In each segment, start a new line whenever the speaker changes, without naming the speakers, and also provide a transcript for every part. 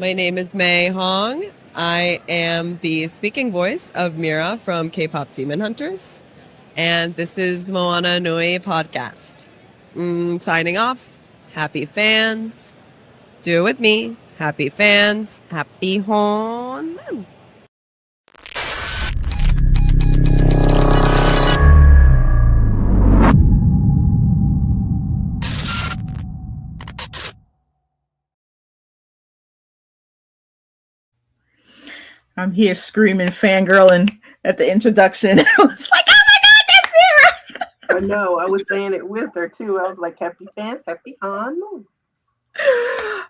My name is May Hong. I am the speaking voice of Mira from K-pop Demon Hunters. And this is Moana Nui Podcast. Signing off. Happy fans. Do it with me. Happy fans. Happy hon.
I'm here screaming, fangirling at the introduction. I was like, oh my God, that's Mira!
I know. I was saying it with her too. I was like, happy fans, happy on.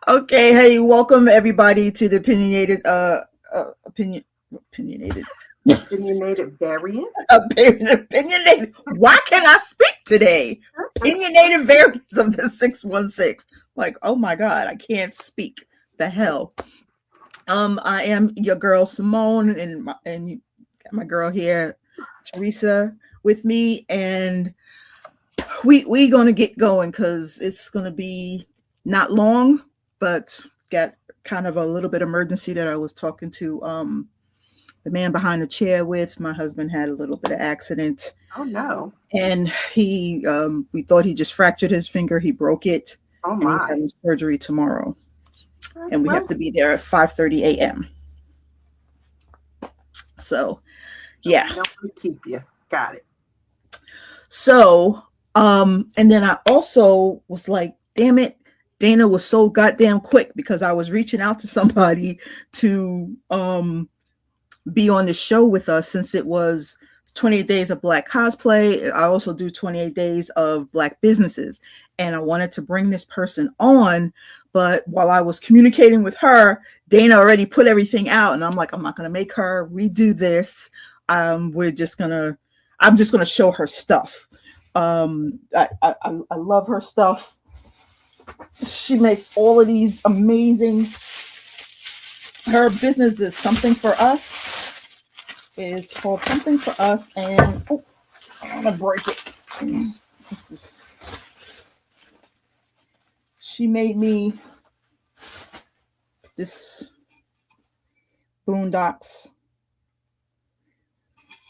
Okay, hey, welcome everybody to the opinionated
Variants.
Opinionated. Why can't I speak today? Opinionated variants of the 616. Like, oh my God, I can't speak. The hell. I am your girl Simone, and you got my girl here, Teresa, with me, and we gonna get going because it's gonna be not long, but got kind of a little bit of emergency that I was talking to the man behind the chair with. My husband had a little bit of accident.
Oh no!
And he we thought he just fractured his finger. He broke it.
Oh my!
And he's having surgery tomorrow. And we have to be there at 5:30 a.m. So, yeah.
Don't keep you. Got it.
So, and then I also was like, damn it, Dana was so goddamn quick because I was reaching out to somebody to be on the show with us since it was 28 days of Black cosplay. I also do 28 days of Black businesses. And I wanted to bring this person on. But while I was communicating with her, Dana already put everything out. And I'm like, I'm not going to make her redo this. I'm just going to show her stuff. I love her stuff. She makes all of these amazing. Her business is Something for Us. It's called Something for Us. And I'm going to break it. She made me this boondocks.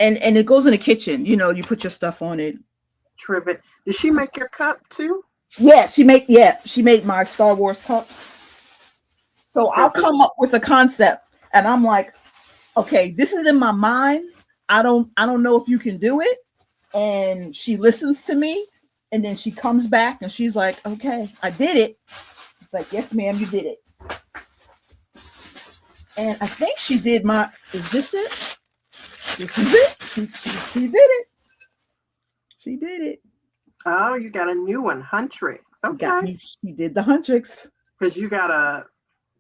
And it goes in the kitchen. You know, you put your stuff on it.
Trivet. Did she make your cup too?
Yeah, she made my Star Wars cups. So I'll come up with a concept and I'm like, okay, this is in my mind. I don't know if you can do it. And she listens to me. And then she comes back and she's like, okay, I did it. It's like, yes, ma'am, you did it. And I think she did is this it? This is it. She did it. She did it.
Oh, you got a new one, Huntrix. Okay.
She did the Huntrix.
Because you got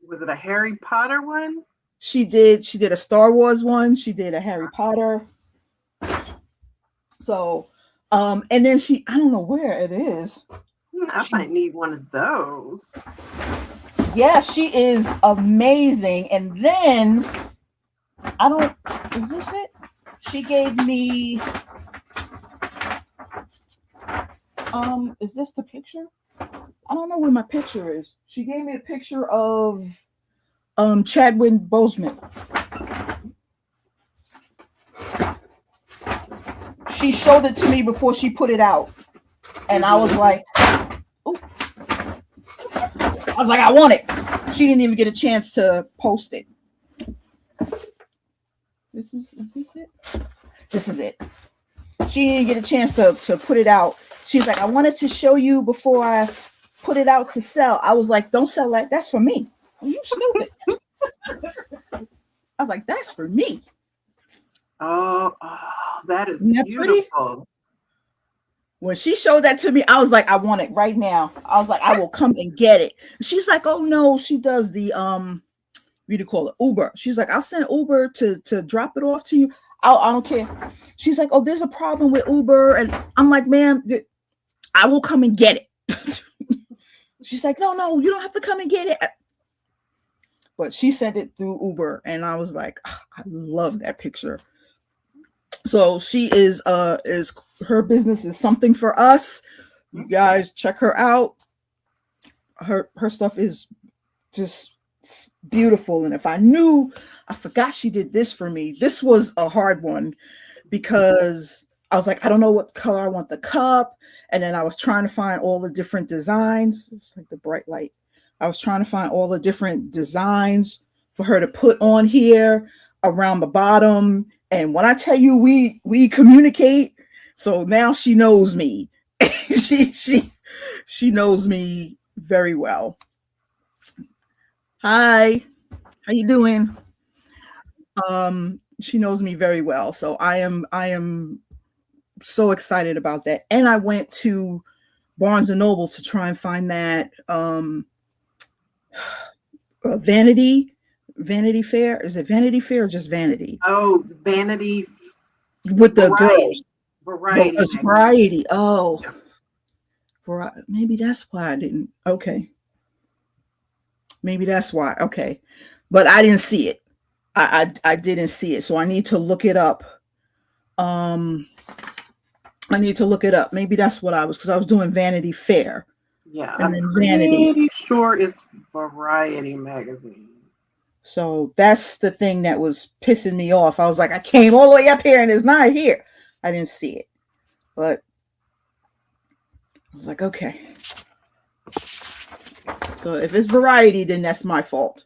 was it a Harry Potter one?
She did a Star Wars one. She did a Harry Potter. So, and then I don't know where it is.
I might need one of those.
Yeah, she is amazing. And then, is this it? She gave me, is this the picture? I don't know where my picture is. She gave me a picture of Chadwick Boseman. She showed it to me before she put it out. And I was like, ooh. I was like, I want it. She didn't even get a chance to post it. Is this it? This is it. She didn't get a chance to put it out. She's like, I wanted to show you before I put it out to sell. I was like, don't sell that. That's for me. Are you stupid? I was like, that's for me.
Oh, that is beautiful.
When she showed that to me, I was like, I want it right now. I was like, I will come and get it. She's like, oh no, she does the what do you call it? Uber. She's like, I'll send Uber to drop it off to you. I don't care. She's like, oh, there's a problem with Uber. And I'm like, ma'am, I will come and get it. She's like, no, you don't have to come and get it. But she sent it through Uber. And I was like, oh, I love that picture. So she is her business is Something for Us. You guys check her out. Her stuff is just beautiful. And if I knew, I forgot she did this for me. This was a hard one because I was like, I don't know what color I want the cup. And then I was trying to find all the different designs. It's like the bright light. I was trying to find all the different designs for her to put on here around the bottom. And when I tell you we communicate, so now she knows me. she knows me very well. Hi, how you doing? She knows me very well. So I am so excited about that. And I went to Barnes and Noble to try and find that Vanity Fair. Is it Vanity Fair or just Vanity?
Oh, Vanity
with the
Variety.
girls.
Variety.
It's Variety. Oh, maybe that's why I didn't. Okay. Maybe that's why. Okay. But I didn't see it. I didn't see it. So I need to look it up. I need to look it up. Maybe that's what I was, because I was doing Vanity Fair.
Yeah.
And
I'm
then Vanity.
pretty sure it's Variety magazine.
So that's the thing that was pissing me off. I was like, I came all the way up here and it's not here. I didn't see it. But I was like, okay. So if it's Variety, then that's my fault.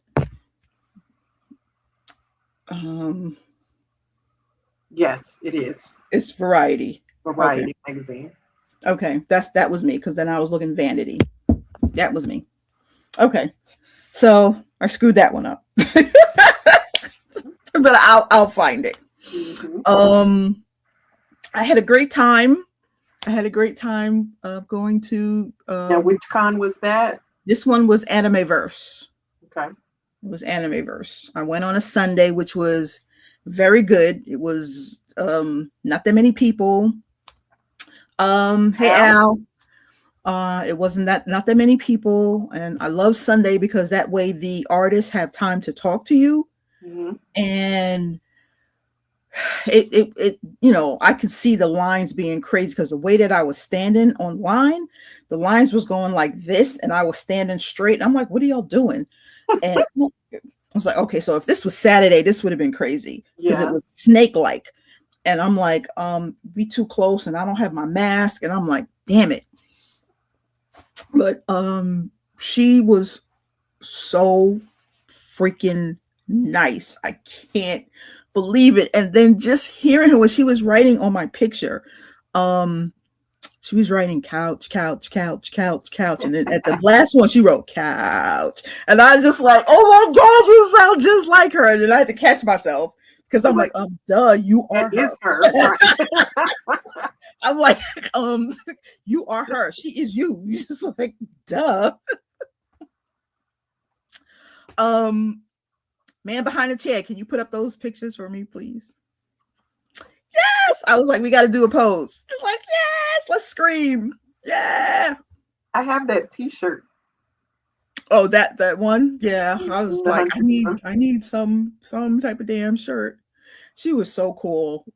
Yes, it is.
It's Variety.
Variety magazine.
Okay, that was me, because then I was looking Vanity. That was me. Okay, so I screwed that one up, but I'll find it. Mm-hmm. I had a great time. Going to.
Now, which con was that?
This one was Animeverse.
Okay.
It was Animeverse. I went on a Sunday, which was very good. It was not that many people. Hey Al. It wasn't not that many people, and I love Sunday because that way the artists have time to talk to you. Mm-hmm. And it I could see the lines being crazy because the way that I was standing online, the lines was going like this, and I was standing straight. I'm like, what are y'all doing? And I was like, okay, so if this was Saturday, this would have been crazy because it was snake-like. And I'm like, be too close, and I don't have my mask, and I'm like, damn it. But she was so freaking nice. I can't believe it. And then just hearing her when she was writing on my picture, she was writing couch, couch, couch, couch, couch. And then at the last one, she wrote couch. And I was just like, oh my God, you sound just like her. And then I had to catch myself because I'm like, duh, you are her. I'm like, you are her. She is you. You're just like, duh. Man behind the chair, can you put up those pictures for me, please? Yes. I was like, we got to do a pose. It's like, yes, let's scream. Yeah.
I have that T-shirt.
Oh, that one? Yeah. I was like, I need some type of damn shirt. She was so cool.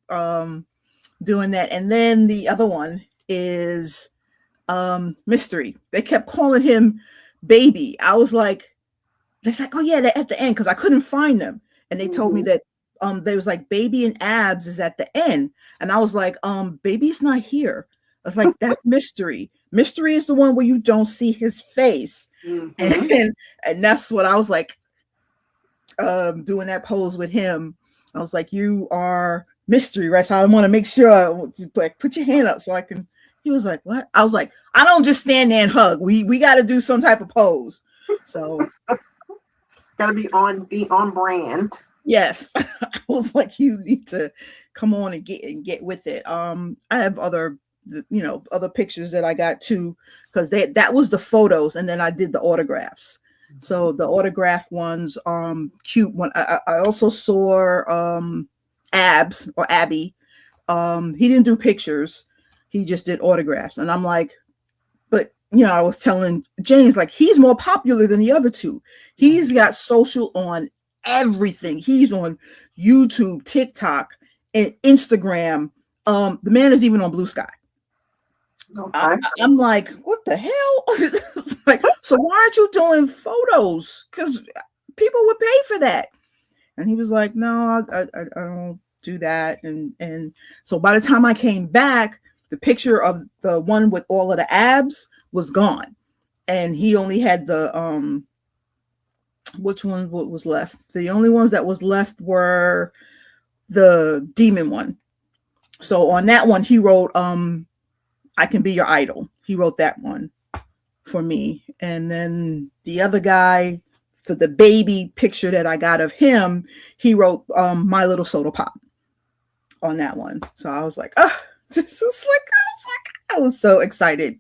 Doing that. And then the other one is Mystery. They kept calling him Baby. I was like, it's like, oh yeah, they're at the end, because I couldn't find them. And they told me that there was like Baby and Abs is at the end. And I was like, Baby's not here. I was like, that's Mystery. Mystery is the one where you don't see his face. And that's what I was like, doing that pose with him. I was like, you are Mystery, right? So I want to make sure, like, put your hand up so I can. He was like, what? I was like, I don't just stand there and hug. We got to do some type of pose. So
got to be on brand.
Yes. I was like, you need to come on and get with it. I have other pictures that I got too, because that was the photos, and then I did the autographs. So the autograph ones, cute one. I also saw Abs or Abby. He didn't do pictures, he just did autographs. And I'm like, but I was telling James, like, he's more popular than the other two. He's got social on everything. He's on YouTube, TikTok, and Instagram. The man is even on Blue Sky. Okay. I'm like, what the hell? Like, so why aren't you doing photos? Because people would pay for that. And he was like, no, I don't do that. And so by the time I came back, the picture of the one with all of the abs was gone. And he only had the, which one was left? The only ones that was left were the demon one. So on that one, he wrote, I can be your idol. He wrote that one for me. And then the other guy, for the baby picture that I got of him, he wrote My Little Soda Pop on that one. So I was like, oh, this is like, I was so excited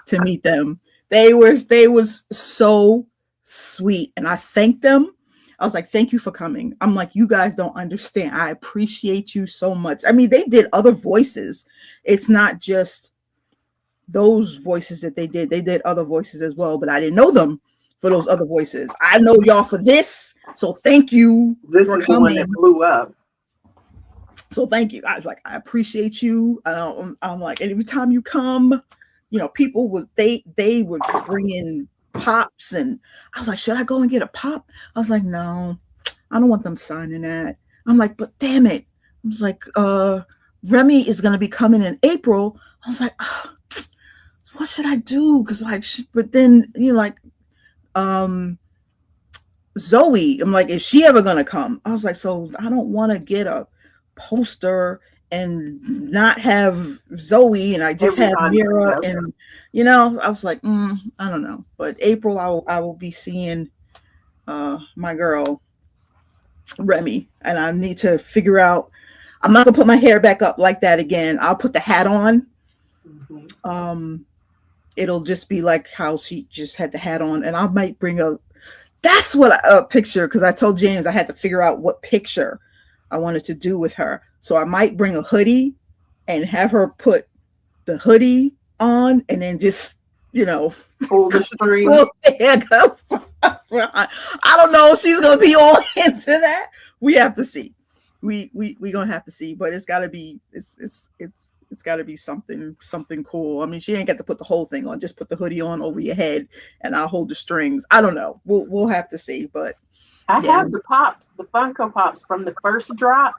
to meet them. They was so sweet. And I thanked them. I was like, thank you for coming. I'm like, you guys don't understand. I appreciate you so much. I mean, they did other voices. It's not just those voices that they did. They did other voices as well, but I didn't know them for those other voices. I know y'all for this. So thank you for coming. The one that
blew up.
So thank you guys. Like, I appreciate you. I'm like, every time you come, you know, people would, they would bring in pops, and I was like, should I go and get a pop? I was like, no, I don't want them signing that. I'm like, but damn it. I was like, Remy is going to be coming in April. I was like, oh, what should I do? Because like, but then, you know, like, Zoe, I'm like, is she ever going to come? I was like, so I don't want to get a poster and not have Zoe, and I just have Mira, and you know, I was like, I don't know. But April, I will be seeing my girl Remy, and I need to figure out. I'm not gonna put my hair back up like that again. I'll put the hat on. It'll just be like how she just had the hat on, and I might bring a picture, because I told James I had to figure out what picture I wanted to do with her. So I might bring a hoodie and have her put the hoodie on, and then just, you know,
pull the string.
I don't know if she's gonna be all into that. We have to see. We gonna have to see. But it's gotta be it's gotta be something cool. I mean, she ain't got to put the whole thing on. Just put the hoodie on over your head, and I'll hold the strings. I don't know. We'll have to see. But
I have the pops, the Funko Pops from the first drop,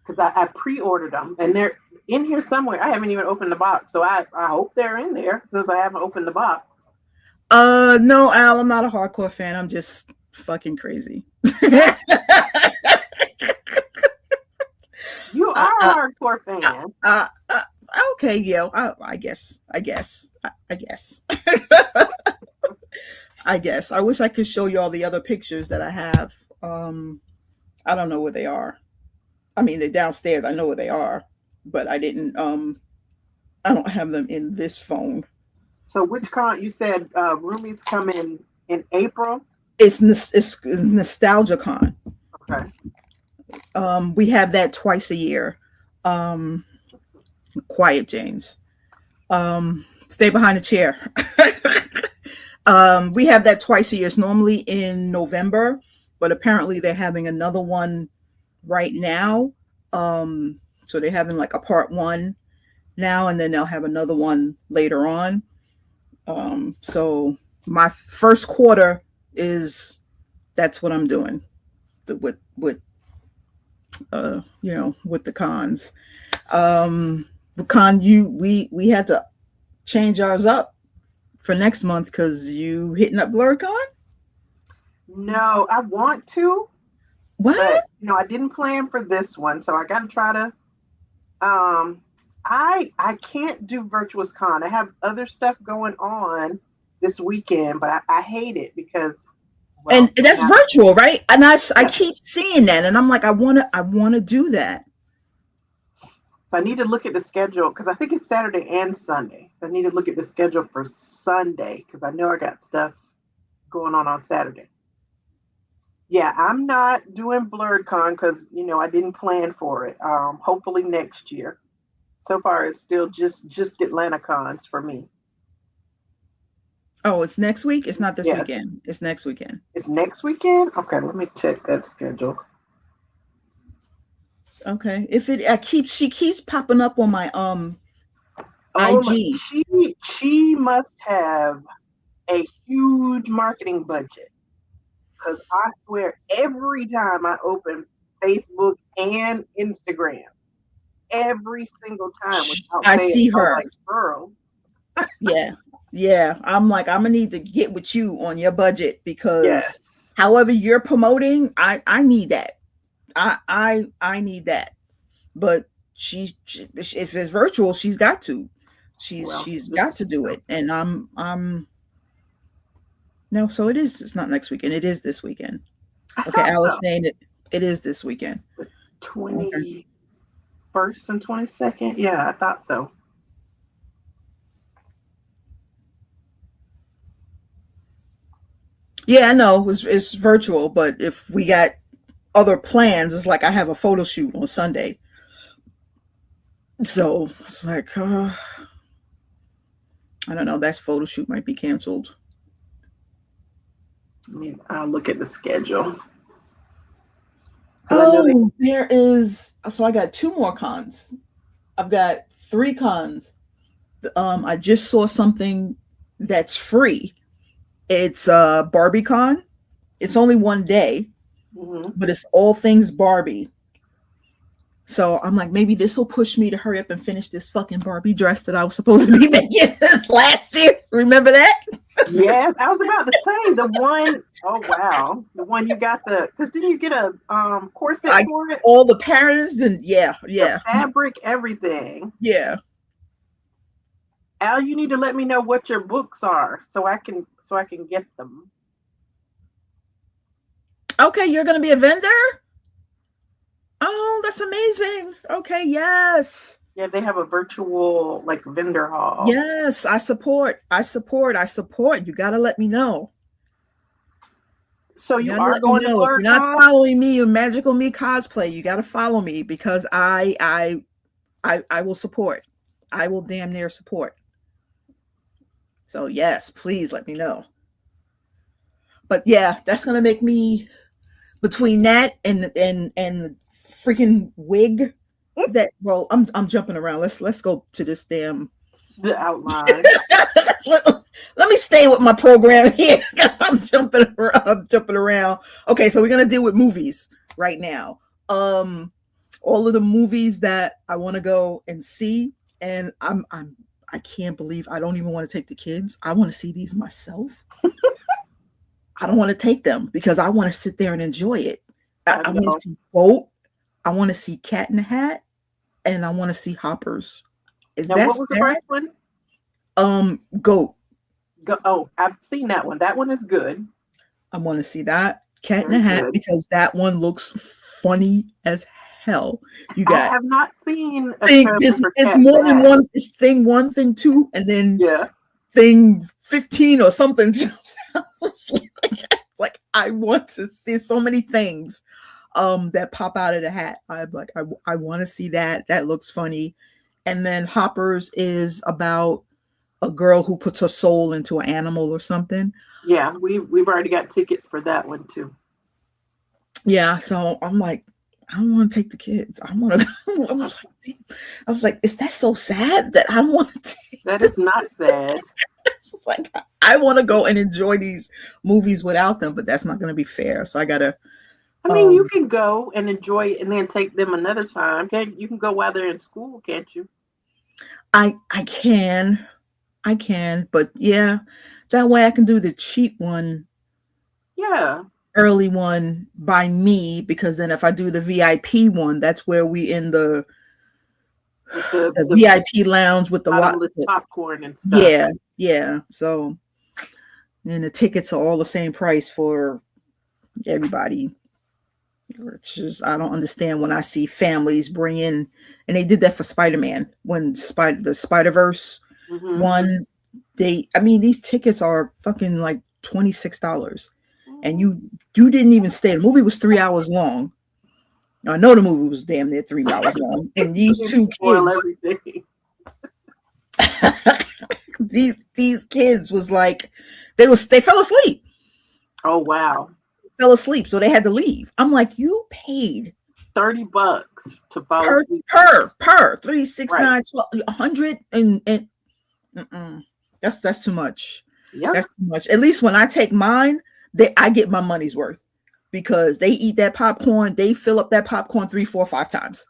because I pre-ordered them, and they're in here somewhere. I haven't even opened the box, so I hope they're in there since I haven't opened the box.
No, Al, I'm not a hardcore fan. I'm just fucking crazy.
You are a hardcore fan.
Okay, yeah, I guess. I guess. I wish I could show you all the other pictures that I have. I don't know where they are. I mean, they're downstairs. I know where they are, but I didn't. I don't have them in this phone.
So, which con? You said Roomies come in April.
It's Nostalgia Con.
Okay.
We have that twice a year. Quiet, James. Stay behind the chair. We have that twice a year. It's normally in November, but apparently they're having another one right now. So they're having like a part one now, and then they'll have another one later on. So my first quarter that's what I'm doing with you know, with the cons. The con we had to change ours up for next month because you hitting up BlurredCon?
No, I want to.
What?
But, you know, I didn't plan for this one, so I got to try to. I can't do Virtuous Con. I have other stuff going on this weekend, but I hate it because. Well,
and that's virtual, right? And I keep seeing that, and I'm like, I wanna do that.
So I need to look at the schedule because I think it's Saturday and Sunday. So I need to look at the schedule for Sunday because I know I got stuff going on Saturday. Yeah, I'm not doing BlurredCon because, you know, I didn't plan for it. Hopefully next year. So far, it's still just Atlanta cons for me.
Oh, it's next week? It's not this weekend. It's next weekend.
It's next weekend? Okay, let me check that schedule.
Okay. If she keeps popping up on my IG.
She must have a huge marketing budget. Because I swear, every time I open Facebook and Instagram, every single time without
I
saying,
see
I'm
her.
like, girl.
Yeah. I'm like, I'm gonna need to get with you on your budget because
Yes.
however you're promoting, I need that. I need that. But she if it's virtual, she's got to. She's got to do it. And I'm no, so it's not next weekend. It is this weekend. Okay, Alice saying it is this weekend.
21st and 22nd? Yeah, I thought so.
Yeah, I know it's virtual, but if we got other plans, it's like I have a photo shoot on Sunday. So it's like, I don't know, that photo shoot might be canceled.
I mean, I'll look at the schedule.
Oh, there is. So I got 2 more cons. I've got 3 cons. I just saw something that's free. It's BarbieCon. It's only one day, but it's all things Barbie. So I'm like, maybe this will push me to hurry up and finish this fucking Barbie dress that I was supposed to be making this last year. Remember that?
Yes, I was about to say the one. Oh wow, the one you got because didn't you get a corset for it?
All the parents and yeah,
the fabric, everything.
Yeah.
Al, you need to let me know what your books are so I can get them.
Okay, you're gonna be a vendor? Oh, that's amazing. Okay, yes.
Yeah, they have a virtual like vendor hall.
Yes, I support. You gotta let me know.
So you are going to
if you're not following me in Magical Me cosplay, you gotta follow me because I will support. I will damn near support. So yes, please let me know. But yeah, that's gonna make me between that and the freaking wig that I'm jumping around. Let's go to this damn
the outline.
Let me stay with my program here because I'm jumping around. Okay, so we're gonna deal with movies right now. All of the movies that I want to go and see, and I can't believe I don't even want to take the kids. I want to see these myself. I don't want to take them because I want to sit there and enjoy it. I want to see Boat. I want to see Cat in the Hat, and I want to see Hoppers.
What was the first one?
Goat.
Oh, I've seen that one. That one is good.
I want to see that Cat in the Hat because that one looks funny as hell. You got.
I have not seen.
It's more than one. It's thing 1, thing 2, and then thing 15 or something. like I want to see so many things that pop out of the hat. I'm like, I want to see that. That looks funny. And then Hoppers is about a girl who puts her soul into an animal or something.
Yeah, we've already got tickets for that one too.
Yeah, so I'm like, I don't want to take the kids. I want to go. I was like, is that so sad that I want to take
That is not sad.
It's like I want to go and enjoy these movies without them, but that's not going to be fair. So I gotta.
I mean, you can go and enjoy it and then take them another time. You can go while they're in school, can't you?
I can, but yeah, that way I can do the cheap one.
Yeah.
Early one by me, because then if I do the VIP one, that's where we in the VIP lounge with the
popcorn and stuff.
Yeah. So, and the tickets are all the same price for everybody. It's just, I don't understand when I see families bring in, and they did that for Spider-Man when the Spider-Verse one. These tickets are fucking like $26. And you didn't even stay. The movie was 3 hours long. I know the movie was damn near 3 hours long. And these 2 kids, these kids was like, they fell asleep.
Oh wow!
Fell asleep, so they had to leave. I'm like, you paid
$30 to fall asleep.
per 3, 6, 9, 12, 100 and that's too much.
Yeah,
that's too much. At least when I take mine. I get my money's worth because they eat that popcorn. They fill up that popcorn 3, 4, 5 times.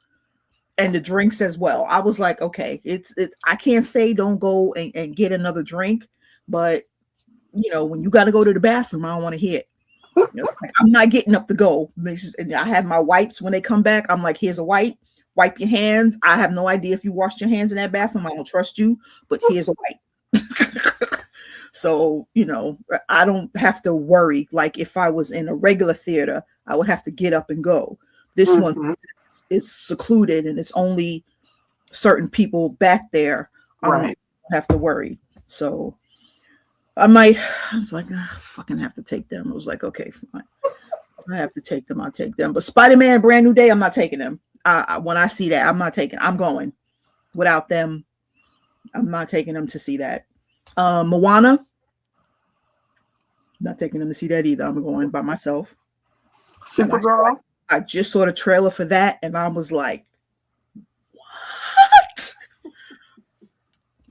And the drinks as well. I was like, okay, it's I can't say don't go and get another drink, but when you got to go to the bathroom, I don't want to hear it. Like, I'm not getting up to go. And I have my wipes when they come back. I'm like, here's a wipe your hands. I have no idea if you washed your hands in that bathroom. I don't trust you, but here's a wipe. So, I don't have to worry. Like if I was in a regular theater, I would have to get up and go. This one is secluded and it's only certain people back there. I don't have to worry. So I was like, I fucking have to take them. I was like, okay, fine. If I have to take them, I'll take them. But Spider-Man Brand New Day, I'm not taking them. When I see that, I'm going without them. I'm not taking them to see that. Moana, not taking them to see that either. I'm going by myself.
Supergirl.
I just saw the trailer for that and I was like, what?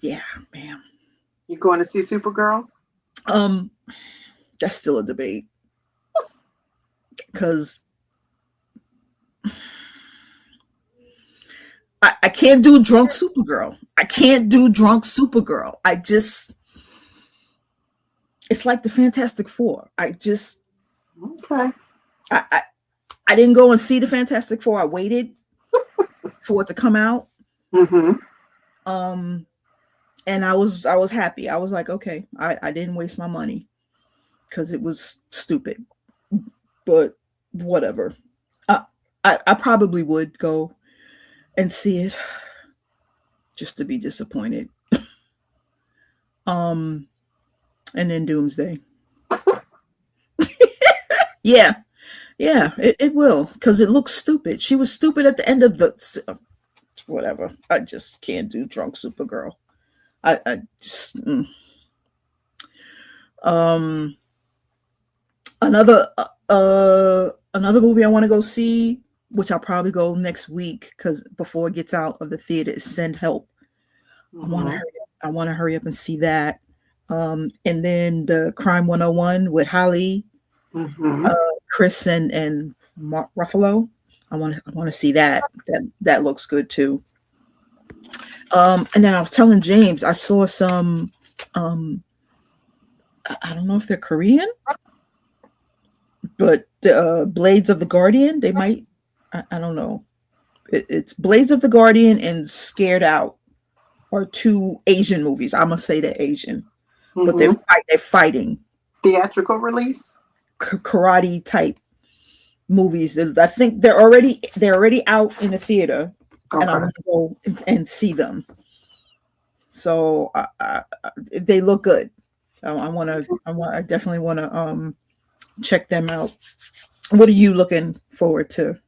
Yeah, man.
You going to see Supergirl?
That's still a debate. Because I can't do drunk Supergirl. It's like the Fantastic Four.
Okay.
I didn't go and see the Fantastic Four. I waited for it to come out.
Mm-hmm.
And I was happy. I was like, okay, I didn't waste my money because it was stupid. But whatever. I probably would go and see it just to be disappointed. And then Doomsday. Yeah, it will because it looks stupid. She was stupid at the end of the whatever. I just can't do drunk Supergirl. I just another movie I want to go see, which I'll probably go next week because before it gets out of the theater, is Send Help.
Mm-hmm.
I want to hurry up and see that. And then the Crime 101 with Holly, Chris and Mark Ruffalo. I want to see that. That looks good too. And then I was telling James, I saw some, I don't know if they're Korean, but Blades of the Guardian, they might, I don't know. It's Blades of the Guardian and Scared Out are 2 Asian movies. I'm going to say they're Asian, but they're fighting.
Theatrical release?
Karate type movies. I think they're already out in the theater. Okay. And I want to go and see them. So they look good. So I definitely want to check them out. What are you looking forward to?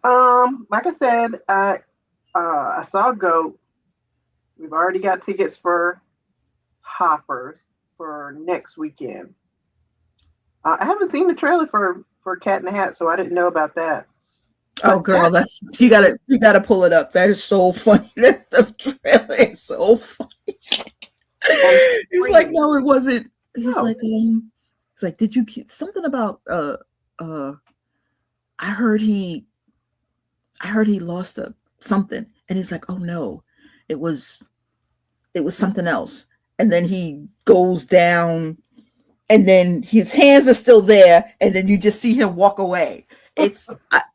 Like I said, I saw Goat. We've already got tickets for Hoppers for next weekend. I haven't seen the trailer for Cat in the Hat, so I didn't know about that.
Oh, girl, that's you gotta pull it up. That is so funny. The trailer is so funny. He's like, no, it wasn't. He's like, did you something about I heard he lost something, and he's like, oh no, it was something else, and then he goes down, and then his hands are still there, and then you just see him walk away. It's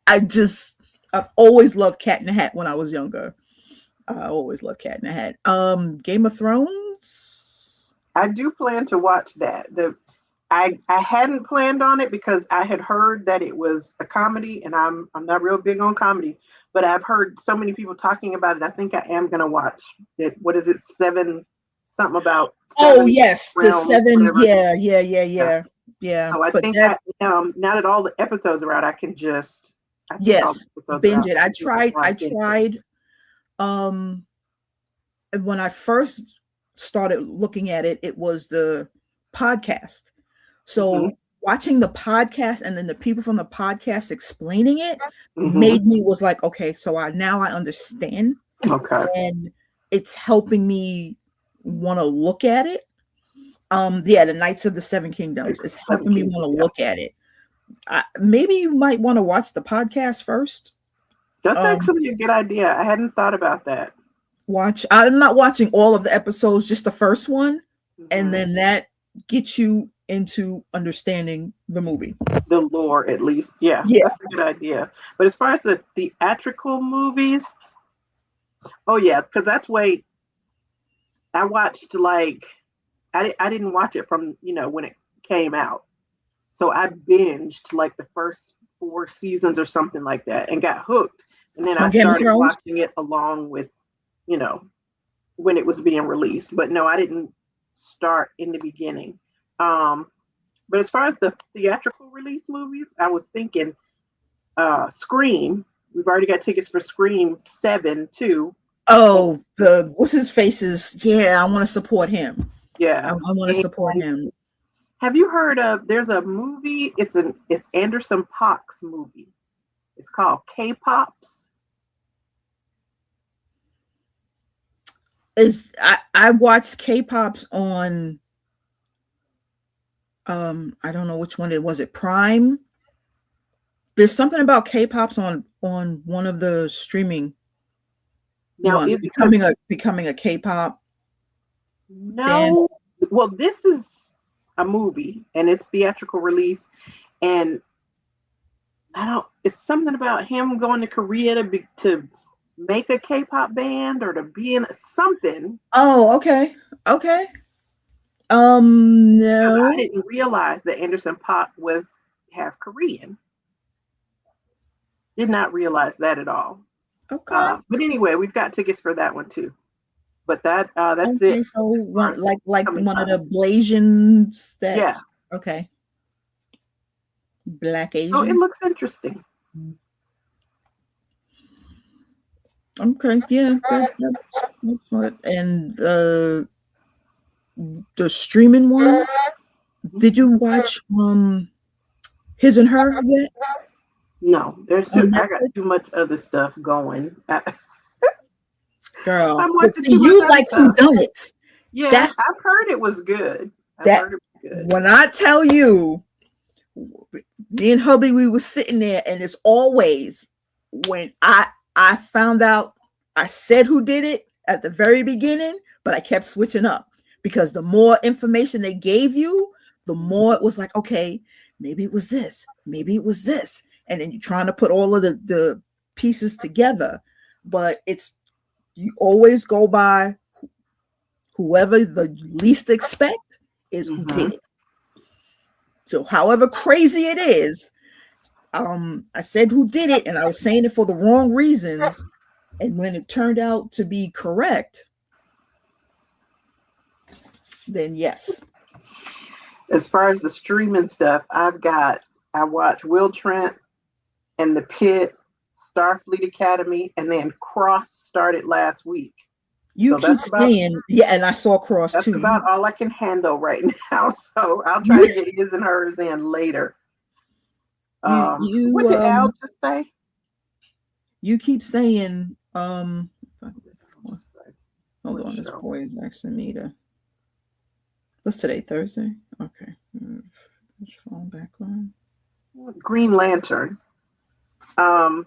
I've always loved Cat in the Hat when I was younger. I always loved Cat in the Hat. Game of Thrones.
I do plan to watch that. I hadn't planned on it because I had heard that it was a comedy, and I'm not real big on comedy, but I've heard so many people talking about it. I think I am gonna watch it. What is it? 7 something about?
Oh yes, the 7. Yeah. Yeah.
So I think that now that all the episodes are out, I can just
binge it. I tried. When I first started looking at it, it was the podcast. So watching the podcast and then the people from the podcast explaining it made me was like, okay, so now I understand.
Okay.
And it's helping me want to look at it. Yeah, the Knights of the Seven Kingdoms. It's helping me want to look at it. Maybe you might want to watch the podcast first.
That's actually a good idea. I hadn't thought about that.
I'm not watching all of the episodes, just the first one, and then that gets you into understanding the movie.
The lore, at least. Yeah, that's a good idea. But as far as the theatrical movies, oh yeah, because that's way I watched I didn't watch it from when it came out. So I binged like the first 4 seasons or something like that and got hooked. And then I started watching it along with, when it was being released. But no, I didn't start in the beginning. But as far as the theatrical release movies, I was thinking Scream. We've already got tickets for Scream 7 too.
Oh, what's his face's? Yeah, I want to support him.
Yeah,
I want to support him.
Have you heard of? There's a movie. It's Anderson Paak's movie. It's called K-Pops.
I watched K-Pops on. I don't know which one it was. It Prime. There's something about K-Pops on one of the streaming. Now, ones. Becoming a K-pop.
No.
band.
Well, this is a movie and it's theatrical release, and it's something about him going to Korea to make a K-pop band or to be in something.
Oh, okay. No,
I didn't realize that Anderson Paak was half Korean. Did not realize that at all.
Okay.
But anyway, we've got tickets for that one too. But that's it.
So one of the Blasians.
Yeah.
Okay. Black Asian.
Oh, it looks interesting.
Okay. Yeah. That's what. And the streaming one. Did you watch His and Her yet?
No, I got too much other stuff going.
Girl, you like whodunits.
Yeah, I've heard it was good. When
I tell you, me and hubby, we were sitting there, and it's always when I found out, I said who did it at the very beginning, but I kept switching up because the more information they gave you, the more it was like, okay, maybe it was this, maybe it was this. And then you're trying to put all of the pieces together, but you always go by whoever the least expect is who did it. So however crazy it is, I said who did it, and I was saying it for the wrong reasons. And when it turned out to be correct, then yes.
As far as the streaming stuff, I watched Will Trent and The Pit, Starfleet Academy, and then Cross started last week.
You keep saying, and I saw Cross too.
That's about all I can handle right now. So I'll try to get His and Hers in later. What did Al just say?
You keep saying, hold on, this boy is asking me to. What's today? Thursday? Okay. Phone back on.
Green Lantern. Al,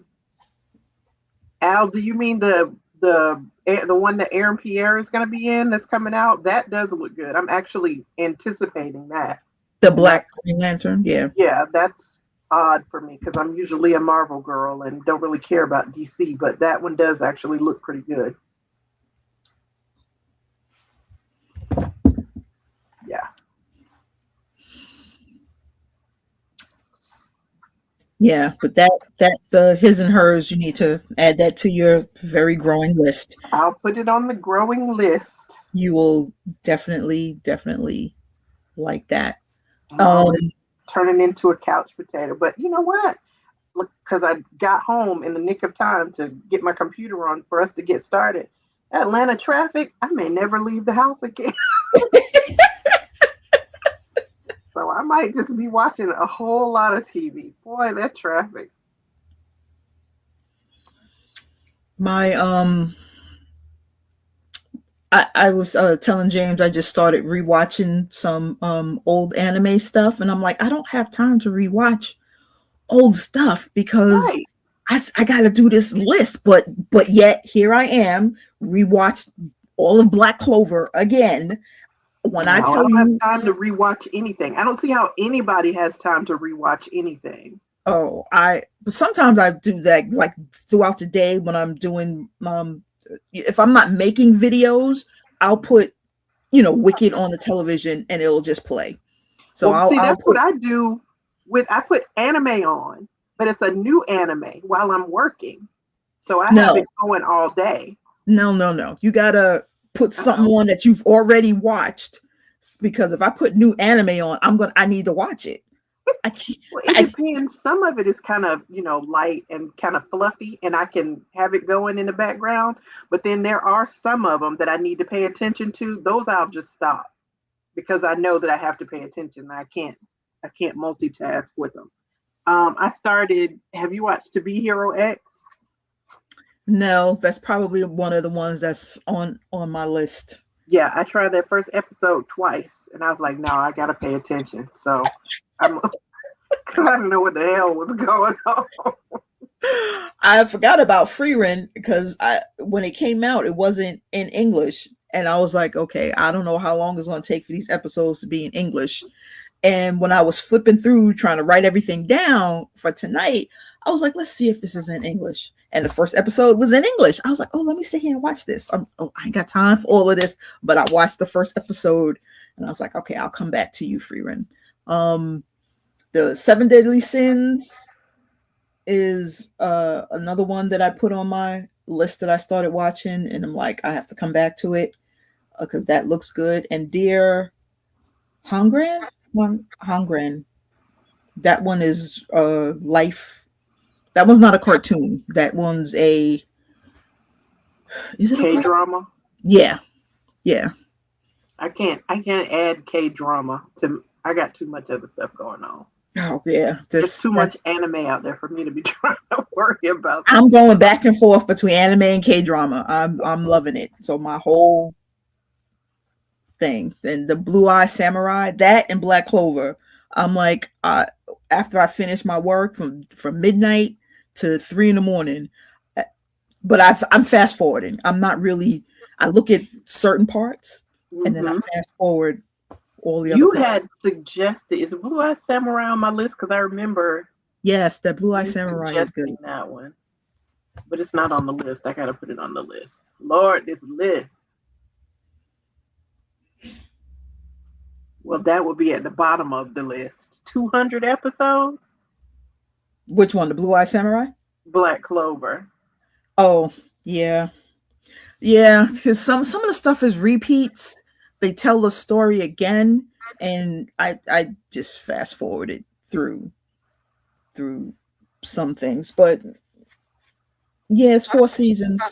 do you mean the one that Aaron Pierre is going to be in that's coming out? That does look good. I'm actually anticipating that.
The Black Green Lantern, yeah.
Yeah, that's odd for me because I'm usually a Marvel girl and don't really care about DC, but that one does actually look pretty good. Yeah.
Yeah, but that His and Hers, you need to add that to your very growing list.
I'll put it on the growing list.
You will definitely like that.
Turning into a couch potato, but you know what? Look, because I got home in the nick of time to get my computer on for us to get started. Atlanta traffic, I may never leave the house again. So I might just be watching a whole lot of TV. Boy, that traffic.
My I was telling James I just started rewatching some old anime stuff, and I'm like, I don't have time to rewatch old stuff because
Right.
I got to do this list. But yet here I am, rewatched all of Black Clover again. When I tell
don't
you,
have time to rewatch anything. I don't see how anybody has time to rewatch anything.
oh, sometimes I do that like throughout the day when I'm doing if I'm not making videos, I'll put Wicked on the television and it'll just play. So
Well, see,
I'll
that's what
put
I do I put anime on, but it's a new anime while I'm working. So I have
no
it going all day.
no. You gotta put something on that you've already watched, because if I put new anime on, I need to watch it. I can't.
Well, it depends. Some of it is kind of, light and kind of fluffy, and I can have it going in the background. But then there are some of them that I need to pay attention to. Those I'll just stop because I know that I have to pay attention. I can't multitask with them. I started. Have you watched To Be Hero X?
No, that's probably one of the ones that's on my list.
Yeah, I tried that first episode twice, and I was like, no, I gotta pay attention. So I don't know what the hell was going on.
I forgot about Freerun because when it came out, it wasn't in English, and I was like, okay, I don't know how long it's going to take for these episodes to be in English. And when I was flipping through trying to write everything down for tonight, I was like, let's see if this is in English. And the first episode was in English. I was like, oh, let me sit here and watch this. I ain't got time for all of this, but I watched the first episode and I was like, okay, I'll come back to you, Freerun. The 7 Deadly Sins is another one that I put on my list that I started watching, and I'm like, I have to come back to it because that looks good. And Dear Hongren, that one is life. That one's not a cartoon. That one's is it
K-drama?
Yeah.
I can't add K-drama to. I got too much other stuff going on.
Oh yeah,
there's too much anime out there for me to be trying to worry about.
I'm going back and forth between anime and K-drama. I'm loving it. So my whole thing, and the Blue Eye Samurai, that and Black Clover. I'm like, after I finish my work from midnight to 3 a.m, but I'm fast forwarding. I'm not really. I look at certain parts and then I fast forward all the other.
You had suggested, is Blue Eye Samurai on my list? Because I remember.
Yes, that Blue Eye Samurai is good.
That one, but it's not on the list. I gotta put it on the list. Lord, this list. Well, that would be at the bottom of the list. 200 episodes.
Which one? The Blue Eye Samurai?
Black Clover.
Oh, yeah. Because some of the stuff is repeats. They tell the story again, and I just fast forwarded through some things. But yeah, it's 4 seasons.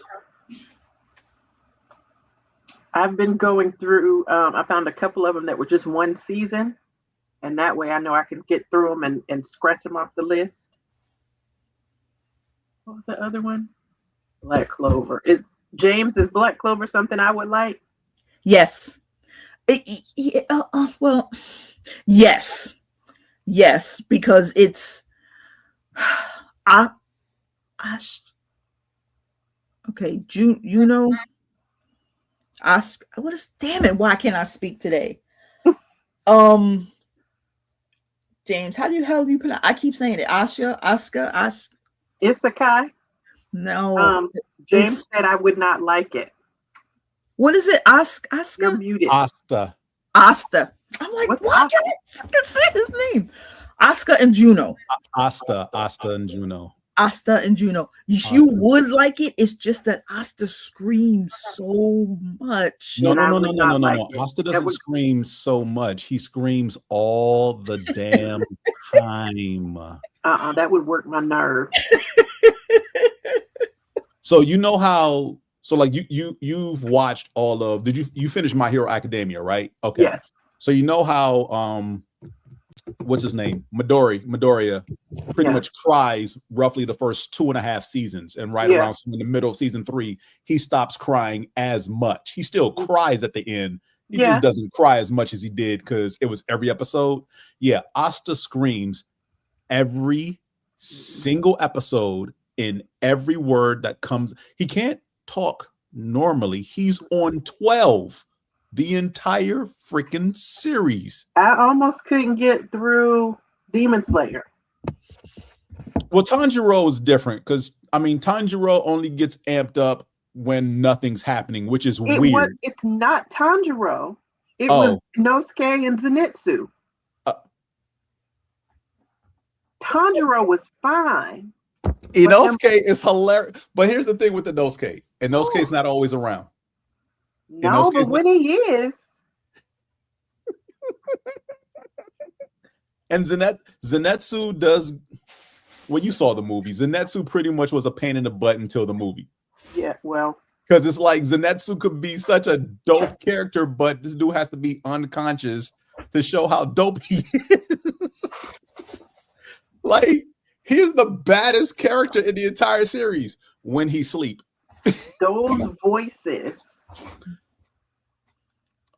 I've been going through. I found a couple of them that were just 1 season, and that way I know I can get through them and scratch them off the list. What was the other one? Black Clover. James, is Black Clover something I would like?
Yes. Well, yes, because it's okay. What is? Damn it! Why can't I speak today? James, how do you pronounce? I keep saying it. Asuka.
Isekai.
No.
James said I would not like it.
What is it? Asuka?
You're muted.
Asta. I'm like, why can't I fucking say his name? Asuka and Juno.
Asta and Juno.
Asta and Juno. You would like it. It's just that Asta screams so much.
No. Asta doesn't scream so much. He screams all the damn time.
That would work my nerve.
So you know how? So like you've watched all of? Did you finish My Hero Academia, right? Okay.
Yes.
So you know how what's his name? Midoriya. pretty much cries roughly the first 2.5 seasons, and right around in the middle of season 3, he stops crying as much. He still cries at the end. He just doesn't cry as much as he did because it was every episode. Yeah, Asta screams every single episode in every word that comes. He can't talk normally. He's on 12 the entire freaking series.
I almost couldn't get through Demon Slayer.
Well, Tanjiro is different because Tanjiro only gets amped up when nothing's happening, which is weird.
It's not Tanjiro. It was Inosuke and Zenitsu. Tanjiro was fine.
Inosuke is hilarious. But here's the thing with Inosuke. Inosuke's not always around.
No, but when he is.
And Zenitsu does. Well, you saw the movie. Zenitsu pretty much was a pain in the butt until the movie.
Yeah, well.
Because it's like Zenitsu could be such a dope character, but this dude has to be unconscious to show how dope he is. Like, he's the baddest character in the entire series when he sleep.
Those voices.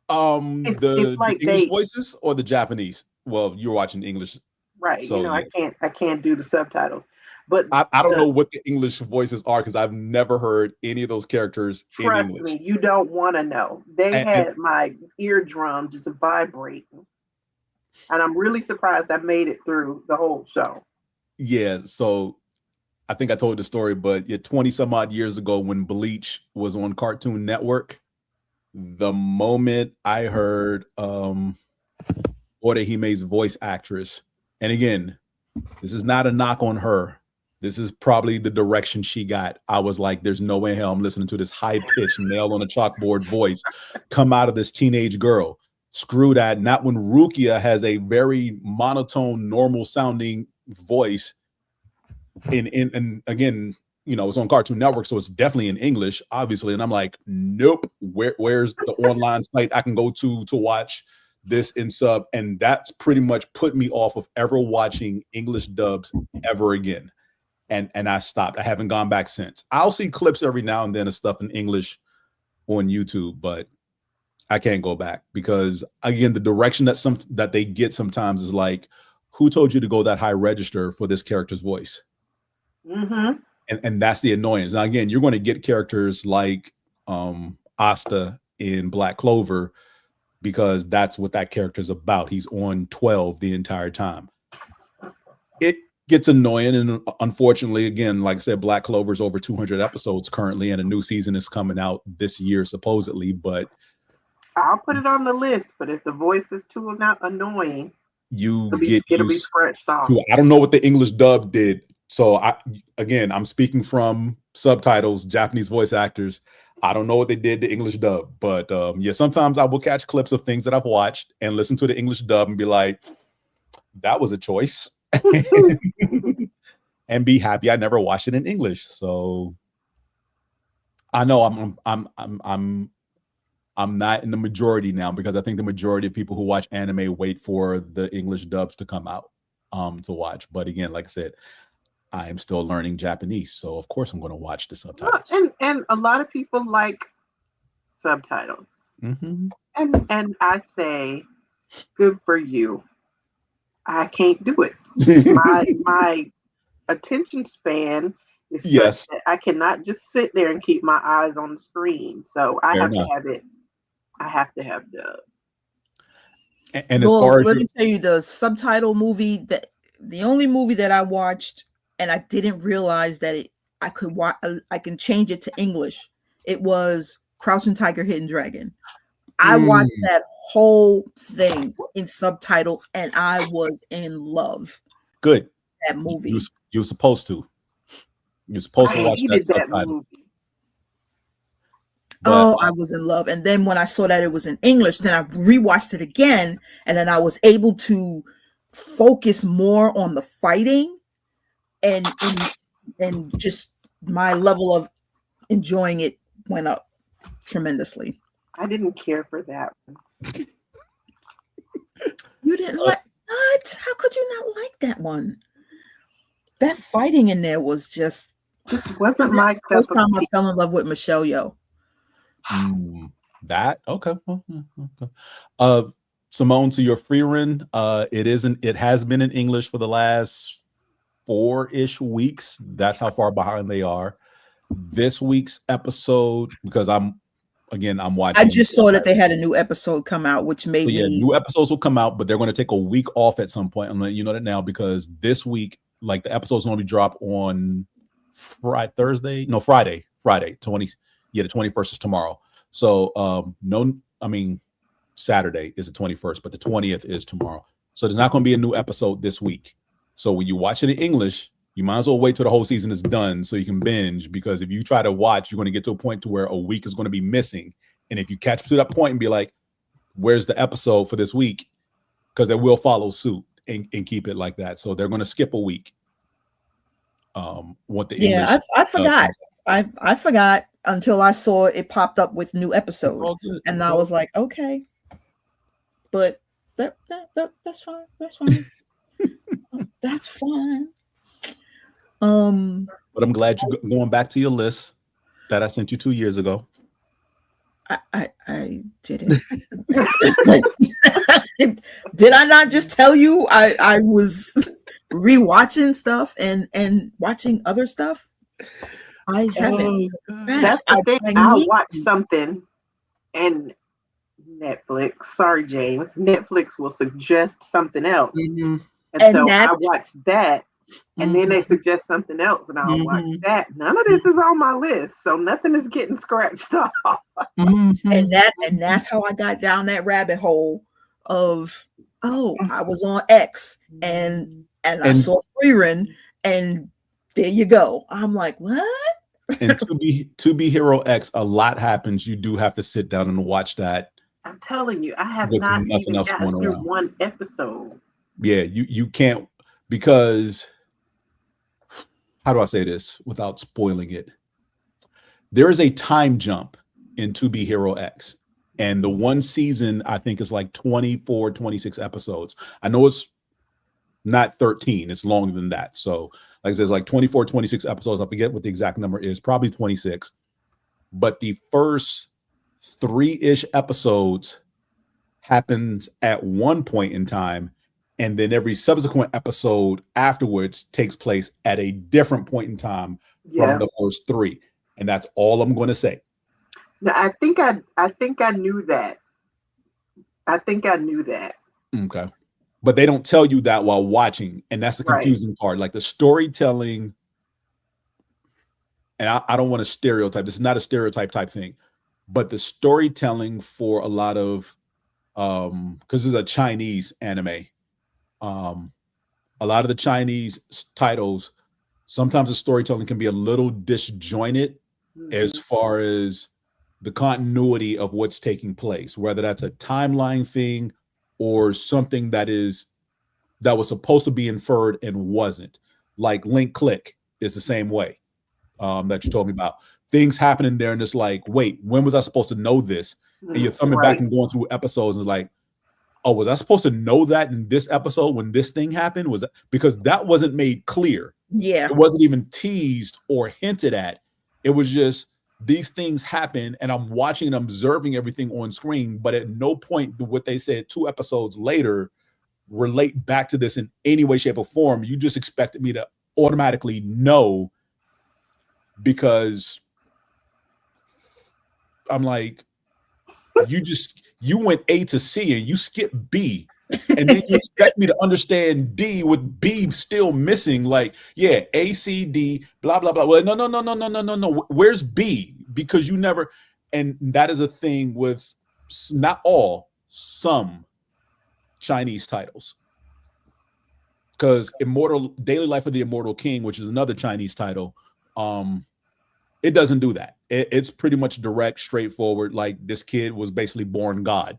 The English voices or the Japanese? Well, you're watching English.
Right. So, I can't do the subtitles. But
I don't know what the English voices are because I've never heard any of those characters in English.
Trust me, you don't want to know. They had my eardrum just vibrating. And I'm really surprised I made it through the whole show.
Yeah, so I think I told the story, but 20 some odd years ago when Bleach was on Cartoon Network, the moment I heard Orehime's voice actress, and again, this is not a knock on her. This is probably the direction she got. I was like, there's no way in hell I'm listening to this high-pitched nail on a chalkboard voice come out of this teenage girl. Screw that. Not when Rukia has a very monotone, normal sounding voice. And again, it's on Cartoon Network, so it's definitely in English, obviously. And I'm like, nope. Where's the online site I can go to watch this in sub? And that's pretty much put me off of ever watching English dubs ever again. And I stopped. I haven't gone back since. I'll see clips every now and then of stuff in English on YouTube, but I can't go back because, again, the direction that they get sometimes is like, who told you to go that high register for this character's voice?
Mm-hmm.
And that's the annoyance. Now, again, you're going to get characters like Asta in Black Clover because that's what that character is about. He's on 12 the entire time. It gets annoying, and unfortunately, again, like I said, Black Clover's over 200 episodes currently, and a new season is coming out this year supposedly. But
I'll put it on the list. But if the voice is too annoying,
it'll
be scratched off.
I don't know what the English dub did. So I'm speaking from subtitles, Japanese voice actors. I don't know what they did to English dub, but sometimes I will catch clips of things that I've watched and listen to the English dub and be like, that was a choice. And be happy I never watched it in English. So I know I'm not in the majority now because I think the majority of people who watch anime wait for the English dubs to come out to watch. But again, like I said, I am still learning Japanese, so of course I'm going to watch the subtitles.
And a lot of people like subtitles.
Mm-hmm.
And I say, good for you. I can't do it. my attention span is such that I cannot just sit there and keep my eyes on the screen. So I have to have it. I have to have dubs.
And as far as
let me tell you, the subtitle movie, the only movie that I watched and I didn't realize that I can change it to English. It was Crouching Tiger, Hidden Dragon. I watched that whole thing in subtitles and I was in love.
Good.
That movie.
You were supposed to. You're supposed to watch that subtitle.
Movie.
I was in love. And then when I saw that it was in English, then I rewatched it again. And then I was able to focus more on the fighting and just my level of enjoying it went up tremendously.
I didn't care for that one.
You didn't like what? How could you not like that one? that fighting in there was just
wasn't my cup
first
of
time I
tea.
fell in love with Michelle Yeoh.
That okay. Simone, to your free run, it has been in English for the last 4-ish weeks. That's how far behind they are. This week's episode, because I'm watching.
I just saw that they had a new episode come out, which made me.
New episodes will come out, but they're going to take a week off at some point. I'm letting you know that now, because this week, like, the episode's going to be dropped on Friday. The 21st is tomorrow. So Saturday is the 21st, but the 20th is tomorrow. So there's not going to be a new episode this week. So when you watch it in English, you might as well wait till the whole season is done so you can binge, because if you try to watch, you're going to get to a point to where a week is going to be missing. And if you catch up to that point and be like, where's the episode for this week? Because they will follow suit and keep it like that. So they're going to skip a week.
English, I forgot. I forgot until I saw it popped up with new episode, and I was like, okay, but that's fine. That's fine. That's fine.
But I'm glad you're going back to your list that I sent you 2 years ago.
I didn't. Did I not just tell you I was rewatching stuff and watching other stuff? I haven't.
That's the thing. I'll watch something and Netflix. Sorry, James. Netflix will suggest something else.
Mm-hmm.
And so I watch that. And then they suggest something else, and I'll watch that. None of this is on my list, so nothing is getting scratched off.
And that's how I got down that rabbit hole of I was on X and I saw Freerun, and there you go. I'm like, what?
And to be Hero X, a lot happens. You do have to sit down and watch that.
I'm telling you, I have not even gotten through one episode.
Yeah, you can't, because how do I say this without spoiling it? There is a time jump in To Be Hero X. And the one season, I think, is like 24, 26 episodes. I know it's not 13. It's longer than that. So, like I said, it's like 24, 26 episodes. I forget what the exact number is. Probably 26. But the first 3-ish episodes happens at one point in time. And then every subsequent episode afterwards takes place at a different point in time from the first 3. And that's all I'm going to say.
No, I think I knew that.
Okay. But they don't tell you that while watching. And that's the confusing part. Like the storytelling. And I don't want to stereotype. This is not a stereotype type thing. But the storytelling for a lot of, because this is a Chinese anime. A lot of the Chinese titles, sometimes the storytelling can be a little disjointed as far as the continuity of what's taking place, whether that's a timeline thing or something that was supposed to be inferred and wasn't. Like Link Click is the same way that you told me about. Things happening there and it's like, wait, when was I supposed to know this? And you're thumbing back and going through episodes and it's like, oh, was I supposed to know that in this episode when this thing happened? Was that because that wasn't made clear?
Yeah.
It wasn't even teased or hinted at. It was just these things happen and I'm watching and observing everything on screen, but at no point do what they said 2 episodes later relate back to this in any way, shape, or form. You just expected me to automatically know, because I'm like, you went A to C and you skipped B. And then you expect me to understand D with B still missing. Like, yeah, A, C, D, blah, blah, blah. Well, no. Where's B? Because you never, and that is a thing with not all, some Chinese titles. Because Daily Life of the Immortal King, which is another Chinese title, it doesn't do that. It's pretty much direct, straightforward. Like this kid was basically born God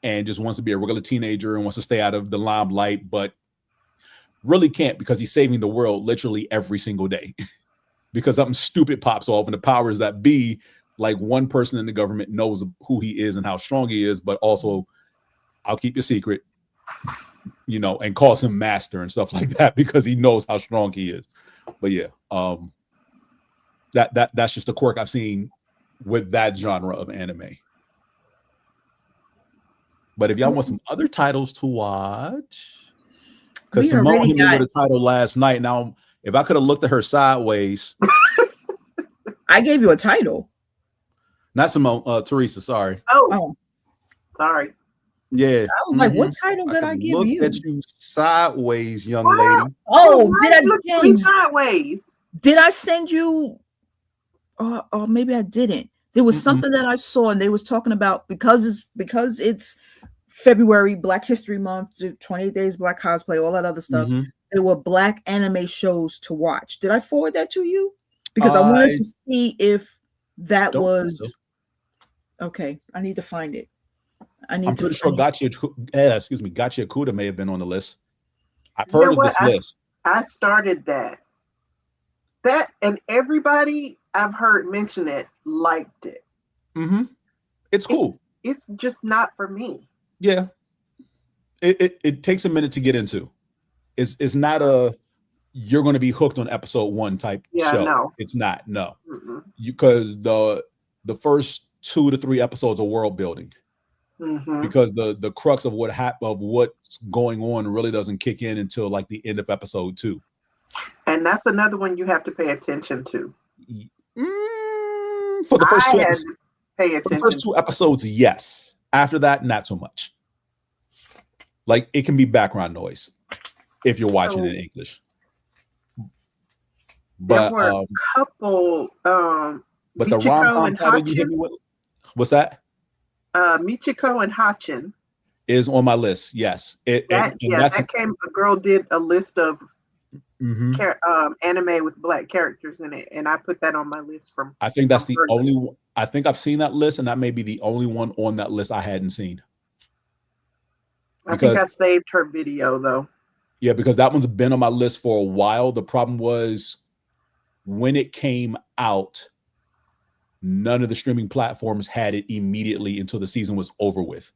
and just wants to be a regular teenager and wants to stay out of the limelight, but really can't because he's saving the world literally every single day because something stupid pops off and the powers that be, like one person in the government knows who he is and how strong he is, but also I'll keep your secret. and calls him master and stuff like that because he knows how strong he is. But yeah, that's just a quirk I've seen with that genre of anime. But if y'all want some other titles to watch, because Simone hit me with a title last night. Now, if I could have looked at her sideways,
I gave you a title.
Not Simone, Teresa. Sorry.
Oh, sorry.
Yeah,
I was like, what title did I give you?
Look at you sideways, young lady.
Oh, did I
look me sideways?
Did I send you? Or maybe I didn't. There was something that I saw, and they was talking about because it's February, Black History Month, 28 Days Black Cosplay, all that other stuff. There were Black anime shows to watch. Did I forward that to you? Because I wanted to see if that was okay. I need to find it. I'm
pretty sure Gotcha Kuda may have been on the list. I've heard of this list.
I started that. That and everybody I've heard mention it liked it.
It's cool.
It's just not for me.
Yeah. It takes a minute to get into. It's not a you're going to be hooked on episode 1 type show. No. It's not. No. Because the first 2 to 3 episodes are world building. Because the crux of what's going on really doesn't kick in until like the end of episode 2. And
that's another one you have to pay attention to.
For the first 2 episodes, for the first 2 episodes, yes. After that, not so much. Like it can be background noise if you're watching in English. But
there were a couple.
But the rom-com title you hit me with, what's that?
Michiko and Hachin
is on my list. Yes,
a girl did a list of anime with Black characters in it, and I put that on my list from.
I think that's the only one. I think I've seen that list, and that may be the only one on that list I hadn't seen.
I think I saved her video though.
Yeah, because that one's been on my list for a while. The problem was when it came out, none of the streaming platforms had it immediately until the season was over with.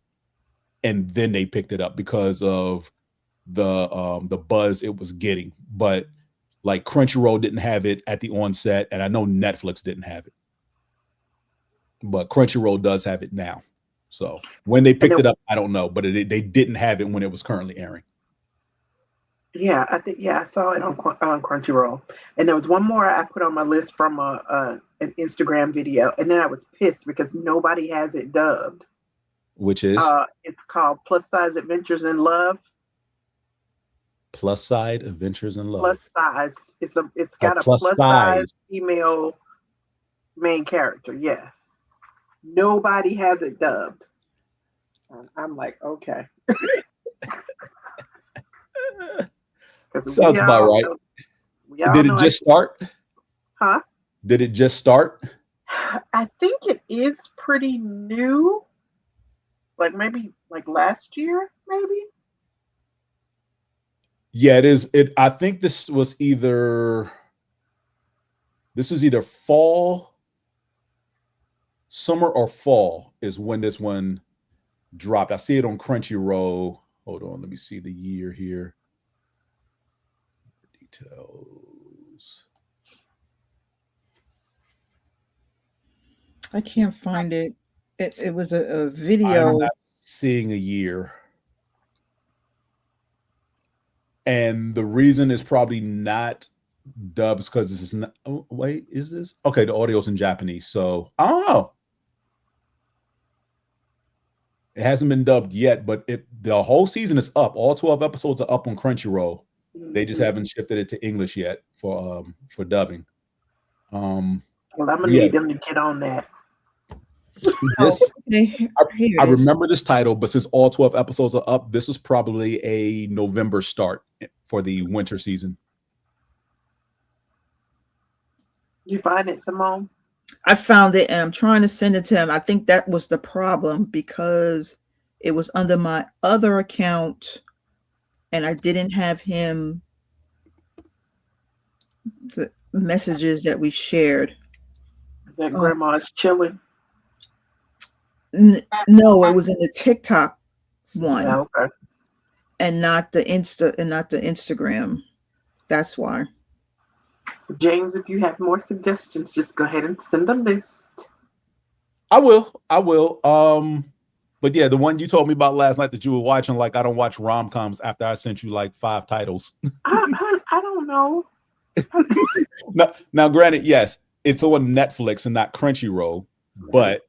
And then they picked it up because of the buzz it was getting. But like Crunchyroll didn't have it at the onset, and I know Netflix didn't have it. But Crunchyroll does have it now. So when they picked it up, I don't know, but they didn't have it when it was currently airing.
Yeah, I saw it on Crunchyroll, and there was one more I put on my list from an Instagram video, and then I was pissed because nobody has it dubbed.
Which is?
It's called Plus Size Adventures in Love.
Plus Size Adventures in Love.
Plus size. It's got a plus size female main character. Yes. Nobody has it dubbed. I'm like, okay.
Sounds about right. Did it just start?
Huh?
Did it just start?
I think it is pretty new. Like maybe like last year, maybe.
Yeah, it is. I think this was either fall, summer or fall is when this one dropped. I see it on Crunchyroll. Hold on, let me see the year here. Details.
I can't find it. It was a video.
I'm not seeing a year. And the reason is probably not dubs because this is not. Oh, wait, is this? Okay, the audio's in Japanese. So I don't know. It hasn't been dubbed yet, but the whole season is up. All 12 episodes are up on Crunchyroll. They just haven't shifted it to English yet for dubbing.
Well, I'm gonna need them to get on that.
I remember this title, but since all 12 episodes are up, this is probably a November start for the winter season.
You find it, Simone?
I found it, and I'm trying to send it to him. I think that was the problem because it was under my other account, and I didn't have him the messages that we shared.
Is that Grandma's chilling?
No, it was in the TikTok one.
Yeah, okay.
and not the Instagram. That's why.
James, if you have more suggestions, just go ahead and send a list.
I will. But yeah, the one you told me about last night that you were watching, like I don't watch rom-coms after I sent you like 5 titles.
I don't know.
Now, granted, yes, it's on Netflix and not Crunchyroll, but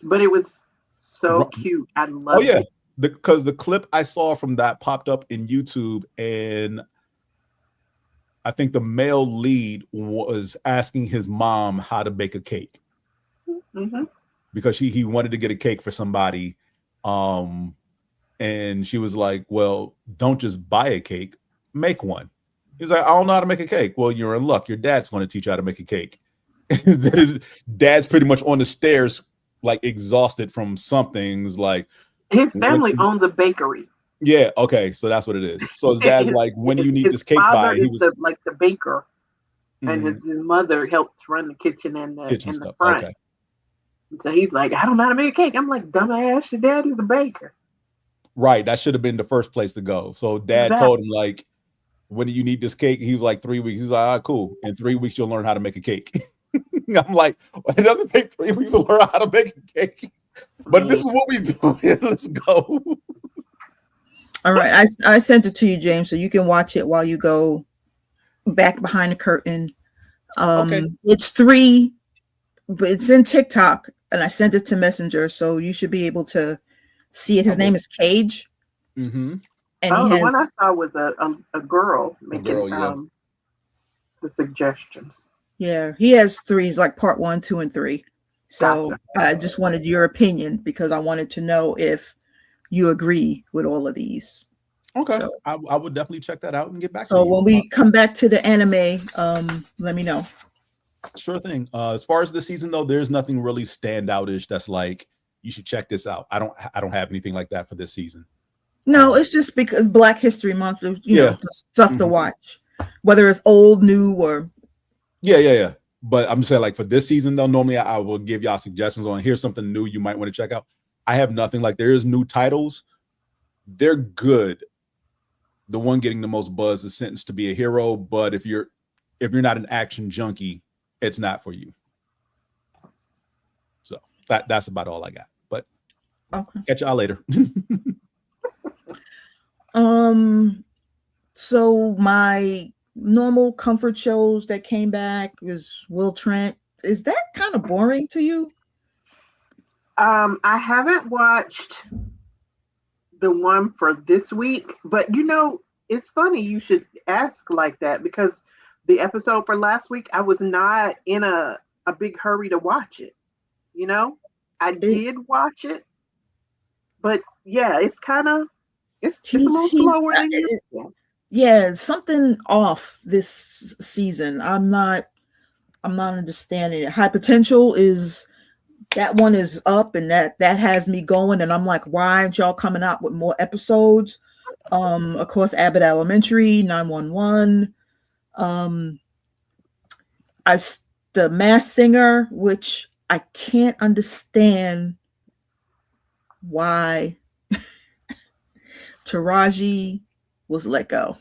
it was so cute. I love it.
Because the clip I saw from that popped up in YouTube, and I think the male lead was asking his mom how to bake a cake.
Mm-hmm.
Because he wanted to get a cake for somebody, and she was like, well, don't just buy a cake, make one. He's like, I don't know how to make a cake. Well, you're in luck. Your dad's going to teach you how to make a cake. Dad's pretty much on the stairs, like exhausted from something. Like
his family owns a bakery.
Yeah, okay, so that's what it is. So his dad's like, when do you need this cake by?
He was the baker, and his mother helps run the kitchen and the front. Okay. So he's like, I don't know how to make a cake. I'm like, dumbass, your dad is a baker.
Right. That should have been the first place to go. So dad told him, like, when do you need this cake? He was like, 3 weeks. He's like, all right, cool. In 3 weeks, you'll learn how to make a cake. I'm like, well, it doesn't take 3 weeks to learn how to make a cake. But this is what we do. Let's go.
All right. I sent it to you, James, so you can watch it while you go back behind the curtain.
Okay.
It's 3, but it's in TikTok. And I sent it to Messenger, so you should be able to see it. His name is Cage.
Mm-hmm.
And
the one I saw was a girl making the suggestions.
Yeah, he has 3s, like part 1, 2, and 3. So
gotcha.
I just wanted your opinion because I wanted to know if you agree with all of these.
Okay, so, I would definitely check that out and get back to you.
So when we come back to the anime, let me know.
Sure thing. As far as the season though, there's nothing really standoutish that's like you should check this out. I don't have anything like that for this season.
No, it's just because Black History Month, you know, the stuff to watch, whether it's old, new, or
yeah. But I'm just saying, like for this season though, normally I will give y'all suggestions on here's something new you might want to check out. I have nothing. Like there is new titles, they're good. The one getting the most buzz is Sentenced to Be a Hero, but if you're not an action junkie, it's not for you. So that's about all I got. But catch y'all later.
So my normal comfort shows that came back was Will Trent. Is that kind of boring to you?
I haven't watched the one for this week, but you know, it's funny you should ask like that because the episode for last week, I was not in a big hurry to watch it. You know, I did watch it, but yeah, it's a little slower than usual.
Yeah, something off this season. I'm not understanding it. High Potential is that one is up, and that has me going, and I'm like, why aren't y'all coming out with more episodes? Of course, Abbott Elementary, 911. The Masked Singer, which I can't understand why Taraji was let go.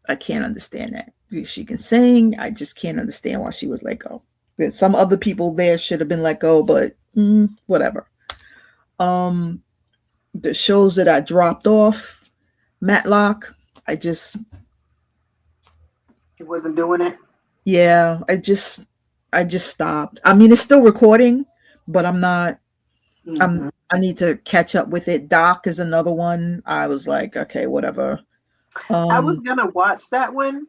I can't understand that. She can sing. I just can't understand why she was let go. Some other people there should have been let go, but whatever. The shows that I dropped off, Matlock, it
wasn't doing it.
Yeah, I just stopped. I mean, it's still recording, but I'm not. I need to catch up with it. Doc is another one. I was like, okay, whatever.
I was gonna watch that one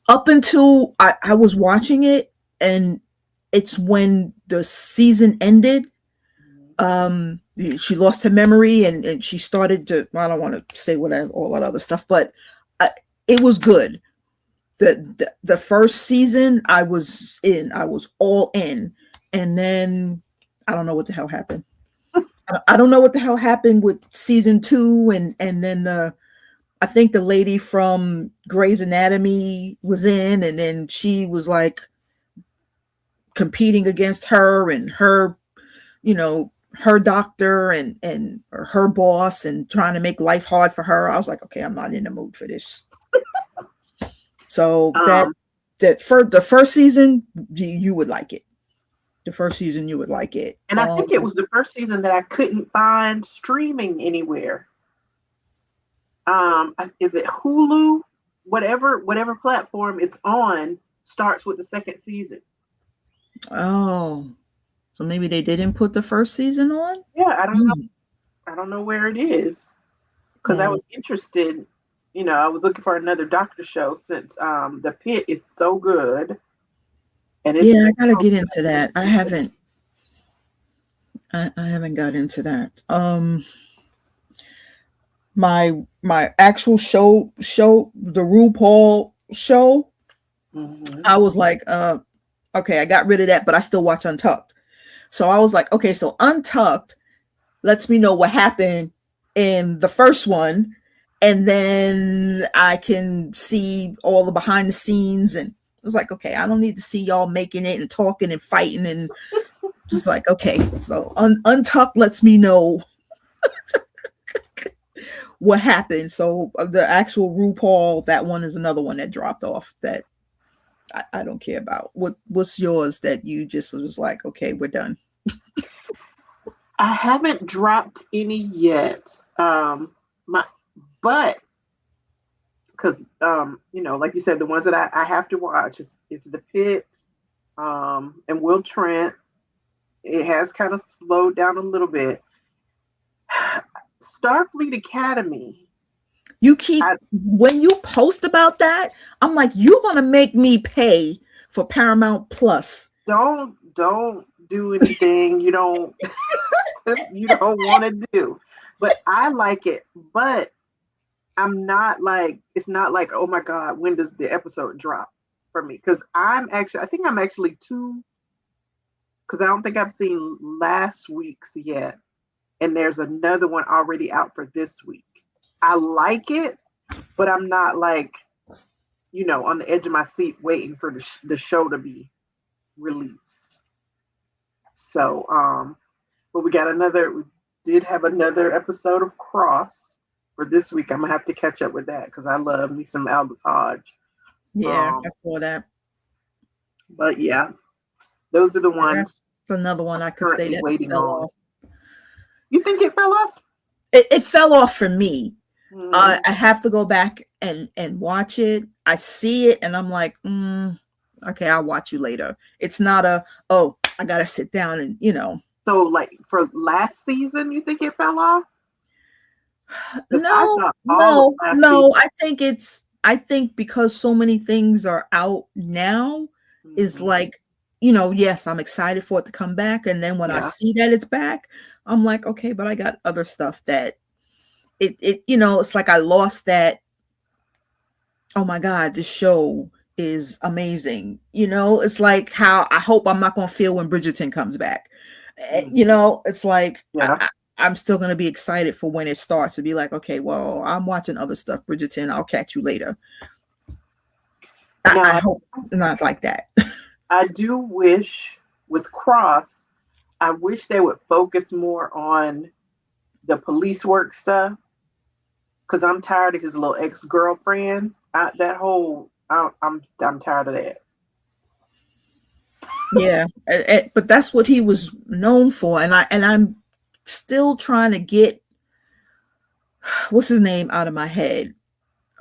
up until I was watching it, and it's when the season ended. She lost her memory, and she started to. I don't want to say all that other stuff, but it was good. The first season I was in. I was all in, and then I don't know what the hell happened. I don't know what the hell happened with season 2, and then I think the lady from Grey's Anatomy was in, and then she was like competing against her, and her, her doctor and or her boss and trying to make life hard for her. I was like, okay, I'm not in the mood for this. So the first season, you would like it. The first season, you would like it.
And I think it was the first season that I couldn't find streaming anywhere. Is it Hulu? Whatever platform it's on starts with the second season.
Oh, so maybe they didn't put the first season on?
Yeah, I don't know. I don't know where it is. Because I was interested, I was looking for another doctor show since The Pit is so good. And
I gotta get into that. I haven't got into that. My actual show, the RuPaul show, I was like, okay, I got rid of that, but I still watch Untucked. So I was like, okay, so Untucked lets me know what happened in the first one, and then I can see all the behind the scenes, and I was like, okay, I don't need to see y'all making it and talking and fighting, and just like, okay, so Untucked lets me know what happened. So the actual RuPaul, that one is another one that dropped off that I don't care about. What's yours that you just was like, okay, we're done?
I haven't dropped any yet. But because like you said, the ones that I have to watch is The Pit, and Will Trent. It has kind of slowed down a little bit. Starfleet Academy. When you post about that, I'm like, you're gonna make me pay for Paramount Plus. Don't do anything you don't want to do. But I like it. But I'm not like, it's not like, oh my God, when does the episode drop for me? Because I think I'm actually because I don't think I've seen last week's yet. And there's another one already out for this week. I like it, but I'm not like, on the edge of my seat waiting for the show to be released. So, but we did have another episode of Cross for this week. I'm gonna have to catch up with that because I love me some Aldous Hodge.
Yeah, I saw that.
But yeah, those are the ones.
That's another one I could say that
waiting
fell
on.
off.
You think it fell off?
It fell off for me. I have to go back and watch it. I see it and I'm like, okay, I'll watch you later. It's not I gotta sit down and
So like for last season, you think it fell off?
No. I think because so many things are out now, is like, yes, I'm excited for it to come back. And then when I see that it's back, I'm like, okay, but I got other stuff that it's like I lost that. Oh my God, this show is amazing. It's like how I hope I'm not going to feel when Bridgerton comes back. It's like, I'm still going to be excited for when it starts to be like, okay, well, I'm watching other stuff, Bridgerton, I'll catch you later. I hope not like that.
I do wish with Cross, I wish they would focus more on the police work stuff. Because I'm tired of his little ex-girlfriend. I'm tired of that.
Yeah, but that's what he was known for, and I'm still trying to get what's his name out of my head.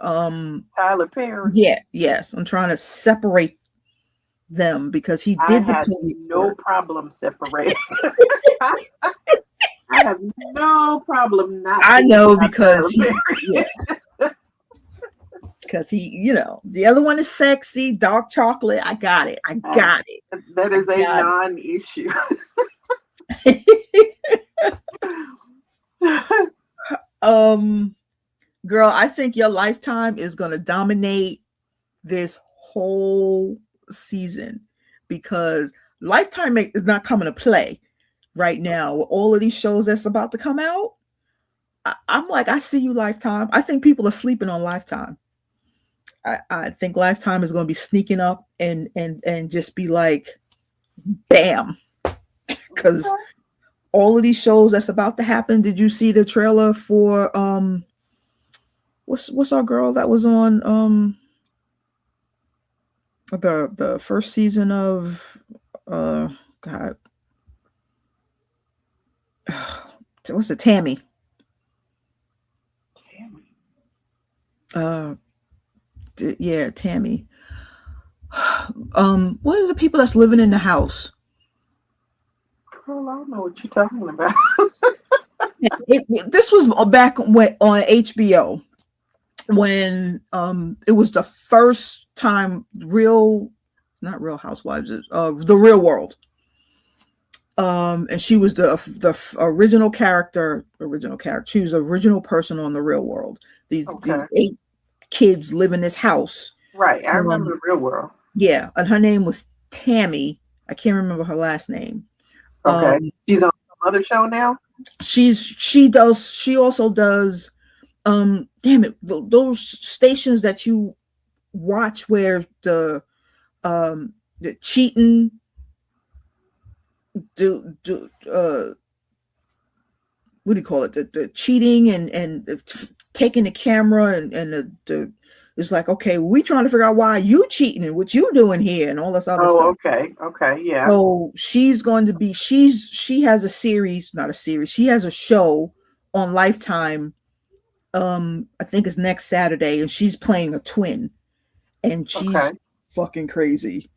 Tyler Perry.
Yeah, yes, I'm trying to separate them because he did the police work.
Problem separating. I have no problem not.
I know because because he, the other one is sexy, dark chocolate. I got it.
That is a non-issue.
Girl, I think your Lifetime is going to dominate this whole season because Lifetime is not coming to play right now with all of these shows that's about to come out. I'm like, I see you, Lifetime. I think people are sleeping on Lifetime. I think Lifetime is going to be sneaking up and just be like, bam, because all of these shows that's about to happen. Did you see the trailer for what's our girl that was on the first season of God, what's it, Tammy? Yeah, Tammy. What is the people that's living in the house?
Girl, I don't know what you're talking about.
This was back when on HBO when it was the first time not Real Housewives, the Real World. And she was the original character. She was the original person on the Real World. These 8 kids live in this house.
Right. I remember the Real World.
Yeah. And her name was Tammy. I can't remember her last name.
Okay. She's on some other show now?
She also does damn it, those stations that you watch where the cheating what do you call it? The cheating and taking the camera and the it's like, okay, we trying to figure out why you cheating and what you doing here and all this other stuff.
Okay, yeah.
So she's going to be she has a series, not a series. She has a show on Lifetime. I think it's next Saturday, and she's playing a twin, and she's fucking crazy.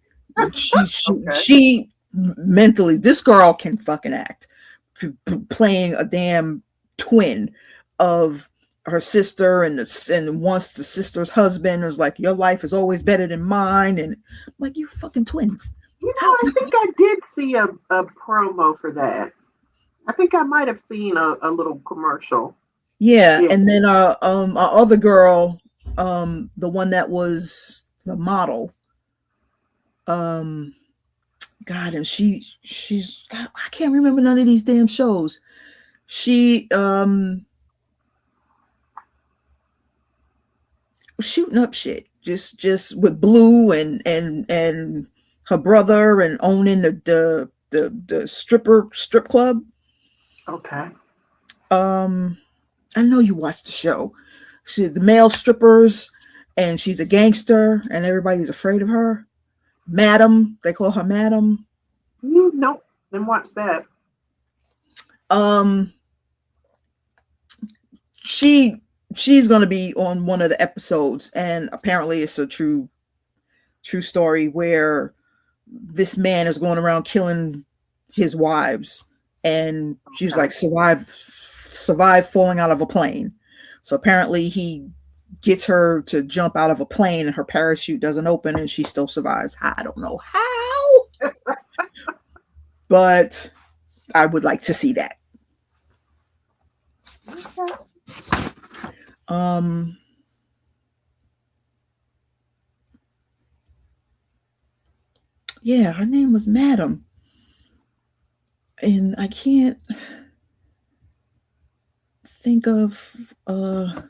She mentally, this girl can fucking act. Playing a damn twin of her sister, and once the sister's husband was like, your life is always better than mine, and I'm like, you fucking twins.
You know, I think I did see a promo for that. I think I might have seen a little commercial.
Yeah, and then our other girl, the one that was the model, God, and she's I can't remember none of these damn shows. She shooting up shit just with Blue and her brother, and owning the strip club.
Okay.
I know you watched the show. The male strippers, and she's a gangster, and everybody's afraid of her. Madam, they call her Madam.
Nope, didn't watch that.
She's gonna be on one of the episodes, and apparently it's a true story where this man is going around killing his wives, and she's like survive falling out of a plane. So apparently he gets her to jump out of a plane, and her parachute doesn't open, and she still survives. I don't know how, but I would like to see that. Yeah, her name was Madam, and I can't think of was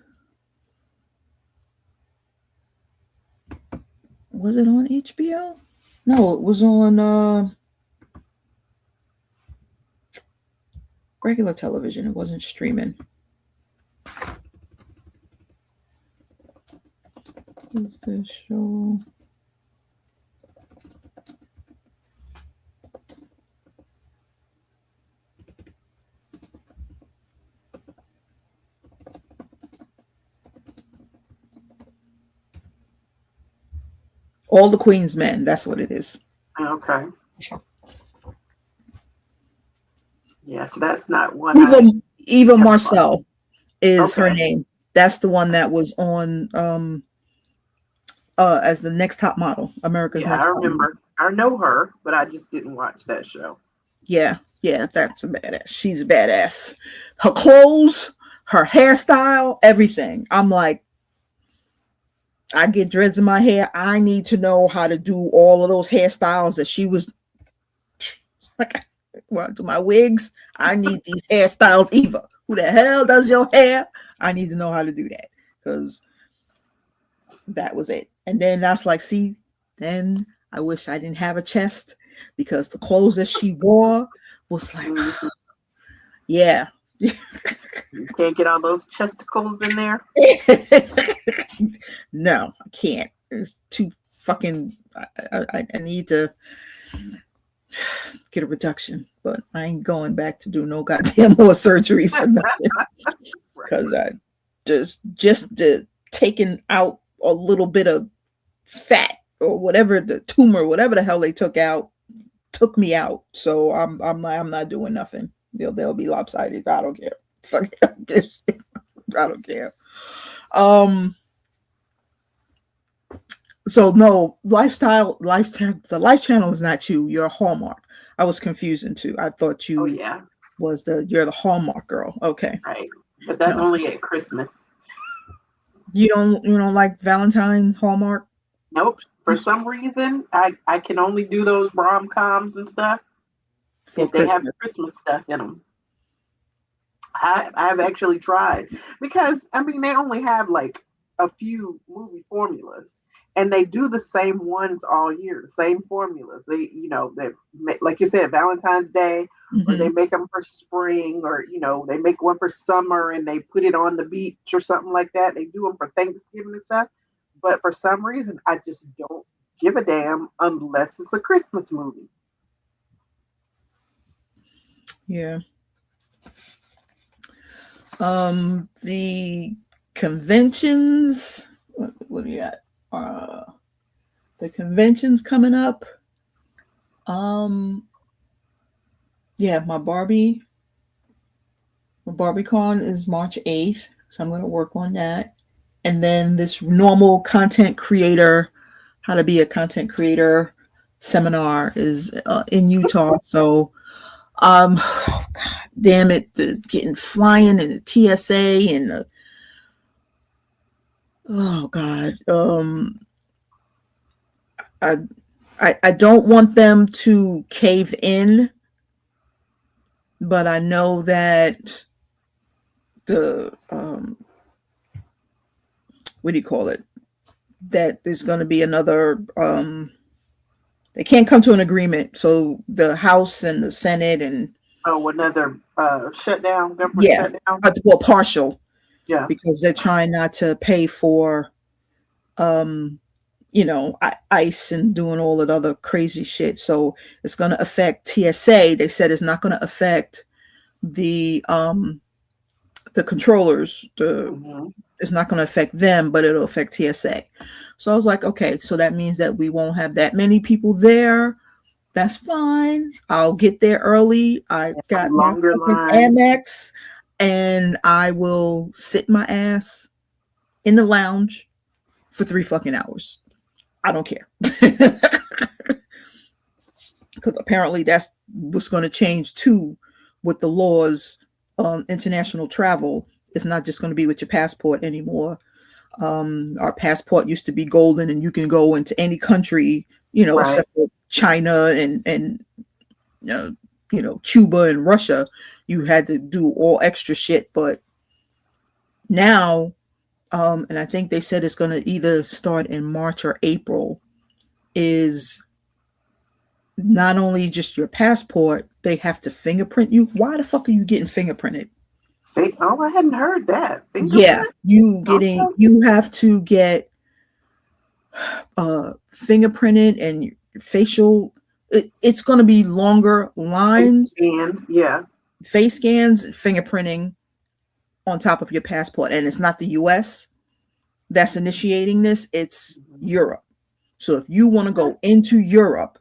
it on HBO? No, it was on regular television. It wasn't streaming. What's this show? All the Queen's Men. That's what it is.
Okay. Yeah, so that's not one.
Eva Marcel is her name. That's the one that was on as the Next Top Model, America's Next Top Model. I remember.
I know her, but I just didn't watch that show.
Yeah, that's a badass. She's a badass. Her clothes, her hairstyle, everything. I'm like, I get dreads in my hair. I need to know how to do all of those hairstyles that she was like. Want to do my wigs? I need these hairstyles. Eva, who the hell does your hair? I need to know how to do that, because that was it. And then that's like, see, then I wish I didn't have a chest, because the clothes that she wore was like, Yeah.
You can't get all those chesticles in there.
No, I can't. It's too fucking. I need to get a reduction, but I ain't going back to do no goddamn more surgery for nothing. Because I just taking out a little bit of fat or whatever, the tumor, whatever the hell they took out, took me out. So I'm not doing nothing. They'll be lopsided. I don't care. Fuck it. I don't care. So no, the Life Channel is not you. You're a Hallmark. I was confusing too. I thought you you're the Hallmark girl. Okay.
Right. But that's only at Christmas.
You don't like Valentine Hallmark?
Nope. For some reason, I can only do those rom-coms and stuff if they have Christmas stuff in them. I've actually tried because I mean they only have like a few movie formulas and they do the same ones all year, the same formulas. They like you said, Valentine's Day, or they make them for spring, or they make one for summer and they put it on the beach or something like that. They do them for Thanksgiving and stuff, but for some reason I just don't give a damn unless it's a Christmas movie.
Yeah. The conventions, what do you got? The conventions coming up. Yeah, my BarbieCon is March 8th, so I'm going to work on that. And then this normal content creator, how to be a content creator seminar is in Utah. So oh God damn it, getting flying and the TSA and the, oh God, I don't want them to cave in, but I know that the what do you call it? That there's going to be another. They can't come to an agreement. So the House and the Senate and
another shutdown, government shutdown.
Well, partial.
Yeah,
because they're trying not to pay for, ICE and doing all that other crazy shit. So it's going to affect TSA. They said it's not going to affect the controllers. It's not going to affect them, but it'll affect TSA. So I was like, okay, so that means that we won't have that many people there. That's fine. I'll get there early. I got longer Amex, and I will sit my ass in the lounge for 3 fucking hours. I don't care. Because apparently that's what's going to change too with the laws on international travel. It's not just going to be with your passport anymore. Our passport used to be golden and you can go into any country, right, except for China and Cuba and Russia. You had to do all extra shit. But now, and I think they said it's going to either start in March or April, is not only just your passport, they have to fingerprint you. Why the fuck are you getting fingerprinted?
Oh, I hadn't heard that.
Yeah, you have to get fingerprinted and your facial. It's going to be longer lines.
And
face scans, fingerprinting on top of your passport, and it's not the U.S. that's initiating this; it's Europe. So if you want to go into Europe,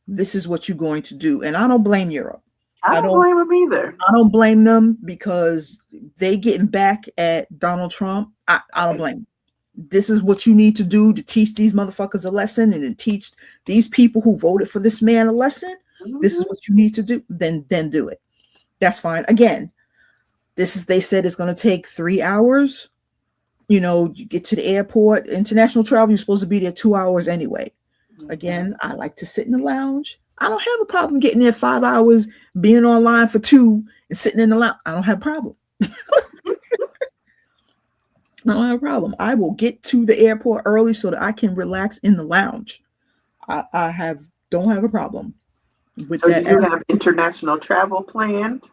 this is what you're going to do, and I don't blame Europe.
I don't blame them either.
I don't blame them because they getting back at Donald Trump. I don't blame them. This is what you need to do to teach these motherfuckers a lesson and to teach these people who voted for this man a lesson. Mm-hmm. This is what you need to do. Then do it. That's fine. Again, they said it's going to take 3 hours. You get to the airport, international travel, you're supposed to be there 2 hours anyway. Mm-hmm. Again, I like to sit in the lounge. I don't have a problem getting there 5 hours, being online for 2 and sitting in the lounge. I don't have a problem. I don't have a problem. I will get to the airport early so that I can relax in the lounge. I don't have a problem with
so
that.
Do you have international travel planned?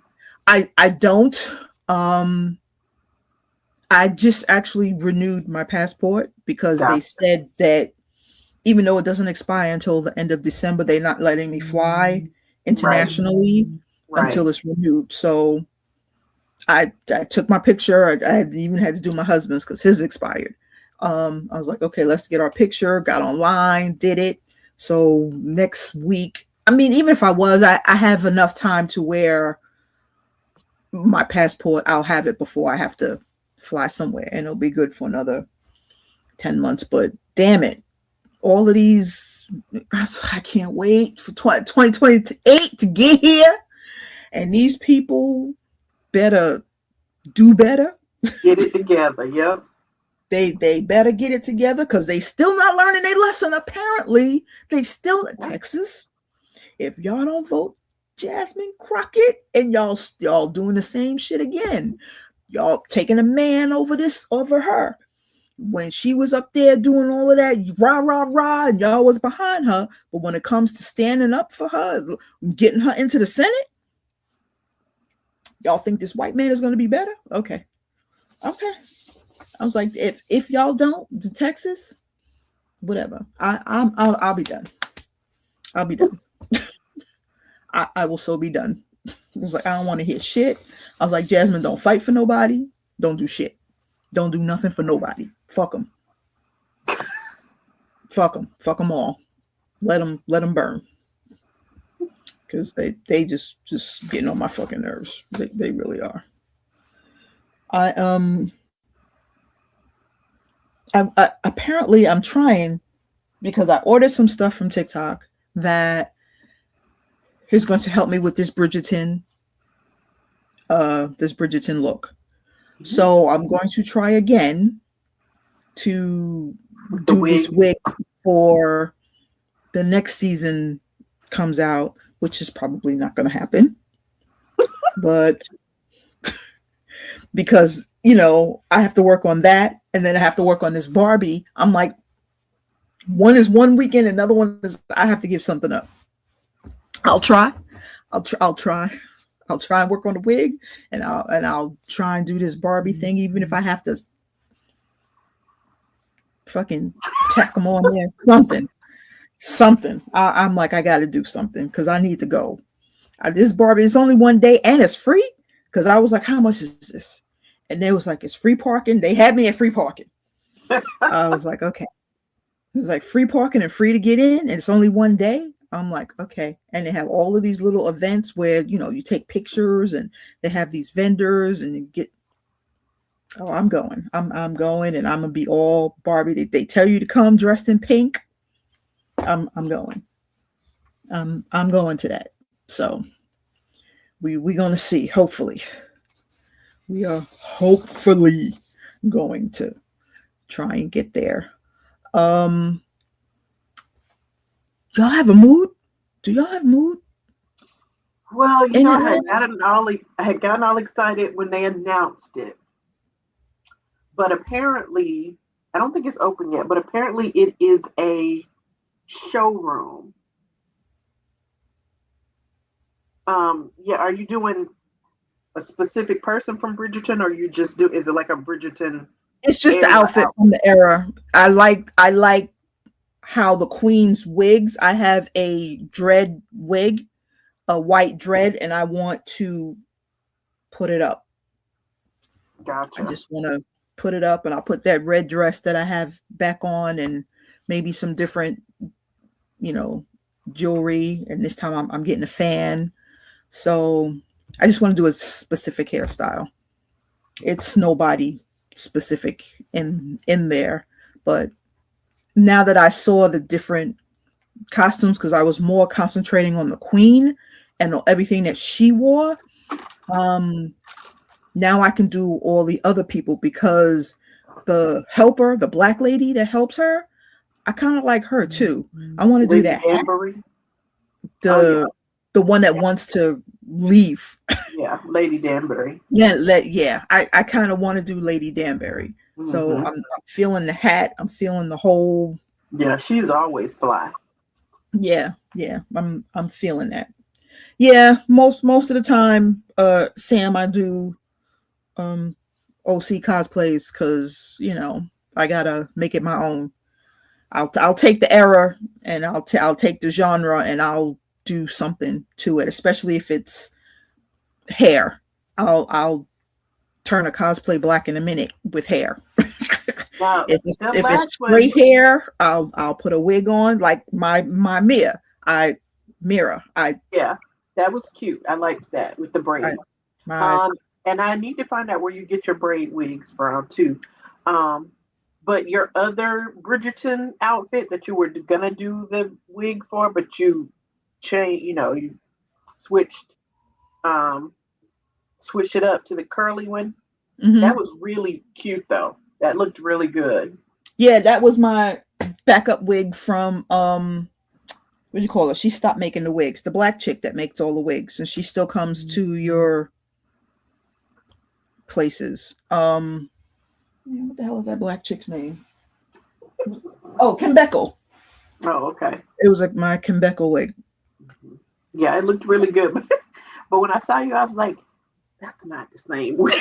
I don't. I just actually renewed my passport because they said that even though it doesn't expire until the end of December, they're not letting me fly internationally until it's renewed. So I took my picture. I even had to do my husband's because his expired. I was like, okay, let's get our picture. Got online, did it. So next week, I mean, even if I was, I have enough time to where my passport, I'll have it before I have to fly somewhere, and it'll be good for another 10 months. But damn it, all of these, I can't wait for 2028 to get here. And these people better do better.
Get it together. Yep.
They better get it together because they still not learning their lesson. Apparently, they still in Texas. If y'all don't vote Jasmine Crockett and y'all doing the same shit again, y'all taking a man over her. When she was up there doing all of that, rah, rah, rah, and y'all was behind her. But when it comes to standing up for her, getting her into the Senate, y'all think this white man is going to be better? Okay. I was like, if y'all don't, the Texas, whatever. I'll be done. I'll be done. I will so be done. I was like, I don't want to hear shit. I was like, Jasmine, don't fight for nobody. Don't do shit. Don't do nothing for nobody. Fuck them. Fuck them. Fuck them all. Let them burn. Because they just getting on my fucking nerves. They really are. I apparently I'm trying because I ordered some stuff from TikTok that is going to help me with this Bridgerton look. So I'm going to try again to do this wig for the next season comes out, which is probably not going to happen. But because, I have to work on that and then I have to work on this Barbie. I'm like, one is one weekend, another one is I have to give something up. I'll try and work on the wig and I'll try and do this Barbie thing, even if I have to fucking tack them on there. Something. I'm like, I got to do something because I need to go. This Barbie is only one day and it's free. Because I was like, how much is this? And they was like, it's free parking. They had me at free parking. I was like, okay. It was like free parking and free to get in. And it's only one day. I'm like, okay. And they have all of these little events where, you take pictures and they have these vendors and you get, I'm going. I'm going and I'm going to be all Barbie. They tell you to come dressed in pink. I'm going. I'm going to that. So we're going to see. Hopefully. We are hopefully going to try and get there. Y'all have a mood? Do y'all have mood?
Well, I had gotten all excited when they announced it. But apparently, I don't think it's open yet, but apparently it is a showroom. Are you doing a specific person from Bridgerton, or you just is it like a Bridgerton?
It's just the outfit from the era. I like how the Queen's wigs. I have a dread wig, a white dread, and I want to put it up.
Gotcha.
I just want to put it up, and I'll put that red dress that I have back on, and maybe some different, jewelry. And this time I'm getting a fan. So I just want to do a specific hairstyle. It's nobody specific in there, but now that I saw the different costumes, because I was more concentrating on the Queen and everything that she wore, now I can do all the other people, because the helper, the black lady that helps her, I kind of like her too. I want to do that. The one that wants to leave.
Yeah, Lady Danbury.
I kind of want to do Lady Danbury. Mm-hmm. So I'm feeling the hat. I'm feeling the whole.
Yeah, she's always fly.
Yeah, I'm feeling that. Yeah, most of the time, Sam, I do OC cosplays because I gotta make it my own. I'll take the era and I'll take the genre and I'll do something to it, especially if it's hair. I'll turn a cosplay black in a minute with hair.
Now,
if
the
it's
last
straight
one,
hair, I'll put a wig on like my Mira.
yeah, that was cute. I liked that with the braid.
My
And I need to find out where you get your braid wigs from too. But your other Bridgerton outfit that you were gonna do the wig for, but you changed, you switched, switched it up to the curly one. That was really cute though. That looked really good.
Yeah, that was my backup wig from what do you call it? She stopped making the wigs. The black chick that makes all the wigs, and she still comes to your places. What the hell is that black chick's name? Oh, Kim Beckel.
Oh, okay.
It was like my Kim Beckel wig.
Yeah, it looked really good. But when I saw you, I was like, that's not the same wig.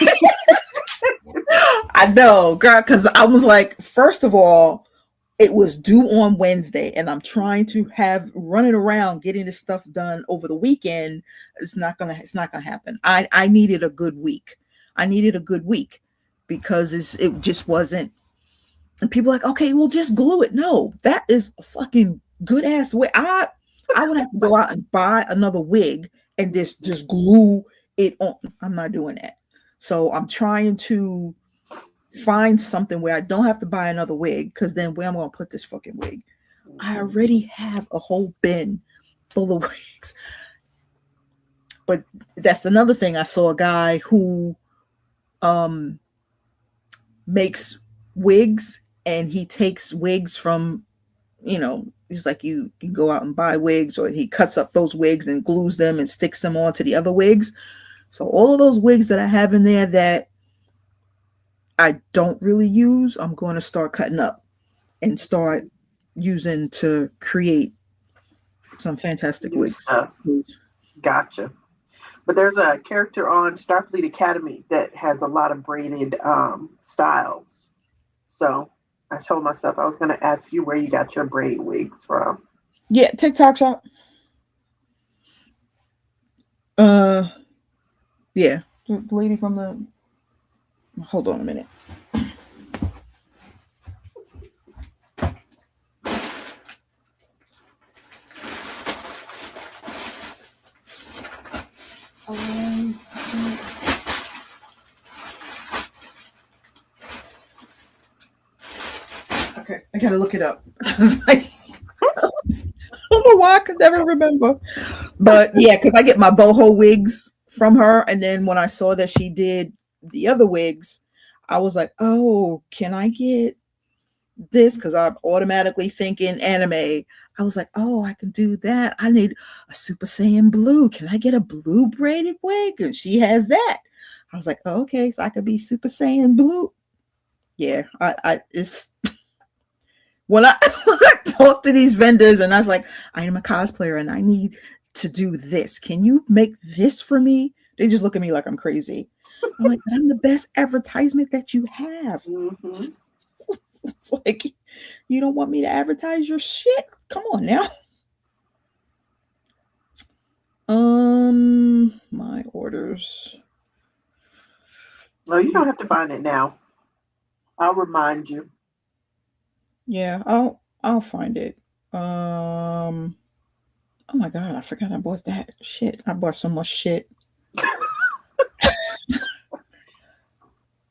I know, girl, because I was like, first of all, it was due on Wednesday, and I'm trying to have running around getting this stuff done over the weekend. It's not gonna happen. I needed a good week. Because it just wasn't. And people are like, okay, we'll just glue it. No, that is a fucking good ass wig. I would have to go out and buy another wig and just glue it on. I'm not doing that. So I'm trying to find something where I don't have to buy another wig, because then where I'm going to put this fucking wig? I already have a whole bin full of wigs. But that's another thing. I saw a guy who makes wigs, and he takes wigs from, he's like, you can go out and buy wigs, or he cuts up those wigs and glues them and sticks them onto the other wigs. So all of those wigs that I have in there that I don't really use, I'm going to start cutting up and start using to create some fantastic wigs.
Gotcha. But there's a character on Starfleet Academy that has a lot of braided styles. So I told myself I was going to ask you where you got your braid wigs from.
Yeah, TikTok shop. Yeah, the lady from the. Hold on a minute. Okay, I gotta look it up. I don't know why I could never remember. But yeah, because I get my boho wigs from her, and then when I saw that she did the other wigs, I was like, oh, can I get this? Because I'm automatically thinking anime. I was like, oh, I can do that. I need a Super Saiyan blue. Can I get a blue braided wig? And she has that. I was like, oh, okay, so I could be Super Saiyan blue. Yeah, it's when I talk to these vendors and I was like, I am a cosplayer and I need to do this. Can you make this for me? They just look at me like I'm crazy. I'm like, but I'm the best advertisement that you have.
Mm-hmm.
It's like, you don't want me to advertise your shit? Come on now. My orders.
No, you don't have to find it now. I'll remind you.
Yeah, I'll find it. Oh my god, I forgot I bought that shit. I bought so much shit.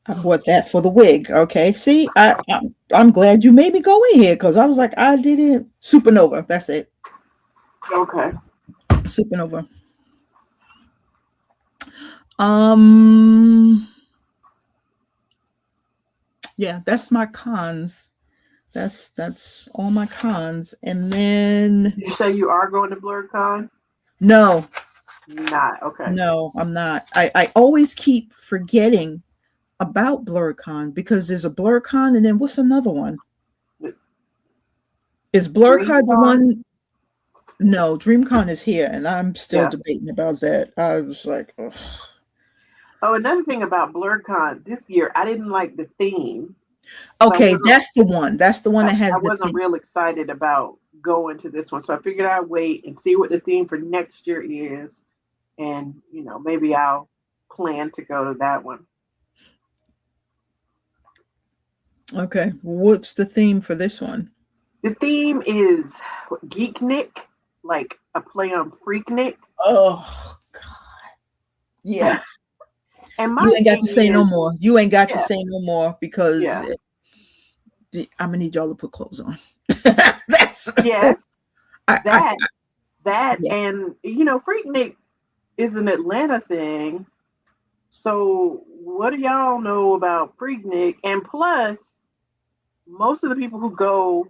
I bought that for the wig. Okay, see, I'm glad you made me go in here, because I was like, I didn't. Supernova, that's it.
Okay.
Supernova. Yeah, that's my cons. That's all my cons. And then
You say you are going to BlurCon?
no,
Not okay.
no, I'm not. I always keep forgetting about BlurCon, because there's a BlurCon, and then what's another one? Is BlurCon the one? No, DreamCon is here, and I'm still
Yeah.
debating about that. I was like, ugh.
Oh, another thing about BlurredCon this year, I didn't like the theme.
Okay,
wasn't-
that's the one. That's the one that has
I
the
wasn't
thing.
real excited about going to this one, so I figured I'd wait and see what the theme for next year is, and maybe I'll plan to go to that one.
Okay, what's the theme for this one?
The theme is Geeknik, like a play on Freaknik.
Oh God, yeah.
And my
You ain't got to
thing
say no
is-
more. You ain't got to
Yeah.
say no more because
Yeah.
I'm gonna need y'all to put clothes on. That's
Yes,
I,
that,
Yeah.
and Freaknik is an Atlanta thing. So what do y'all know about Freaknik? And plus, most of the people who go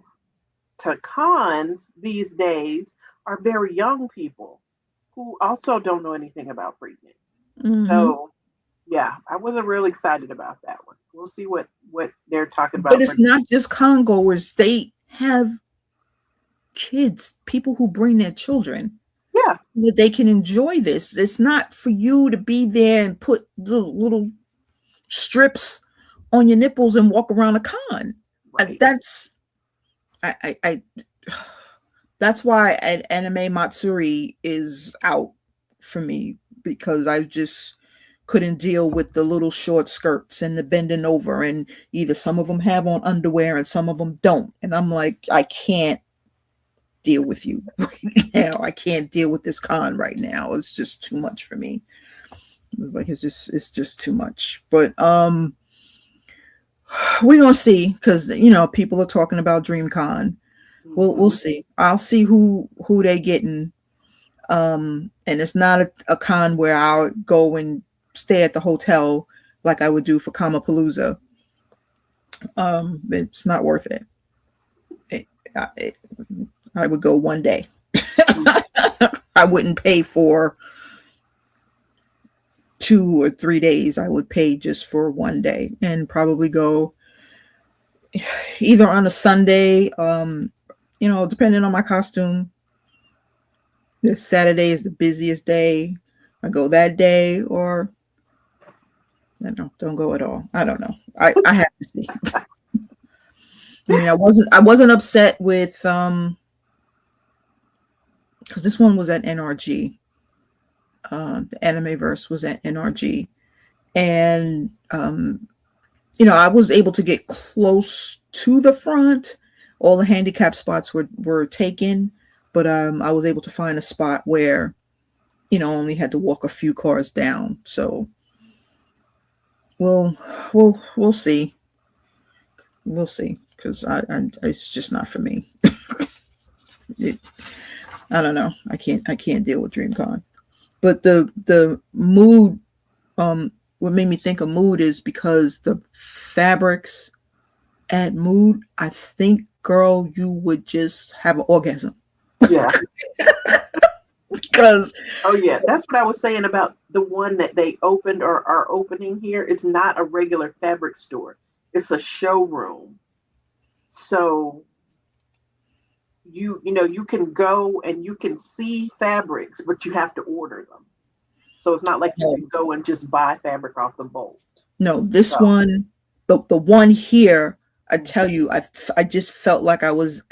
to cons these days are very young people who also don't know anything about Freaknik.
Mhm.
So yeah, I wasn't really excited about that one. We'll see what they're talking about.
But it's not just con goers. They have kids, people who bring their children.
Yeah.
That they can enjoy this. It's not for you to be there and put the little strips on your nipples and walk around a con.
Right.
That's that's why Anime Matsuri is out for me, because I just couldn't deal with the little short skirts and the bending over, and either some of them have on underwear and some of them don't, and I'm like, I can't deal with you right now. I can't deal with this con right now. It's just too much for me. It's like it's just too much. But we're gonna see, because people are talking about DreamCon. We'll see. I'll see who they getting. And it's not a con where I'll go and stay at the hotel like I would do for Kamapalooza. It's not worth it. I would go one day. I wouldn't pay for 2 or 3 days. I would pay just for one day and probably go either on a Sunday, depending on my costume. This Saturday is the busiest day. I go that day, or don't go at all. I don't know. I have to see. I mean, I wasn't upset with because this one was at NRG. The Animeverse was at NRG, and I was able to get close to the front. All the handicap spots were taken, but I was able to find a spot where only had to walk a few cars down. So we'll see. We'll see, because I it's just not for me. I don't know. I can't deal with DreamCon. But the mood, what made me think of mood is because the fabrics at mood, I think, girl, you would just have an orgasm.
Yeah.
Because
Oh yeah, that's what I was saying about the one that they opened or are opening here. It's not a regular fabric store. It's a showroom. So you can go and you can see fabrics, but you have to order them. So it's not like you can go and just buy fabric off the bolt.
no, this one, the one here, I tell you, I just felt like I was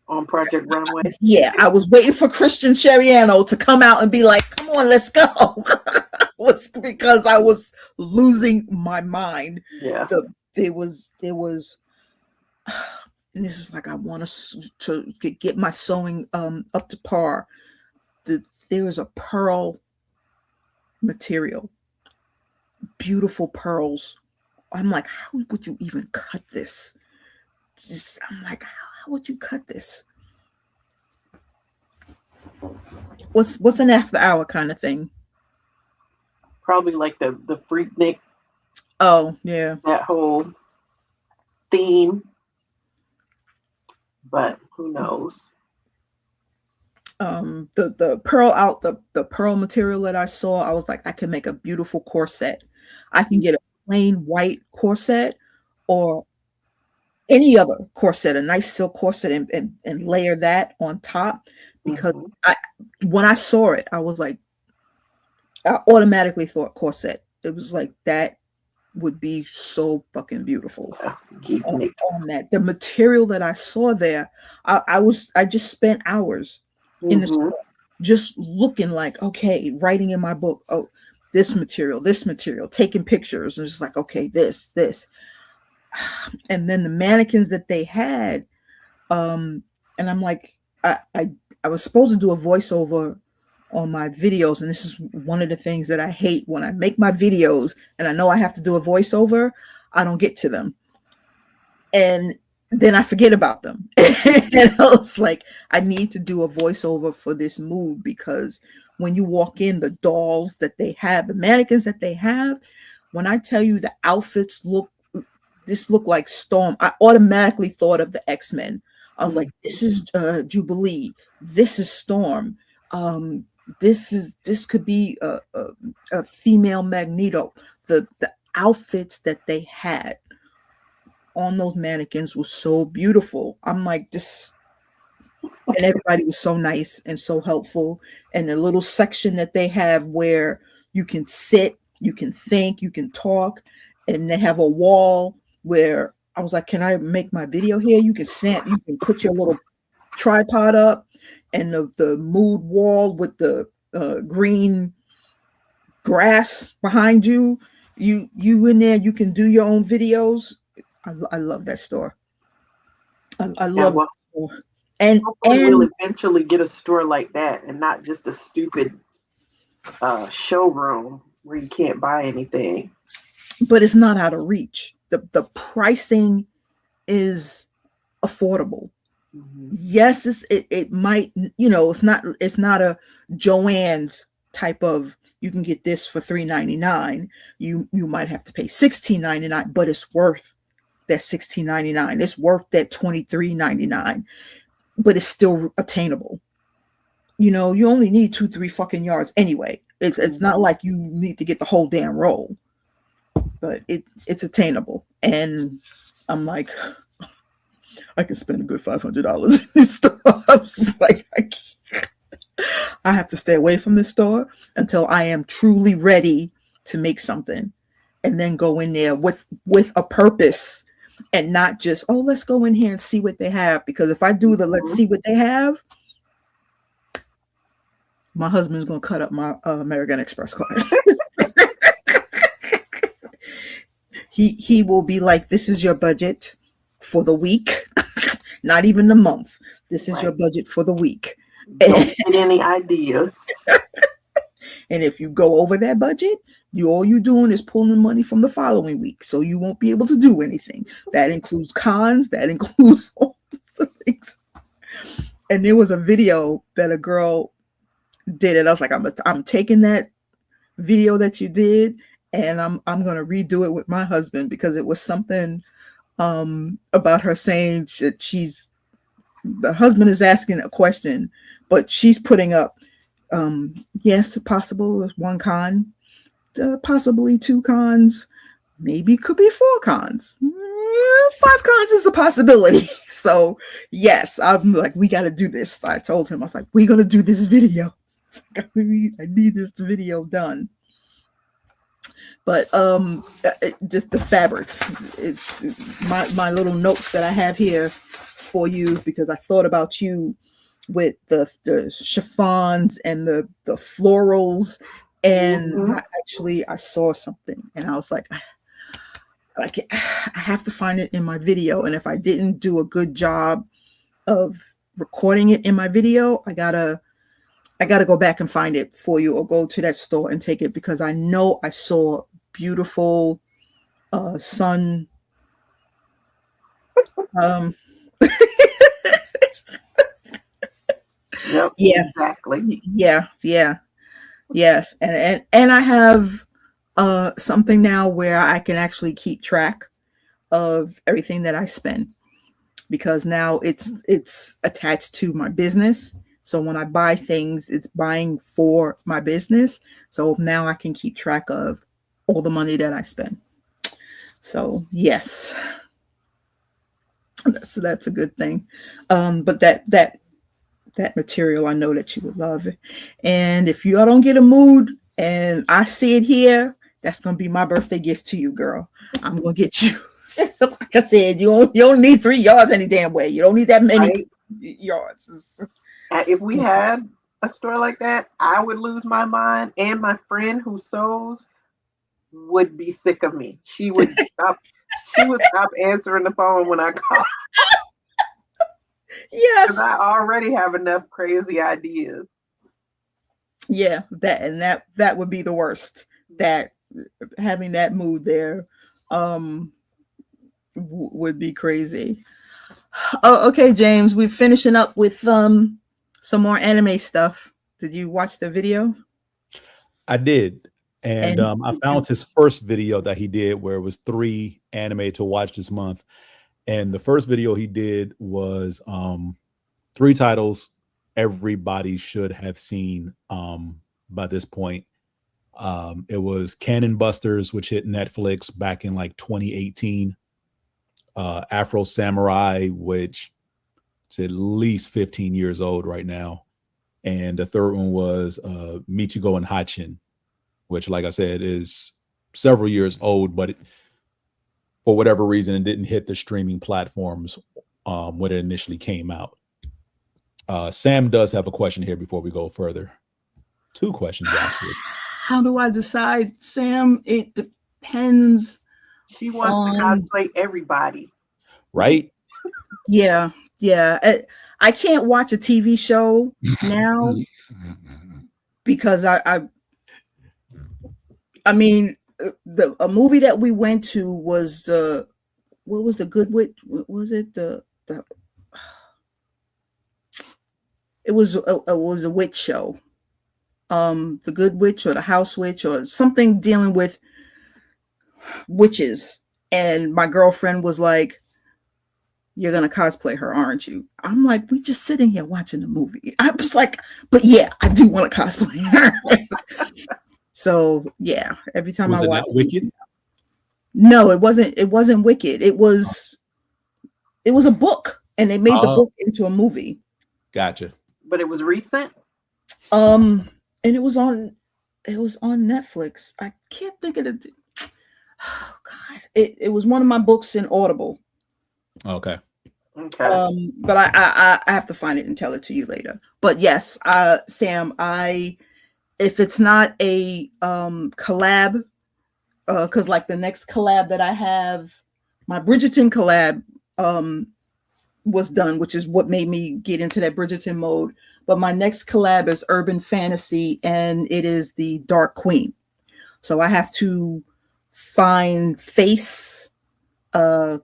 On Project Runway.
Yeah, I was waiting for Christian Cheriano to come out and be like, "Come on, let's go." Was because I was losing my mind.
Yeah.
There was, and this is like, I want to get my sewing up to par. There is a pearl material, beautiful pearls. I'm like, how would you even cut this? I'm like, how would you cut this? What's an after hour kind of thing?
Probably like the Freaknik,
Oh yeah.
that whole theme. But who knows?
The pearl the pearl material that I saw, I was like, I can make a beautiful corset. I can get a plain white corset or any other corset, a nice silk corset, and layer that on top, because when I saw it, I was like, I automatically thought corset. It was like that would be so fucking beautiful on that. The material that I saw there, I just spent hours in the store just looking like, okay, writing in my book, oh, this material, taking pictures, and just like, okay, this. And then the mannequins that they had, and I'm like, I was supposed to do a voiceover on my videos, and this is one of the things that I hate when I make my videos and I know I have to do a voiceover. I don't get to them, and then I forget about them. And I was like, I need to do a voiceover for this mood, because when you walk in, the dolls that they have, the mannequins that they have, when I tell you the outfits look like Storm, I automatically thought of the X-Men. I was like, this is Jubilee, this is Storm, this could be a female Magneto. The outfits that they had on those mannequins was so beautiful. I'm like, this, and everybody was so nice and so helpful. And the little section that they have where you can sit, you can think, you can talk, and they have a wall where I was like, can I make my video here? You can put your little tripod up, and the mood wall with the green grass behind you. You in there, you can do your own videos. I love that store. I love that store. And
we'll eventually get a store like that, and not just a stupid showroom where you can't buy anything.
But it's not out of reach. The pricing is affordable. Yes, it might, it's not a Joann's type of, you can get this for $3.99. You might have to pay $16.99, but it's worth that $16.99. It's worth that $23.99, but it's still attainable. You only need 2-3 fucking yards anyway. It's not like you need to get the whole damn roll, but it's attainable. And I'm like, I can spend a good $500 in this store. I was just like, I have to stay away from this store until I am truly ready to make something, and then go in there with a purpose, and not just, oh, let's go in here and see what they have. Because if I do the let's see what they have, my husband's going to cut up my American Express card. He will be like, this is your budget for the week, not even the month. This is your budget for the week.
Don't get any ideas.
And if you go over that budget, all you're doing is pulling money from the following week. So you won't be able to do anything. That includes cons. That includes all sorts of things. And there was a video that a girl did it. I was like, I'm taking that video that you did, and I'm going to redo it with my husband, because it was something about her saying that the husband is asking a question, but she's putting up, yes, possible is 1 con, possibly 2 cons, maybe could be 4 cons. 5 cons is a possibility. So yes, I'm like, we got to do this. I told him, I was like, we're going to do this video. I need this video done. But just the fabrics, it's my little notes that I have here for you, because I thought about you with the chiffons and the florals, and I saw something, and I was like I have to find it in my video. And if I didn't do a good job of recording it in my video, I gotta go back and find it for you, or go to that store and take it, because I know I saw beautiful sun.
Yep,
yeah,
exactly.
Yeah, yes, and I have something now where I can actually keep track of everything that I spend, because now it's attached to my business. So when I buy things, it's buying for my business. So now I can keep track of all the money that I spend. So yes. So that's a good thing. But that material, I know that you would love it. And if you all don't get a mood and I see it here, that's gonna be my birthday gift to you, girl. I'm gonna get you. Like I said, you don't need 3 yards any damn way. You don't need that many
Right?
yards.
If we had a store like that, I would lose my mind, and my friend who sews would be sick of me. She would stop. She would stop answering the phone when I call
Yes.
because I already have enough crazy ideas.
Yeah, that would be the worst. That having that mood there would be crazy. Oh, okay, James, we're finishing up with some more anime stuff. Did you watch the video?
I did. And
And
I found his first video that he did where it was 3 anime to watch this month. And the first video he did was 3 titles everybody should have seen by this point. It was Cannon Busters, which hit Netflix back in like 2018. Afro Samurai, which is at least 15 years old right now. And the third one was Michigo and Hachin, which, like I said, is several years old, but for whatever reason, it didn't hit the streaming platforms when it initially came out. Sam does have a question here before we go further. 2 questions, actually.
how do I decide, Sam? It depends.
She wants to cosplay everybody.
Right?
Yeah. I can't watch a TV show now because I mean, a movie that we went to was what was the Good Witch? What was it? It was a witch show. The Good Witch or the House Witch or something dealing with witches. And my girlfriend was like, "You're gonna cosplay her, aren't you?" I'm like, "We just sitting here watching the movie." I was like, "But yeah, I do want to cosplay her." So yeah, every time
Was
I
it
watch
not Wicked?
No, it wasn't Wicked. It was a book, and they made the book into a movie.
Gotcha.
But it was recent.
And it was on Netflix. I can't think of it. Oh God, it was one of my books in Audible.
Okay.
But I have to find it and tell it to you later. But yes, Sam, if it's not a collab, because like the next collab that I have, my Bridgerton collab was done, which is what made me get into that Bridgerton mode. But my next collab is urban fantasy, and it is the Dark Queen. So I have to find face to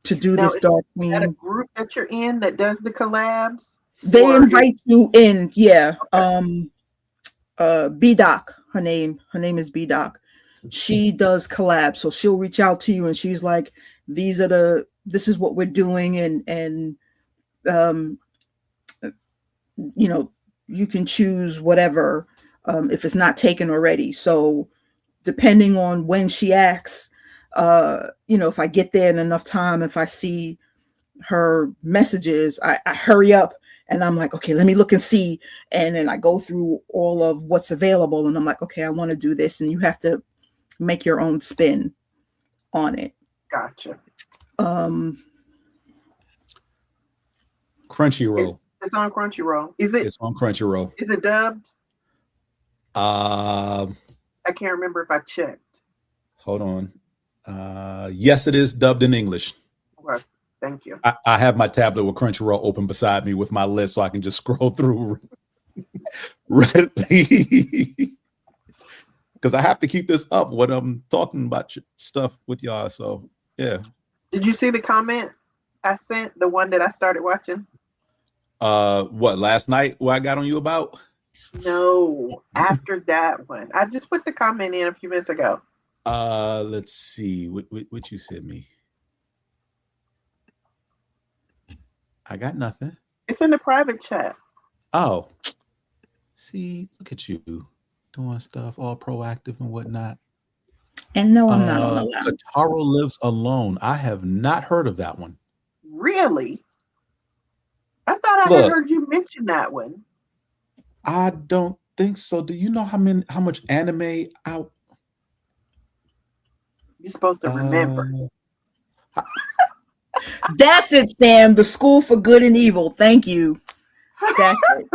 do
Now,
this Dark
Is that a
Queen.
group that you're in that does the collabs?
They
Or
invite you in, yeah. B Doc, her name is B Doc. She does collabs, so she'll reach out to you and she's like, this is what we're doing, and you know, you can choose whatever if it's not taken already. So depending on when she asks, you know, if I get there in enough time, if I see her messages, I hurry up and I'm like, okay, let me look and see. And then I go through all of what's available and I'm like, okay, I want to do this. And you have to make your own spin on it.
Gotcha.
Crunchyroll.
It's on Crunchyroll.
It's on Crunchyroll.
Is it dubbed?
I
can't remember if I checked.
Hold on. Yes, it is dubbed in English.
Okay. Thank you.
I have my tablet with Crunchyroll open beside me with my list so I can just scroll through readily. Because I have to keep this up when I'm talking about stuff with y'all. So, yeah.
Did you see the comment I sent? The one that I started watching?
What, last night? What I got on you about?
No, after that one. I just put the comment in a few minutes ago.
Let's see. What you sent me? I got nothing.
It's in the private chat.
Oh, see, look at you doing stuff all proactive and whatnot.
And no, I'm not on the lounge.
Kataro Lives Alone. I have not heard of that one.
Really? I thought I had
Look.
heard you mention that one.
I don't think so. Do you know how much anime out?
You're supposed to remember.
That's it, Sam. The School for Good and Evil. Thank you. That's it.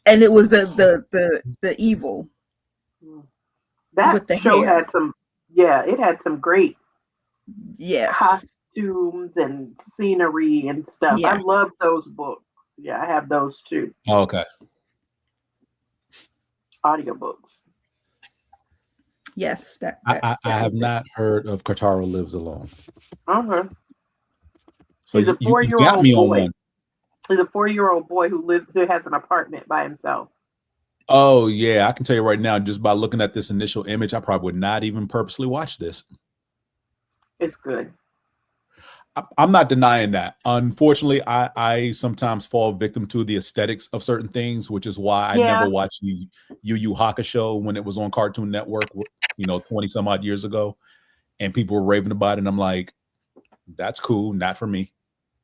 And it was the evil.
That show had some, it had some great costumes and scenery and stuff. Yes. I love those books. Yeah, I have those too.
Oh, okay.
Audiobooks.
Yes,
I have not heard of Kotaro Lives Alone.
Uh-huh.
So
he's a 4-year-old
you got me
boy.
On one.
He's a 4-year-old boy who has an apartment by himself.
Oh yeah, I can tell you right now, just by looking at this initial image, I probably would not even purposely watch this.
It's good.
I'm not denying that. Unfortunately, I sometimes fall victim to the aesthetics of certain things, which is why I never watched Yu Yu Hakusho when it was on Cartoon Network, 20 some odd years ago, and people were raving about it. And I'm like, that's cool, not for me.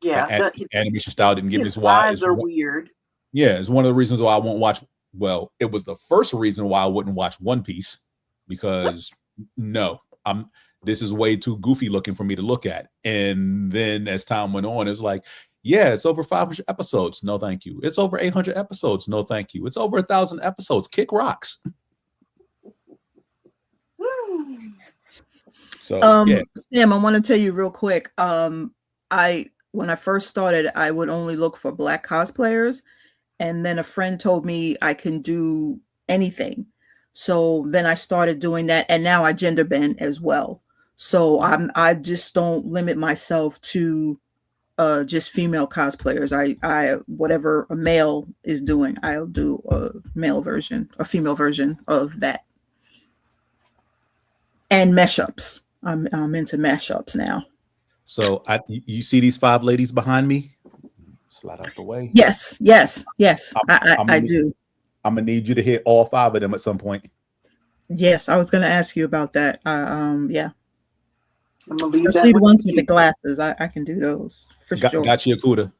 Yeah,
the animation style didn't give me.
Eyes are weird.
Yeah, it's one of the reasons why I won't watch. Well, it was the first reason why I wouldn't watch One Piece, because this is way too goofy looking for me to look at. And then as time went on, it was like, yeah, it's over 500 episodes. No, thank you. It's over 800 episodes. No, thank you. It's over 1,000 episodes. Kick rocks. So,
Sam, I want to tell you real quick. When I first started, I would only look for Black cosplayers. And then a friend told me I can do anything. So then I started doing that. And now I gender bend as well. So I just don't limit myself to just female cosplayers. I whatever a male is doing, I'll do a female version of that. And mashups. I'm into mashups now.
So you see these 5 ladies behind me? Slide out the way.
Yes. I do.
I'm gonna need you to hit all 5 of them at some point.
Yes, I was gonna ask you about that. Yeah.
I'm gonna leave
especially the ones with the glasses. I can do those for sure.
Gachi Akuda.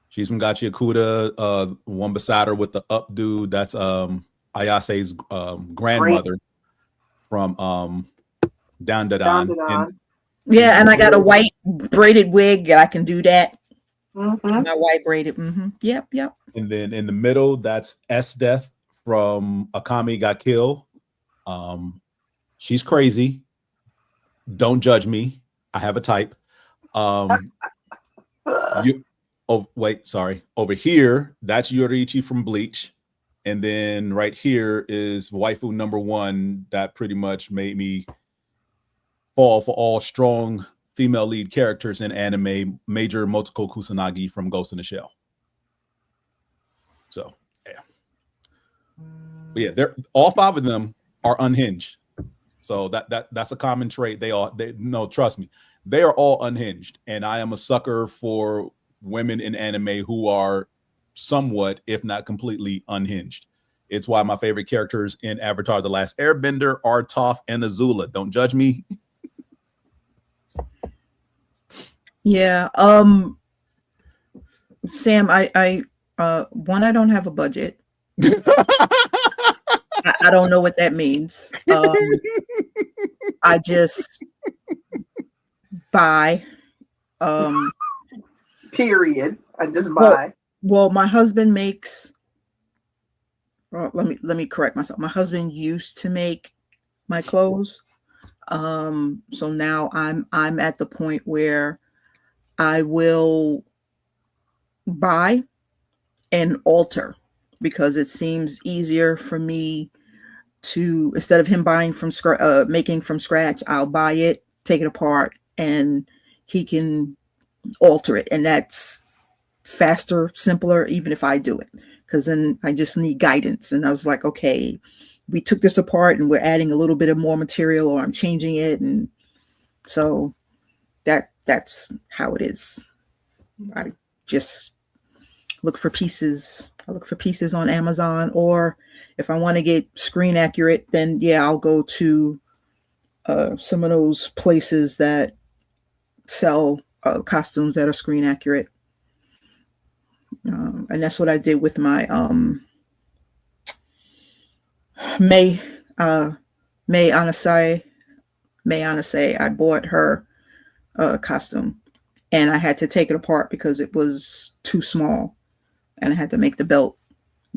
She's from Gachi Akuda. One beside her with the up dude, that's Ayase's grandmother from Down Da Don.
Yeah, and I got a white braided wig. I can do that.
Mm-hmm.
My white braided. Mm-hmm. Yep.
And then in the middle, that's S Death from Akame ga Kill. She's crazy. Don't judge me. I have a type. Over here, that's Yoriichi from Bleach. And then right here is waifu number 1 that pretty much made me fall for all strong female lead characters in anime, Major Motoko Kusanagi from Ghost in the Shell. So, yeah. But yeah, they're all 5 of them are unhinged. So that's a common trait. Trust me, they are all unhinged. And I am a sucker for women in anime who are somewhat, if not completely, unhinged. It's why my favorite characters in Avatar: The Last Airbender are Toph and Azula. Don't judge me.
Yeah. Sam, I don't have a budget. I don't know what that means. I just buy.
Period. I just buy.
Well, my husband makes. Well, let me correct myself. My husband used to make my clothes. So now I'm at the point where I will buy and alter, because it seems easier for me to, instead of him buying from making from scratch, I'll buy it, take it apart, and he can alter it. And that's faster, simpler, even if I do it, because then I just need guidance. And I was like, okay, we took this apart and we're adding a little bit of more material, or I'm changing it. And so that's how it is. I just look for pieces. I look for pieces on Amazon, or if I want to get screen accurate, then I'll go to some of those places that sell costumes that are screen accurate. And that's what I did with my May Anasai. I bought her costume, and I had to take it apart because it was too small, and I had to make the belt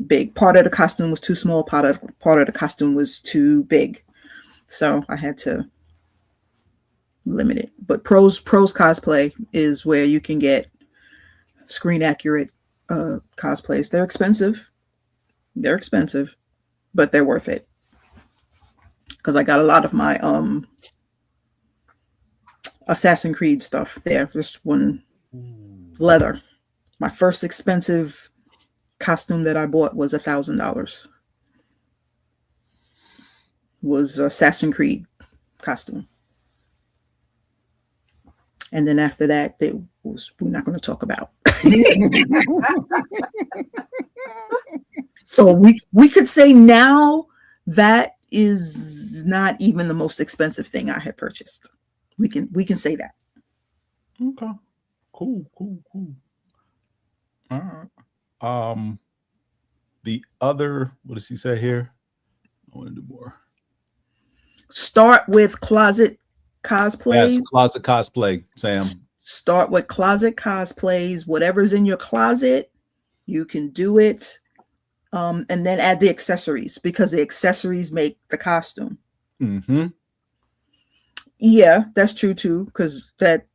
big. Part of the costume was too small. Part of the costume was too big, so I had to limit it. But pros cosplay is where you can get screen accurate cosplays. They're expensive, but they're worth it, because I got a lot of my Assassin's Creed stuff there. Just one leather. My first expensive costume that I bought was $1,000. Was Assassin's Creed costume. And then after that, we're not going to talk about. So we could say now that is not even the most expensive thing I had purchased. We can say that.
Okay. Cool. All right. The other, what does he say here? I want to do more.
Start with closet cosplays.
Yes, closet cosplay, Sam.
Start with closet cosplays. Whatever's in your closet, you can do it. And then add the accessories, because the accessories make the costume.
Mm-hmm.
Yeah, that's true too, because that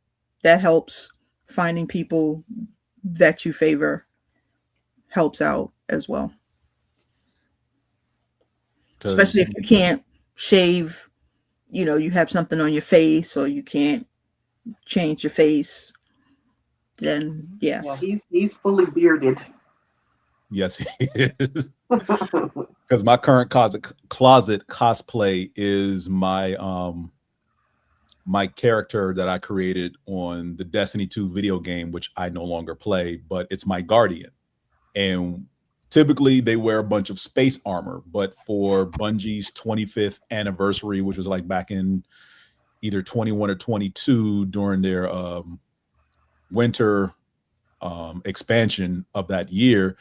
helps. Finding people that you favor helps out as well. Especially if you can't shave, you have something on your face, or you can't change your face, then yes.
Yeah, he's fully bearded.
Yes, he is. Because my current closet cosplay is my my character that I created on the Destiny 2 video game, which I no longer play, but it's my Guardian. And typically they wear a bunch of space armor, but for Bungie's 25th anniversary, which was like back in either 21 or 22 during their winter expansion of that year,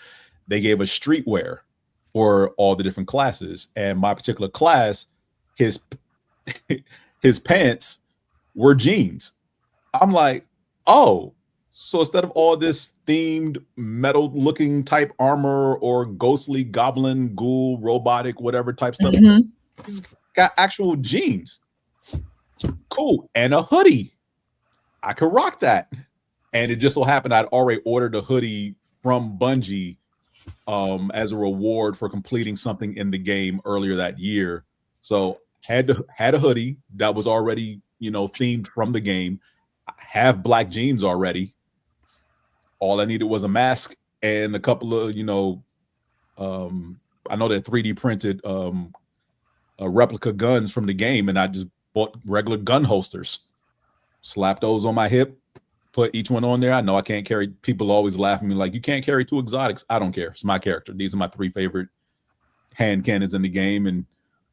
they gave us streetwear for all the different classes. And my particular class, his pants were jeans. I'm like, oh, so instead of all this themed metal looking type armor or ghostly goblin, ghoul, robotic, whatever type stuff, he's got actual jeans. Cool. And a hoodie. I could rock that. And it just so happened I'd already ordered a hoodie from Bungie as a reward for completing something in the game earlier that year. So had a hoodie that was already, themed from the game. I have black jeans already. All I needed was a mask and a couple of, I know they're 3D printed replica guns from the game, and I just bought regular gun holsters, slapped those on my hip, put each one on there. I know I can't carry. People always laugh at me like, you can't carry 2 exotics. I don't care. It's my character. These are my 3 favorite hand cannons in the game. And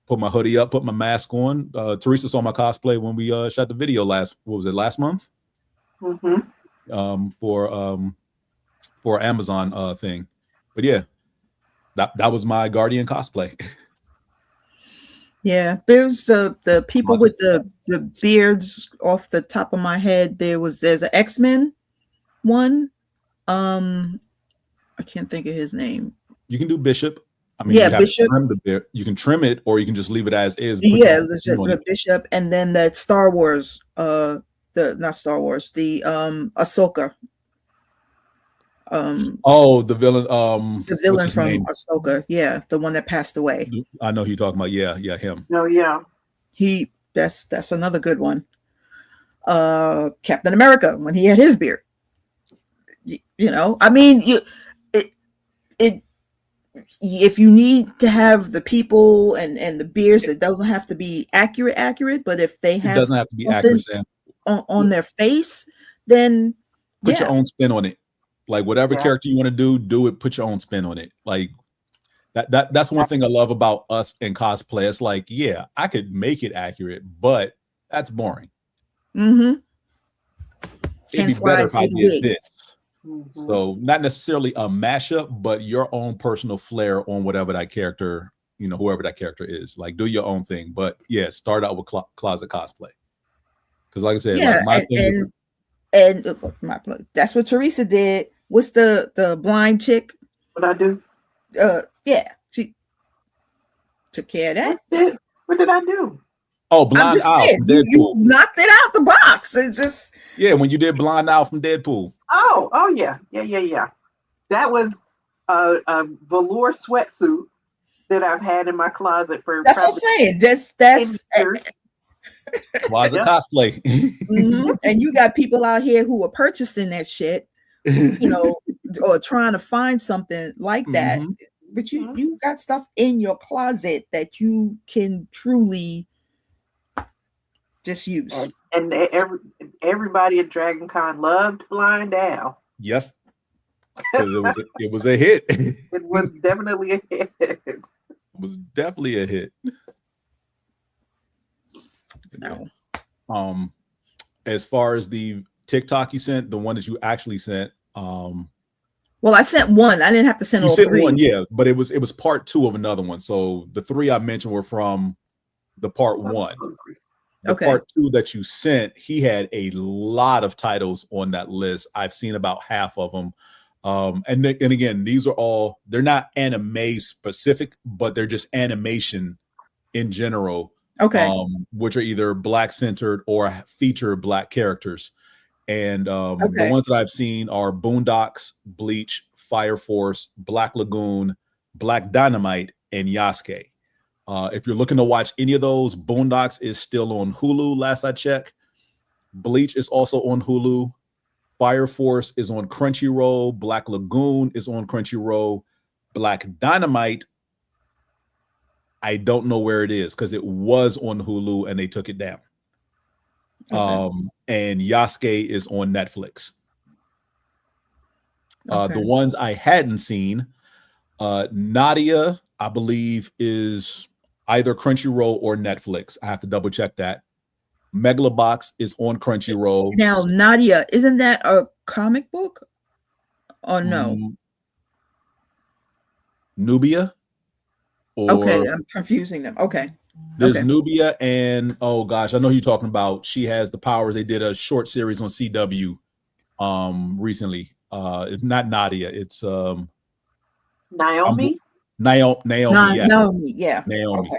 put my hoodie up, put my mask on. Teresa saw my cosplay when we shot the video last month?
Mm-hmm.
For Amazon thing. But yeah, that was my Guardian cosplay.
Yeah, there's the people with the beards off the top of my head. There's an X-Men one. I can't think of his name.
You can do Bishop. I mean,
yeah, Bishop.
You can trim it, or you can just leave it as is.
Yeah, the Bishop, and then that Star Wars. Not Star Wars. The Ahsoka.
The villain.
The villain from Ahsoka. Yeah, the one that passed away.
I know who you're talking about. Yeah, him.
Oh yeah.
That's another good one. Captain America, when he had his beard. I mean, if you need to have the people and the beards, it doesn't have to be accurate, but if they have,
it doesn't have to be accurate, Sam.
On their face, then
put your own spin on it. Like whatever character you want to do it, put your own spin on it. Like that's one thing I love about us in cosplay. It's like, yeah, I could make it accurate, but that's boring.
Mm-hmm.
it'd be
Hence why
better
I
if I
do the
did
wigs.
this.
Mhm.
So not necessarily a mashup, but your own personal flair on whatever that character, whoever that character is. Like, do your own thing. But yeah, start out with closet cosplay. Because like I said,
Yeah,
like my thing is,
and that's what Teresa did. What's the blind chick?
What I do?
Yeah, she took care of that.
What did I do?
oh,
I'm
Blind
just
Owl
saying,
from
you
Deadpool.
knocked it out the box. It's just
Yeah, when you did Blind Owl from Deadpool.
Oh yeah. That was a velour sweatsuit that I've had in my closet for.
that's what I'm saying. That's
10 years.
Closet
Yep.
cosplay.
mhm. And you got people out here who are purchasing that shit, or trying to find something like that.
Mhm.
But you got stuff in your closet that you can truly just use.
And everybody at Dragon Con loved Blind Owl.
Yes. Because it was a hit.
It was definitely a hit.
It was definitely a hit.
So,
as far as the TikTok you sent, the one that you actually sent,
well, I sent one. I didn't have to send
you
all
sent
three.
one, yeah, but it was part 2 of another one. So the 3 I mentioned were from the part 1. The
Okay.
part 2 that you sent, he had a lot of titles on that list. I've seen about half of them. And again, these are all, they're not anime specific, but they're just animation in general.
Okay.
Which are either black centered or feature black characters. And the ones that I've seen are Boondocks, Bleach, Fire Force, Black Lagoon, Black Dynamite, and Yasuke. If you're looking to watch any of those, Boondocks is still on Hulu, last I checked. Bleach is also on Hulu. Fire Force is on Crunchyroll. Black Lagoon is on Crunchyroll. Black Dynamite, I don't know where it is because it was on Hulu and they took it down. And Yasuke is on Netflix. The ones I hadn't seen, Nadia, I believe, is either Crunchyroll or Netflix. I have to double check that. Megalobox is on Crunchyroll.
Now, Nadia, isn't that a comic book? Or no?
Nubia?
Okay, I'm confusing them. Okay.
There's Nubia and, oh gosh, I know who you're talking about. She has the powers. They did a short series on CW recently. It's not Nadia. It's
Naomi?
Naomi, yeah.
Naomi, yeah.
Naomi.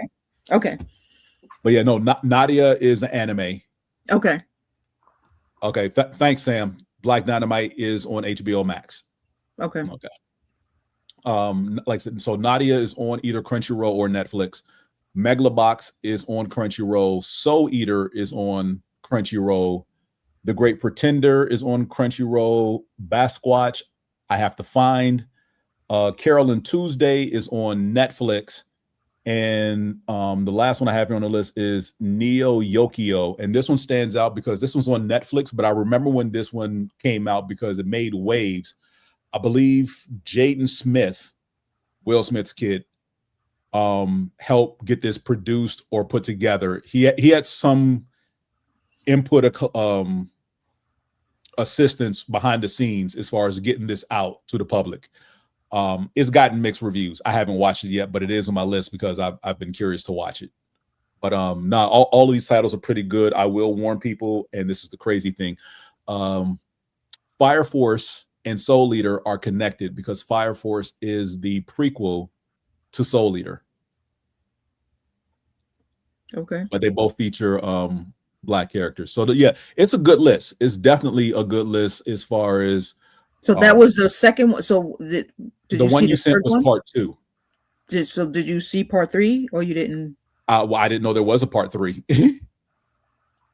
Okay.
But yeah, no, Nadia is an anime.
Okay.
Thanks, Sam. Black Dynamite is on HBO Max.
Okay.
Like I said, so Nadia is on either Crunchyroll or Netflix. Megalobox is on Crunchyroll. Soul Eater is on Crunchyroll. The Great Pretender is on Crunchyroll. Basquatch, I have to find. Carol and Tuesday is on Netflix. And the last one I have here on the list is Neo Yokio. And this one stands out because this one's on Netflix, but I remember when this one came out because it made waves. I believe Jaden Smith, Will Smith's kid, helped get this produced or put together. He had some input, assistance behind the scenes as far as getting this out to the public. It's gotten mixed reviews. I haven't watched it yet, but it is on my list because I've been curious to watch it. But all of these titles are pretty good. I will warn people, and this is the crazy thing. Fire Force and Soul Eater are connected because Fire Force is the prequel to Soul Eater.
Okay.
But they both feature black characters. So yeah, it's a good list. It's definitely a good list as far as.
So that was the second one. So did
the one you sent was part 2.
Did you see part 3 or you didn't?
Well, I didn't know there was a part 3.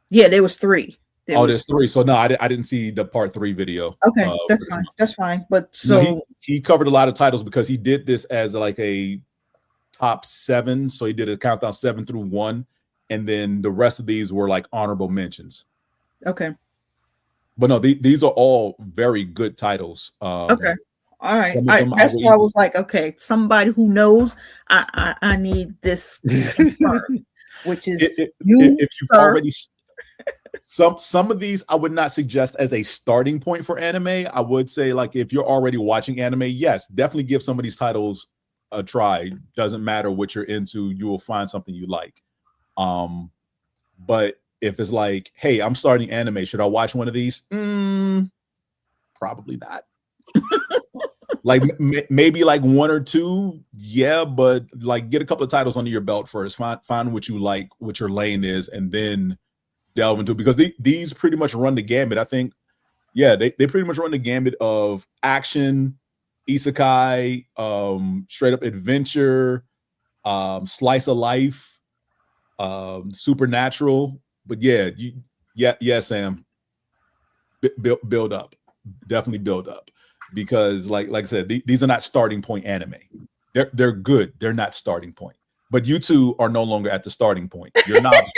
Yeah, there was 3.
There's 3. So no, I didn't see the part 3 video.
Okay, that's fine. That's fine. But so
he covered a lot of titles because he did this as like a top 7. So he did a countdown 7 through 1, and then the rest of these were like honorable mentions.
Okay.
But no, these are all very good titles.
Okay. All right. That's why I was like, okay, somebody who knows. I need this confirmed, which is
if you've already. Some of these I would not suggest as a starting point for anime. I would say, like, if you're already watching anime, yes, definitely give some of these titles a try. Doesn't matter what you're into, you will find something you like. But if it's like, hey, I'm starting anime, should I watch one of these? Probably not. Like maybe like one or two, yeah, but like get a couple of titles under your belt first. Find what you like, what your lane is, and then delve into it, because these pretty much run the gambit. I think, yeah, they pretty much run the gambit of action, isekai, straight up adventure, slice of life, supernatural. But yeah, Sam, build up, definitely build up, because like I said, these are not starting point anime. They're good. They're not starting point. But you two are no longer at the starting point. You're novices.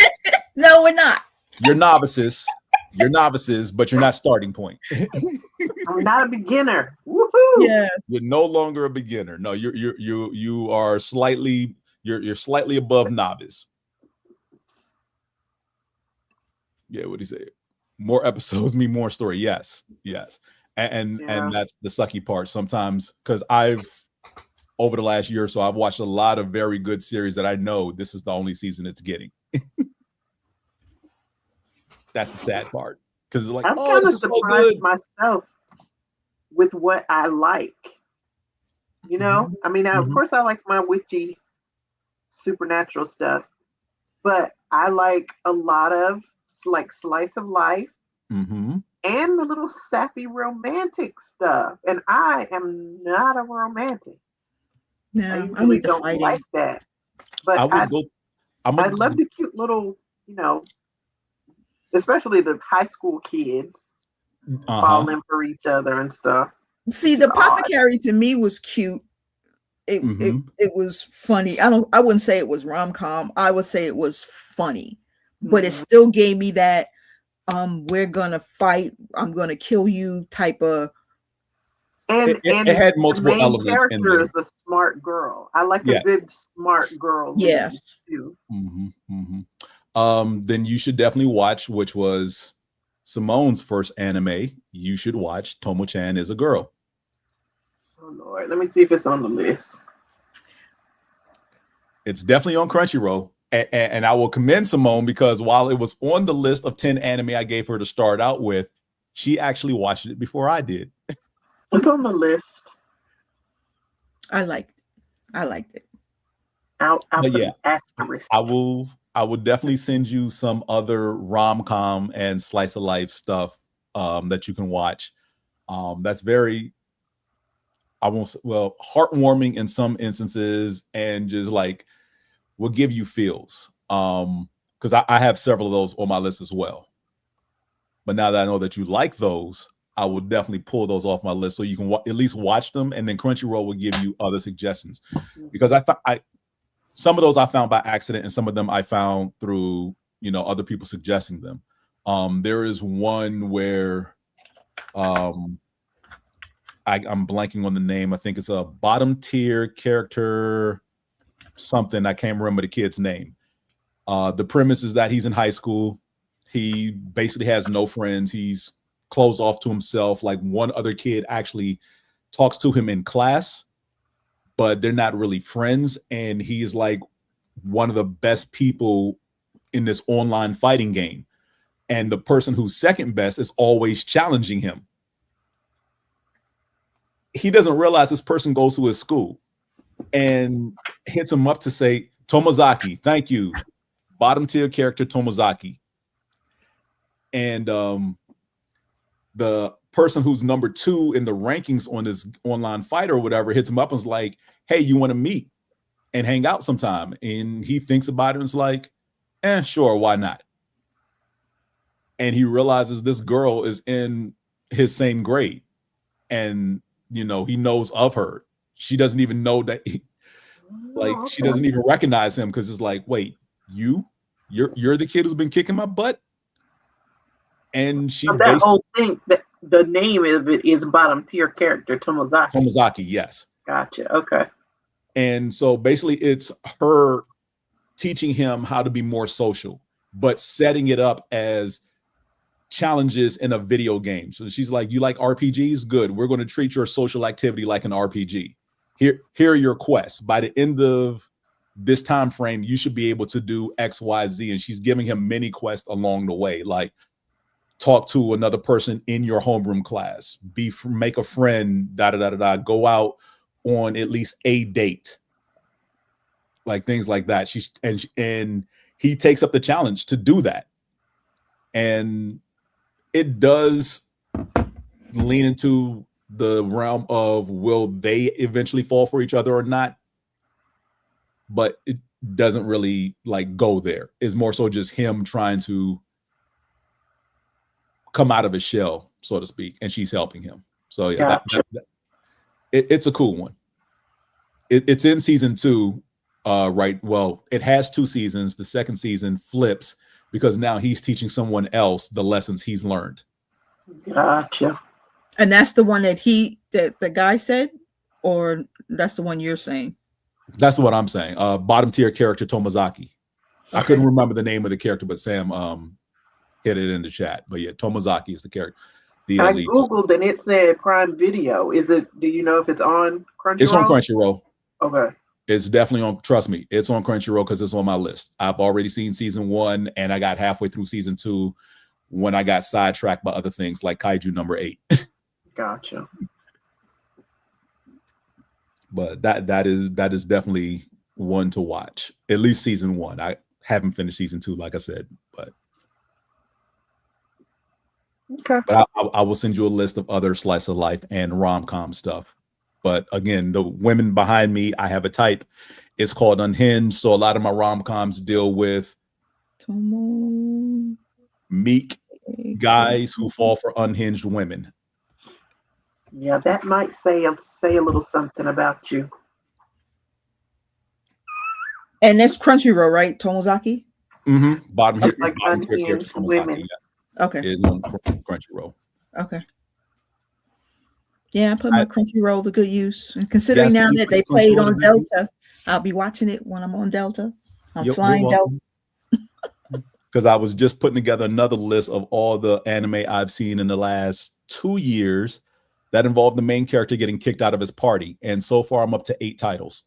No, we're not.
You're novices. You're novices, but you're not starting point.
I'm not a beginner. Woohoo!
Yeah.
You're no longer a beginner. No, you are slightly above novice. Yeah, what do you say? More episodes mean more story. Yes. And that's the sucky part sometimes, because I've over the last year or so, I've watched a lot of very good series that I know this is the only season it's getting. That's the sad part, because like,
I'm
oh,
kind
this
of
is so
surprised
good
myself with what I like. You know, I mean, of course, I like my witchy supernatural stuff, but I like a lot of like slice of life and the little sappy romantic stuff. And I am not a romantic.
Yeah,
I usually don't like that. But I love the cute little, you know, especially the high school kids falling for each other and stuff.
See, the Apothecary to me was cute. It was funny. I wouldn't say it was rom-com. I would say it was funny, but it still gave me that we're gonna fight, I'm gonna kill you type of.
And
it had multiple elements in there.
Is a smart girl. I like a good smart girl.
Yes.
Too.
Then you should definitely watch, which was Simone's first anime. You should watch Tomo-chan is a Girl.
Oh Lord, let me see if it's on the list.
It's definitely on Crunchyroll. And I will commend Simone, because while it was on the list of 10 anime I gave her to start out with, she actually watched it before I did.
It's on the list.
I liked it.
But yeah, I will definitely send you some other rom-com and slice of life stuff that you can watch. That's very, heartwarming in some instances, and just like will give you feels. Because I have several of those on my list as well. But now that I know that you like those, I will definitely pull those off my list so you can at least watch them, and then Crunchyroll will give you other suggestions. Because some of those I found by accident, and some of them I found through, other people suggesting them. There is one where I'm blanking on the name. I think it's a bottom tier character, something. I can't remember the kid's name. The premise is that he's in high school. He basically has no friends. He's closed off to himself. Like, one other kid actually talks to him in class, but they're not really friends. And he's like one of the best people in this online fighting game. And the person who's second best is always challenging him. He doesn't realize this person goes to his school and hits him up to say, Tomozaki, thank you. Bottom tier character Tomozaki. And the person who's number 2 in the rankings on this online fight or whatever hits him up and is like, hey, you want to meet and hang out sometime? And he thinks about it and is like, sure, why not? And he realizes this girl is in his same grade, and he knows of her. She doesn't even know that she doesn't even recognize him, because it's like, wait, you're the kid who's been kicking my butt. And she
that whole thing, the name of it is bottom tier character Tomozaki.
Tomozaki, yes.
Gotcha. Okay.
And so basically it's her teaching him how to be more social, but setting it up as challenges in a video game. So she's like, you like RPGs? Good. We're going to treat your social activity like an RPG. Here are your quests. By the end of this time frame, you should be able to do X, Y, Z. And she's giving him many quests along the way, like talk to another person in your homeroom class, make a friend, go out on at least a date, like things like that. And he takes up the challenge to do that. And it does lean into the realm of, will they eventually fall for each other or not? But it doesn't really like go there. It's more so just him trying to come out of his shell, so to speak, and she's helping him. So yeah, it's a cool one. It's in season 2, right? Well, it has 2 seasons. The second season flips because now he's teaching someone else the lessons he's learned.
Gotcha.
And that's the one that the guy said, or that's the one you're saying?
That's what I'm saying. Bottom tier character Tomazaki. Okay. I couldn't remember the name of the character, but Sam hit it in the chat. But yeah, Tomazaki is the character.
I Googled and it said Prime Video. Do you know if it's on Crunchyroll?
It's on Crunchyroll.
Okay.
It's definitely on, trust me, it's on Crunchyroll because it's on my list. I've already seen season 1 and I got halfway through season 2 when I got sidetracked by other things like Kaiju number 8.
Gotcha.
But that is definitely one to watch. At least season 1. I haven't finished season 2, like I said, but
okay.
But I will send you a list of other slice of life and rom-com stuff. But again, the women behind me, I have a type. It's called Unhinged. So a lot of my rom-coms deal with meek guys who fall for unhinged women.
Yeah, that might say a little something about you.
And that's Crunchyroll, right? Tomozaki?
Mm-hmm. Bottom here,
like unhinged women.
Yeah.
Okay.
Is on Crunchyroll.
Okay. Yeah, I put my Crunchyroll to good use. And considering now that they played on Delta, I'll be watching it when I'm on Delta. I'm flying Delta.
Because I was just putting together another list of all the anime I've seen in the last 2 years that involved the main character getting kicked out of his party. And so far, I'm up to 8 titles.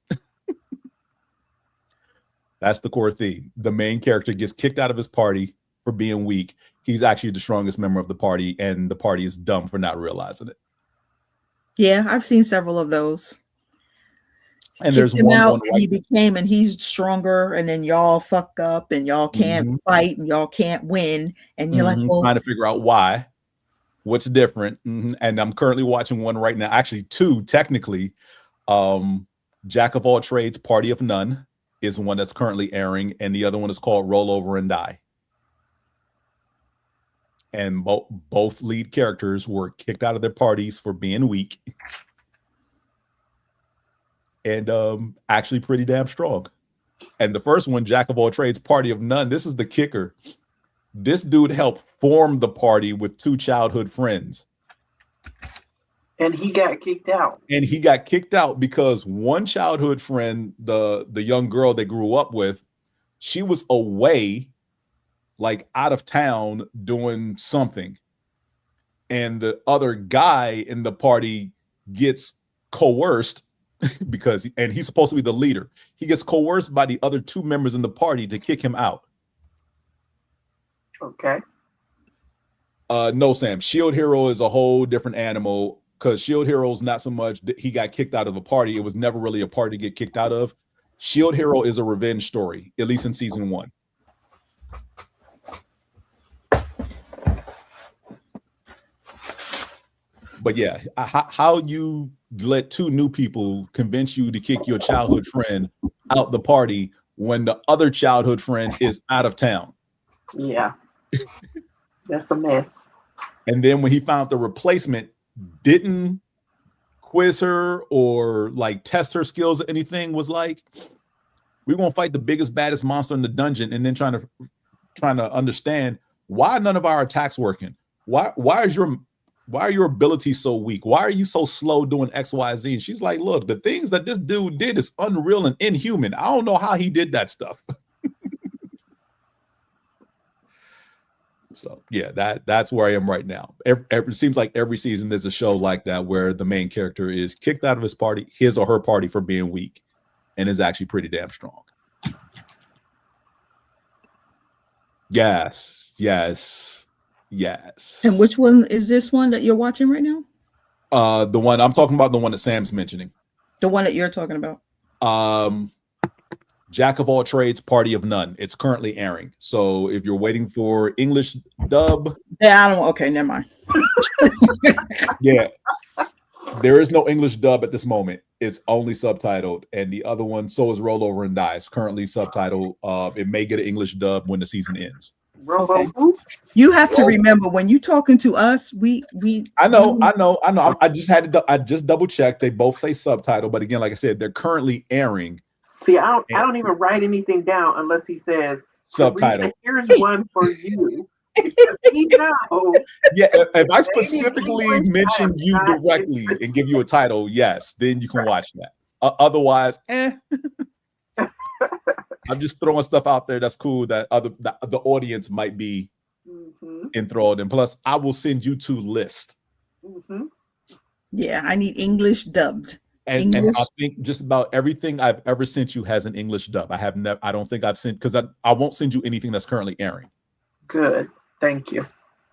That's the core theme. The main character gets kicked out of his party for being weak. He's actually the strongest member of the party, and the party is dumb for not realizing it.
Yeah, I've seen several of those.
And there's one
out and he became, and he's stronger, and then y'all fuck up, and y'all can't fight, and y'all can't win, and you're like, well,
trying to figure out why, what's different. And I'm currently watching one right now, actually 2 technically. Jack of All Trades, Party of None is one that's currently airing, and the other one is called Roll Over and Die. And both lead characters were kicked out of their parties for being weak. And actually pretty damn strong. And the first one, Jack of All Trades, Party of None, this is the kicker. This dude helped form the party with 2 childhood friends.
And he got kicked out.
And he got kicked out because one childhood friend, the young girl they grew up with, she was away, like out of town doing something. And the other guy in the party gets coerced because he's supposed to be the leader. He gets coerced by the other 2 members in the party to kick him out.
Okay.
No, Sam. Shield Hero is a whole different animal because Shield Hero is not so much that he got kicked out of a party. It was never really a party to get kicked out of. Shield Hero is a revenge story, at least in season 1. But yeah, how you let 2 new people convince you to kick your childhood friend out the party when the other childhood friend is out of town?
Yeah, that's a mess.
And then when he found the replacement, didn't quiz her or like test her skills or anything, was like, we're gonna fight the biggest, baddest monster in the dungeon, and then trying to understand why none of our attacks working. Why are your abilities so weak? Why are you so slow doing X, Y, Z? And she's like, look, the things that this dude did is unreal and inhuman. I don't know how he did that stuff. So yeah, that's where I am right now. It seems like every season there's a show like that where the main character is kicked out of his or her party for being weak, and is actually pretty damn strong. Yes.
And which one is this one that you're watching right now?
The one I'm talking about, the one that Sam's mentioning.
The one that you're talking about.
Jack of all trades, party of none. It's currently airing. So if you're waiting for English dub,
yeah, I don't. Okay, never mind.
Yeah, there is no English dub at this moment. It's only subtitled, and the other one, So Is Roll Over and Die, is currently subtitled. It may get an English dub when the season ends.
Okay. You have to remember when you're talking to us, we.
I know. I just double checked. They both say subtitle, but again, like I said, they're currently airing.
See, I don't even write anything down unless he says
subtitle.
Here's one for you. He knows.
Yeah, if I specifically mention you directly and give you a title, yes, then you can watch that. Otherwise, I'm just throwing stuff out there that's cool that the audience might be enthralled in. Plus, I will send you to list.
Yeah, I need English dubbed.
And I think just about everything I've ever sent you has an English dub. I don't think I've sent, because I won't send you anything that's currently airing.
Good. Thank you.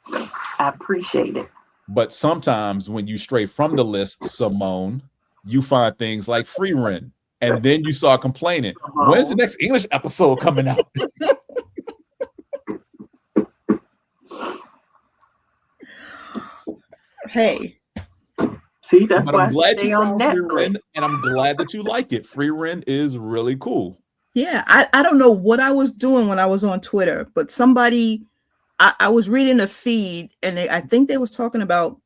I appreciate it.
But sometimes when you stray from the list, Simone, you find things like Free Run, and then you start complaining. When's the next English episode coming out?
Hey.
See, that's
but
why
I'm glad you found
Free
Run, and I'm glad that you like it. Free Run is really cool.
Yeah, I don't know what I was doing when I was on Twitter, but somebody, I was reading a feed, and I think they was talking about,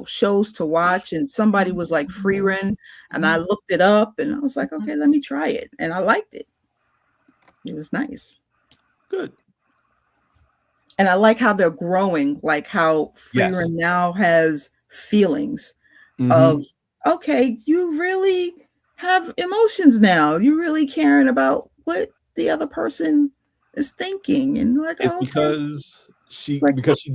shows to watch, and somebody was like Free Run, and I looked it up, and I was like, okay, let me try it, and I liked it. It was nice.
Good.
And I like how they're growing, like how Free Run now has feelings. Of okay, you really have emotions now. You're really caring about what the other person is thinking, and like
it's because she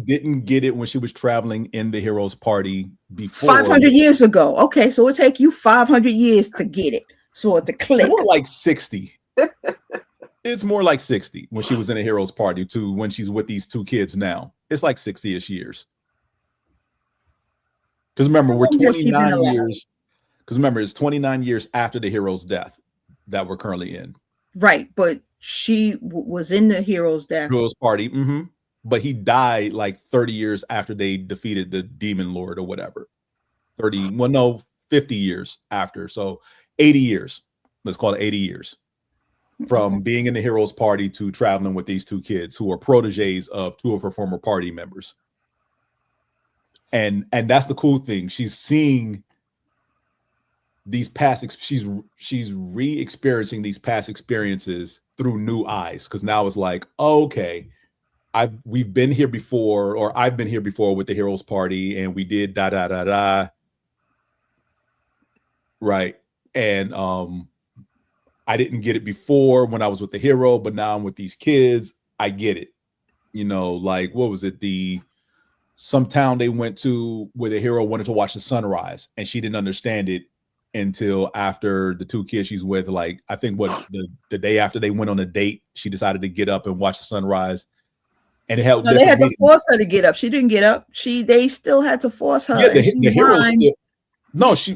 didn't get it when she was traveling in the hero's party before
500 years ago. Okay, so it take you 500 years to get it, so at the click.
More like 60. It's more like 60 when she was in a hero's party to when she's with these two kids now. It's like 60-ish years. Because remember, we're 29 years. Because remember, it's 29 years after the hero's death that we're currently in.
Right, but she was in the hero's
party. But he died like 30 years after they defeated the demon lord or whatever. 50 years after. So 80 years. Let's call it 80 years from being in the hero's party to traveling with these two kids who are proteges of two of her former party members. And that's the cool thing. She's seeing these she's re-experiencing these past experiences through new eyes, because now it's like, okay, we've been here before, or I've been here before with the heroes party, and we did da da da da, right? And I didn't get it before when I was with the hero, but now I'm with these kids. I get it. Like, what was it? Some town they went to where the hero wanted to watch the sunrise, and she didn't understand it until after the two kids she's with, like, I think the day after they went on a date, she decided to get up and watch the sunrise, and it helped.
No, they had to force her to get up. She didn't get up. They still had to force her.
Yeah, the hero still. No, she.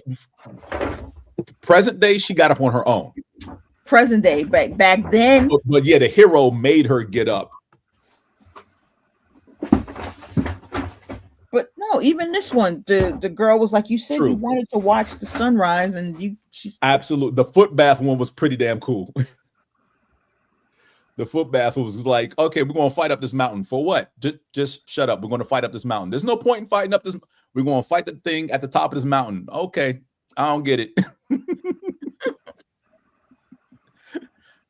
Present day, she got up on her own.
Present day, back then.
But yeah, the hero made her get up.
But no, even this one, the girl was like, you said you wanted to watch the sunrise, and she's
absolutely. The foot bath one was pretty damn cool. The foot bath was like, okay, we're gonna fight up this mountain for what? Just shut up. We're gonna fight up this mountain. There's no point in fighting up this. We're gonna fight the thing at the top of this mountain. Okay, I don't get it.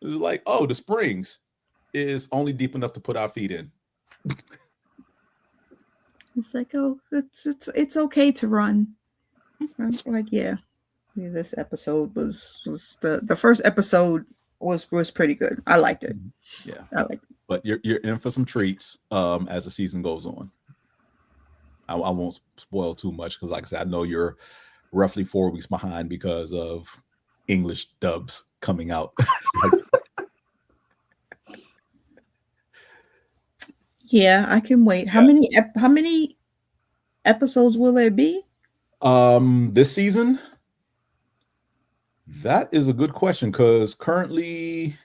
It's like, oh, the springs is only deep enough to put our feet in.
It's like, oh, it's okay to run. I'm like, yeah, this episode was the first episode was pretty good. I liked it.
Yeah,
I liked it.
But you're in for some treats as the season goes on. I won't spoil too much because, like I said, I know you're roughly 4 weeks behind because of English dubs coming out.
Yeah, I can wait. How many episodes will there be?
This season? That is a good question because currently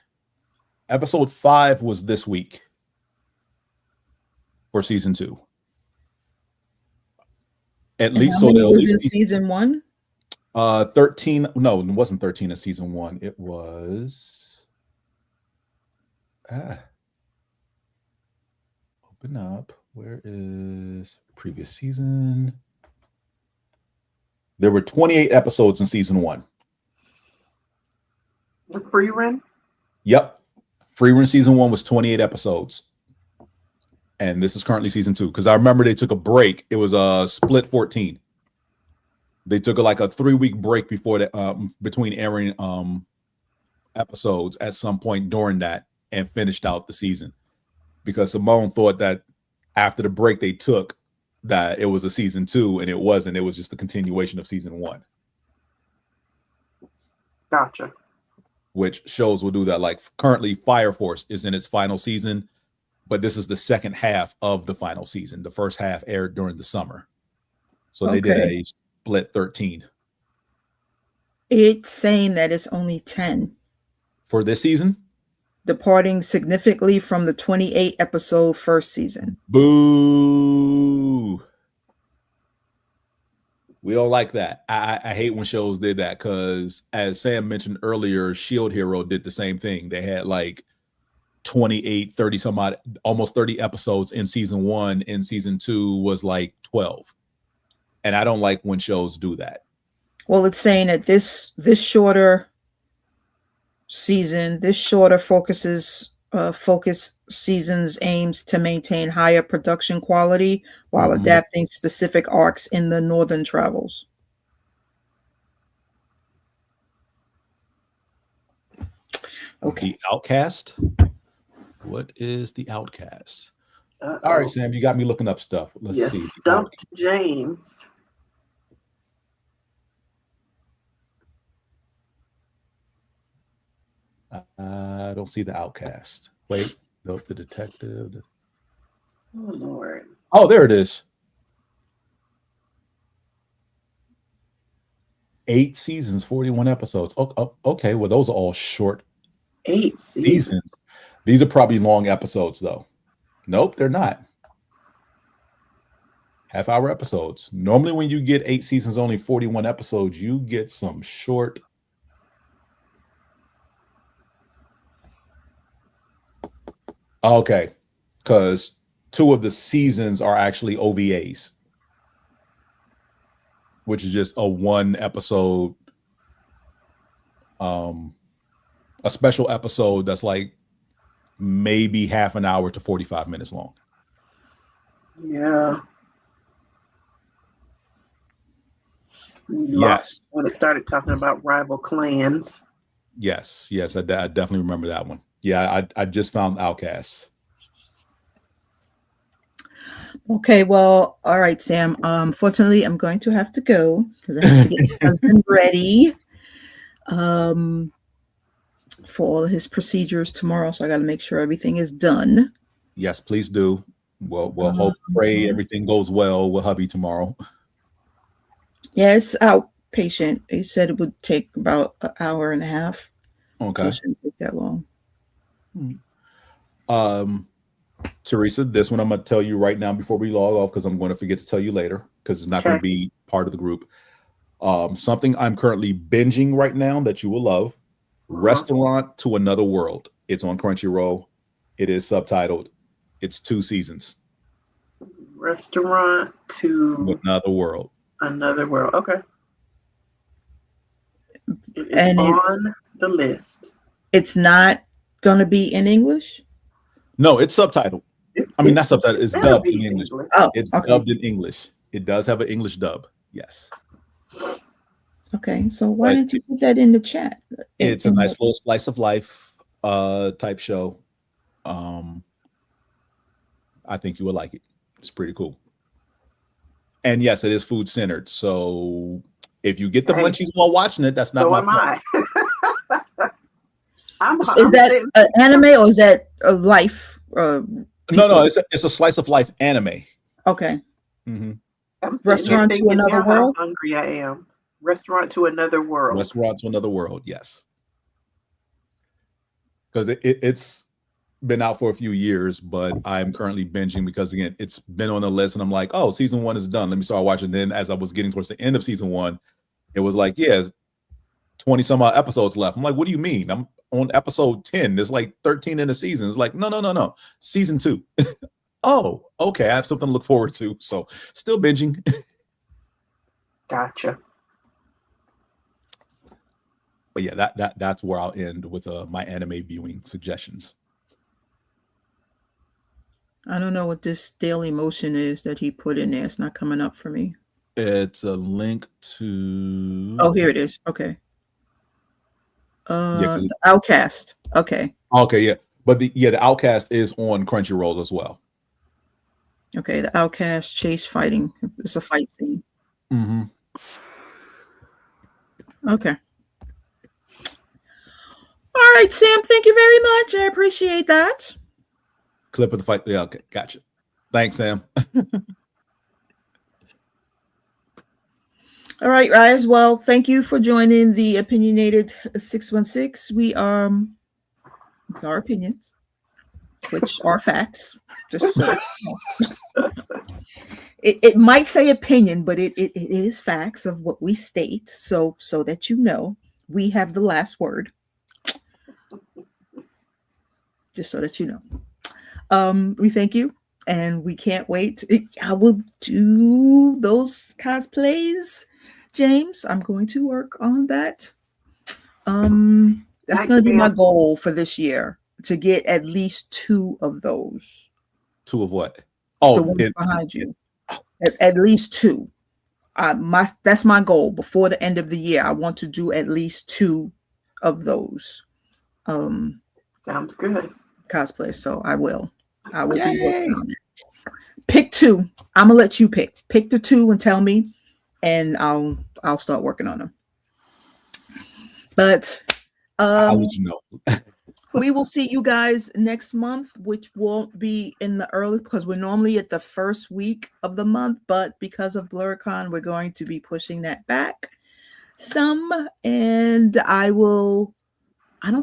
episode 5 was this week for season 2. At least so they'll
was in season 1?
13. No, it wasn't 13 in season 1. It was open up. Where is previous season? There were 28 episodes in season 1.
Free run?
Yep. Free run season 1 was 28 episodes. And this is currently season 2. Because I remember they took a break. It was a split 14. They took like a 3-week break before that, between airing episodes at some point during that and finished out the season. Because Simone thought that after the break they took that it was a season 2, and it wasn't. It was just a continuation of season 1.
Gotcha.
Which shows will do that. Like currently Fire Force is in its final season, but this is the second half of the final season. The first half aired during the summer. So they did a split 13.
It's saying that it's only 10.
For this season?
Departing significantly from the 28 episode first season.
Boo. We don't like that. I hate when shows did that because, as Sam mentioned earlier, Shield Hero did the same thing. They had like 28, 30 some odd, almost 30 episodes in season 1, and season 2 was like 12. And I don't like when shows do that.
Well, it's saying that this shorter season, this shorter focus seasons aims to maintain higher production quality while adapting specific arcs in the northern travels. Okay.
The Outcast. What is the Outcast? All right, Sam, you got me looking up stuff. Let's see.
Stumped James.
I don't see the Outcast. Wait, nope, the detective.
Oh, Lord.
Oh, there it is. 8 seasons, 41 episodes. Okay, well, those are all short
8
seasons. These are probably long episodes, though. Nope, they're not. Half-hour episodes. Normally, when you get 8 seasons, only 41 episodes, you get some short. Okay, because 2 of the seasons are actually OVAs, which is just a 1 episode, a special episode that's like maybe half an hour to 45 minutes long.
Yeah.
Yes.
When it started talking about rival clans.
Yes, I definitely remember that one. Yeah, I just found Outcasts.
Okay, well, all right, Sam. Fortunately, I'm going to have to go because I have to get my husband ready for all of his procedures tomorrow. So I got to make sure everything is done.
Yes, please do. We'll hope, pray everything goes well with hubby tomorrow.
Yeah, it's outpatient. He said it would take about an hour and a half.
Okay.
So it shouldn't take that long.
Teresa, this one I'm going to tell you right now before we log off because I'm going to forget to tell you later because it's not going to be part of the group. Something I'm currently binging right now that you will love. Restaurant to Another World. It's on Crunchyroll. It is subtitled. It's 2 seasons.
Restaurant to
Another World.
Another World. Okay. It is
And
on the list.
It's not going to be in English?
No, it's subtitled. Not subtitled. It's dubbed in English.
Oh,
it's
okay.
dubbed in English. It does have an English dub. Yes.
Okay, so why didn't you put that in the chat?
It's a nice little slice of life type show. I think you would like it. It's pretty cool. And yes, it is food centered. So if you get the munchies while watching it, that's not
So
my
am
fault.
Is that an anime or is that a life?
No, it's a slice of life anime.
Okay.
Mm-hmm.
Restaurant to Another World.
How hungry I am. Restaurant to Another World.
Restaurant to Another World. Yes. Because it's been out for a few years, but I'm currently binging because again, it's been on the list, and I'm like, oh, season 1 is done. Let me start watching. Then as I was getting towards the end of season 1, it was like, yeah, 20 some odd episodes left. I'm like, what do you mean? I'm on episode 10. There's like 13 in the season. It's like, no. Season 2. Oh, okay. I have something to look forward to. So still binging.
Gotcha.
But yeah, that's where I'll end with my anime viewing suggestions.
I don't know what this Daily Motion is that he put in there. It's not coming up for me.
It's a link to.
Oh, here it is. Okay. The Outcast. Okay.
Okay, yeah, but the Outcast is on Crunchyroll as well.
Okay, the Outcast chase fighting. It's a fight scene.
Mm-hmm.
Okay. All right, Sam. Thank you very much. I appreciate that.
Clip of the fight. Yeah, okay, gotcha. Thanks, Sam.
All right, guys. Well, thank you for joining the Opinionated 616. It's our opinions, which are facts. Just so it might say opinion, but it is facts of what we state. So that you know, we have the last word. Just so that you know. We thank you, and we can't wait. I will do those cosplays, James. I'm going to work on that. That's going to be my goal for this year, to get at least 2 of those.
2 of what? Oh,
the ones behind you. At least 2. That's my goal before the end of the year. I want to do at least 2 of those.
Sounds good.
Cosplay. So I will. Be working on it. Pick 2. I'm gonna let you pick. Pick the 2 and tell me, and I'll start working on them. But
I'll let you know.
We will see you guys next month, which won't be in the early, because we're normally at the first week of the month, but because of BlurCon, we're going to be pushing that back some. And I don't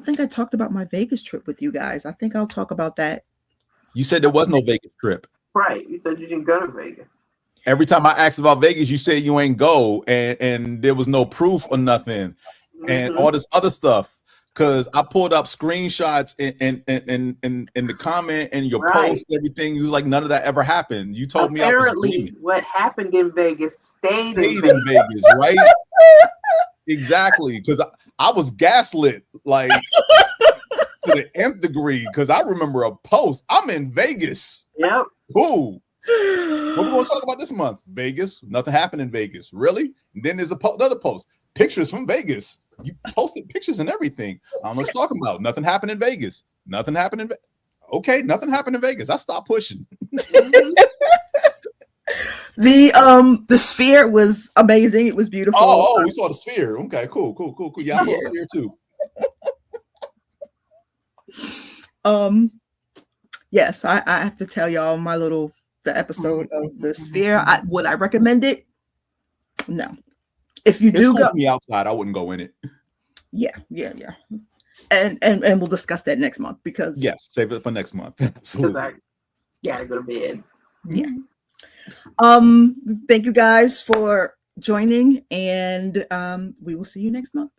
think I talked about my Vegas trip with you guys. I think I'll talk about that.
You said there was no Vegas trip.
Right. You said you didn't go to Vegas.
Every time I asked about Vegas, you said you ain't go, and there was no proof or nothing, and all this other stuff. Because I pulled up screenshots in the comment and your post, everything. You was like, none of that ever happened. You told me I was dreaming.
What happened in Vegas stayed in
Vegas, right? Exactly. Because I was gaslit like to the nth degree. Because I remember a post. I'm in Vegas.
Yep.
Cool. What we going to talk about this month? Vegas. Nothing happened in Vegas. Really? And then there's another post. Pictures from Vegas. You posted pictures and everything. I don't know what you're talking about. Nothing happened in Vegas. Nothing happened in Vegas. Okay, nothing happened in Vegas. I stopped pushing.
The sphere was amazing. It was beautiful.
Oh, we saw the sphere. Okay, cool. Yeah, I saw the sphere too.
Yes, I have to tell y'all the episode of the sphere. Would I recommend it? No. If you do go
me outside, I wouldn't go in it.
Yeah. And we'll discuss that next month, because
yes, save it for next month. Absolutely.
Gotta go to bed.
Yeah. Thank you guys for joining, and we will see you next month.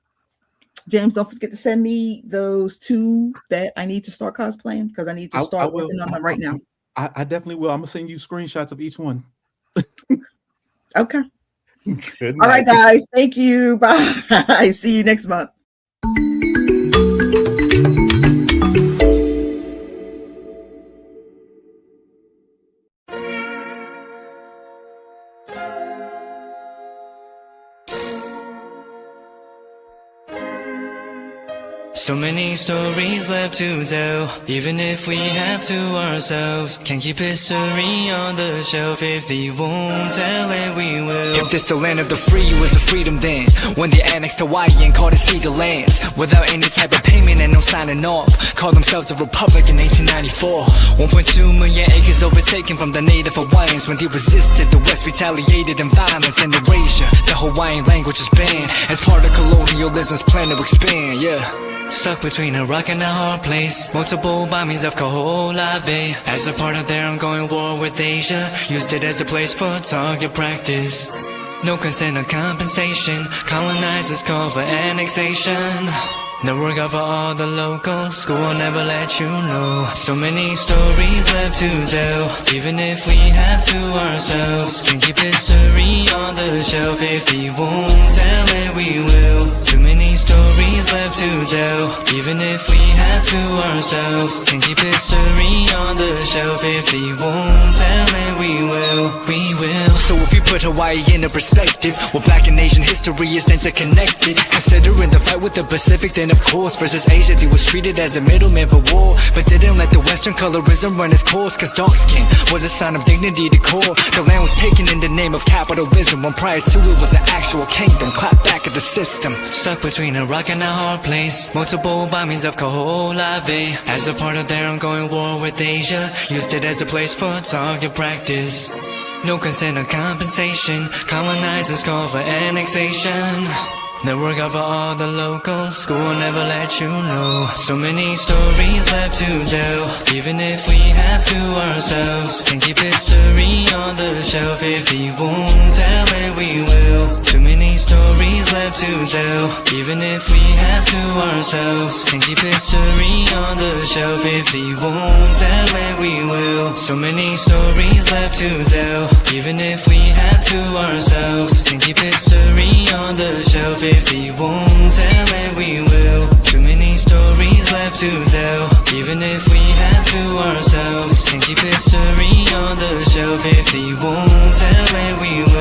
James, don't forget to send me those 2 that I need to start cosplaying, because I need to start working on them right now.
I definitely will. I'm gonna send you screenshots of each one.
Okay. All right, guys. Thank you. Bye. See you next month.
So many stories left to tell, even if we have to ourselves. Can't keep history on the shelf. If they won't tell it, we will.
If this the land of the free, it was a freedom then. When they annexed Hawaii and called it Cedar Lands, without any type of payment and no signing off. Called themselves a republic in 1894. 1.2 million acres overtaken from the native Hawaiians. When they resisted, the West retaliated in violence and erasure. The Hawaiian language is banned as part of colonialism's plan to expand, yeah.
Stuck between a rock and a hard place. Multiple bombings of Kaho'olawe as a part of their ongoing war with Asia. Used it as a place for target practice. No consent or compensation. Colonizers call for annexation. The work of all the locals. School will never let you know. So many stories left to tell, even if we have to ourselves. Can keep history on the shelf. If they won't tell it, we will. Too many stories left to tell, even if we have to ourselves. Can keep history on the shelf. If they won't tell it, we will. We will.
So if we put Hawaii into perspective, well, Black and Asian history is interconnected. Considering the fight with the Pacific, then of course versus Asia, they was treated as a middleman for war, but didn't let the Western colorism run its course. Cause dark skin was a sign of dignity to core. The land was taken in the name of capitalism, when prior to it was an actual kingdom. Clap back at the system.
Stuck between a rock and a hard place. Multiple bombings of Kaho'olawe as a part of their ongoing war with Asia. Used it as a place for target practice. No consent or compensation. Colonizers call for annexation. The work of all the locals. School will never let you know. So many stories left to tell, even if we have to ourselves. Can keep history on the shelf. If they won't tell it, we will. Too many stories left to tell, even if we have to ourselves. Can keep history on the shelf. If they won't tell it, we will. So many stories left to tell, even if we have to ourselves. Can keep history on the shelf. If they won't tell it, we will. Too many stories left to tell, even if we have to ourselves. Can keep history on the shelf. If they won't tell it, we will.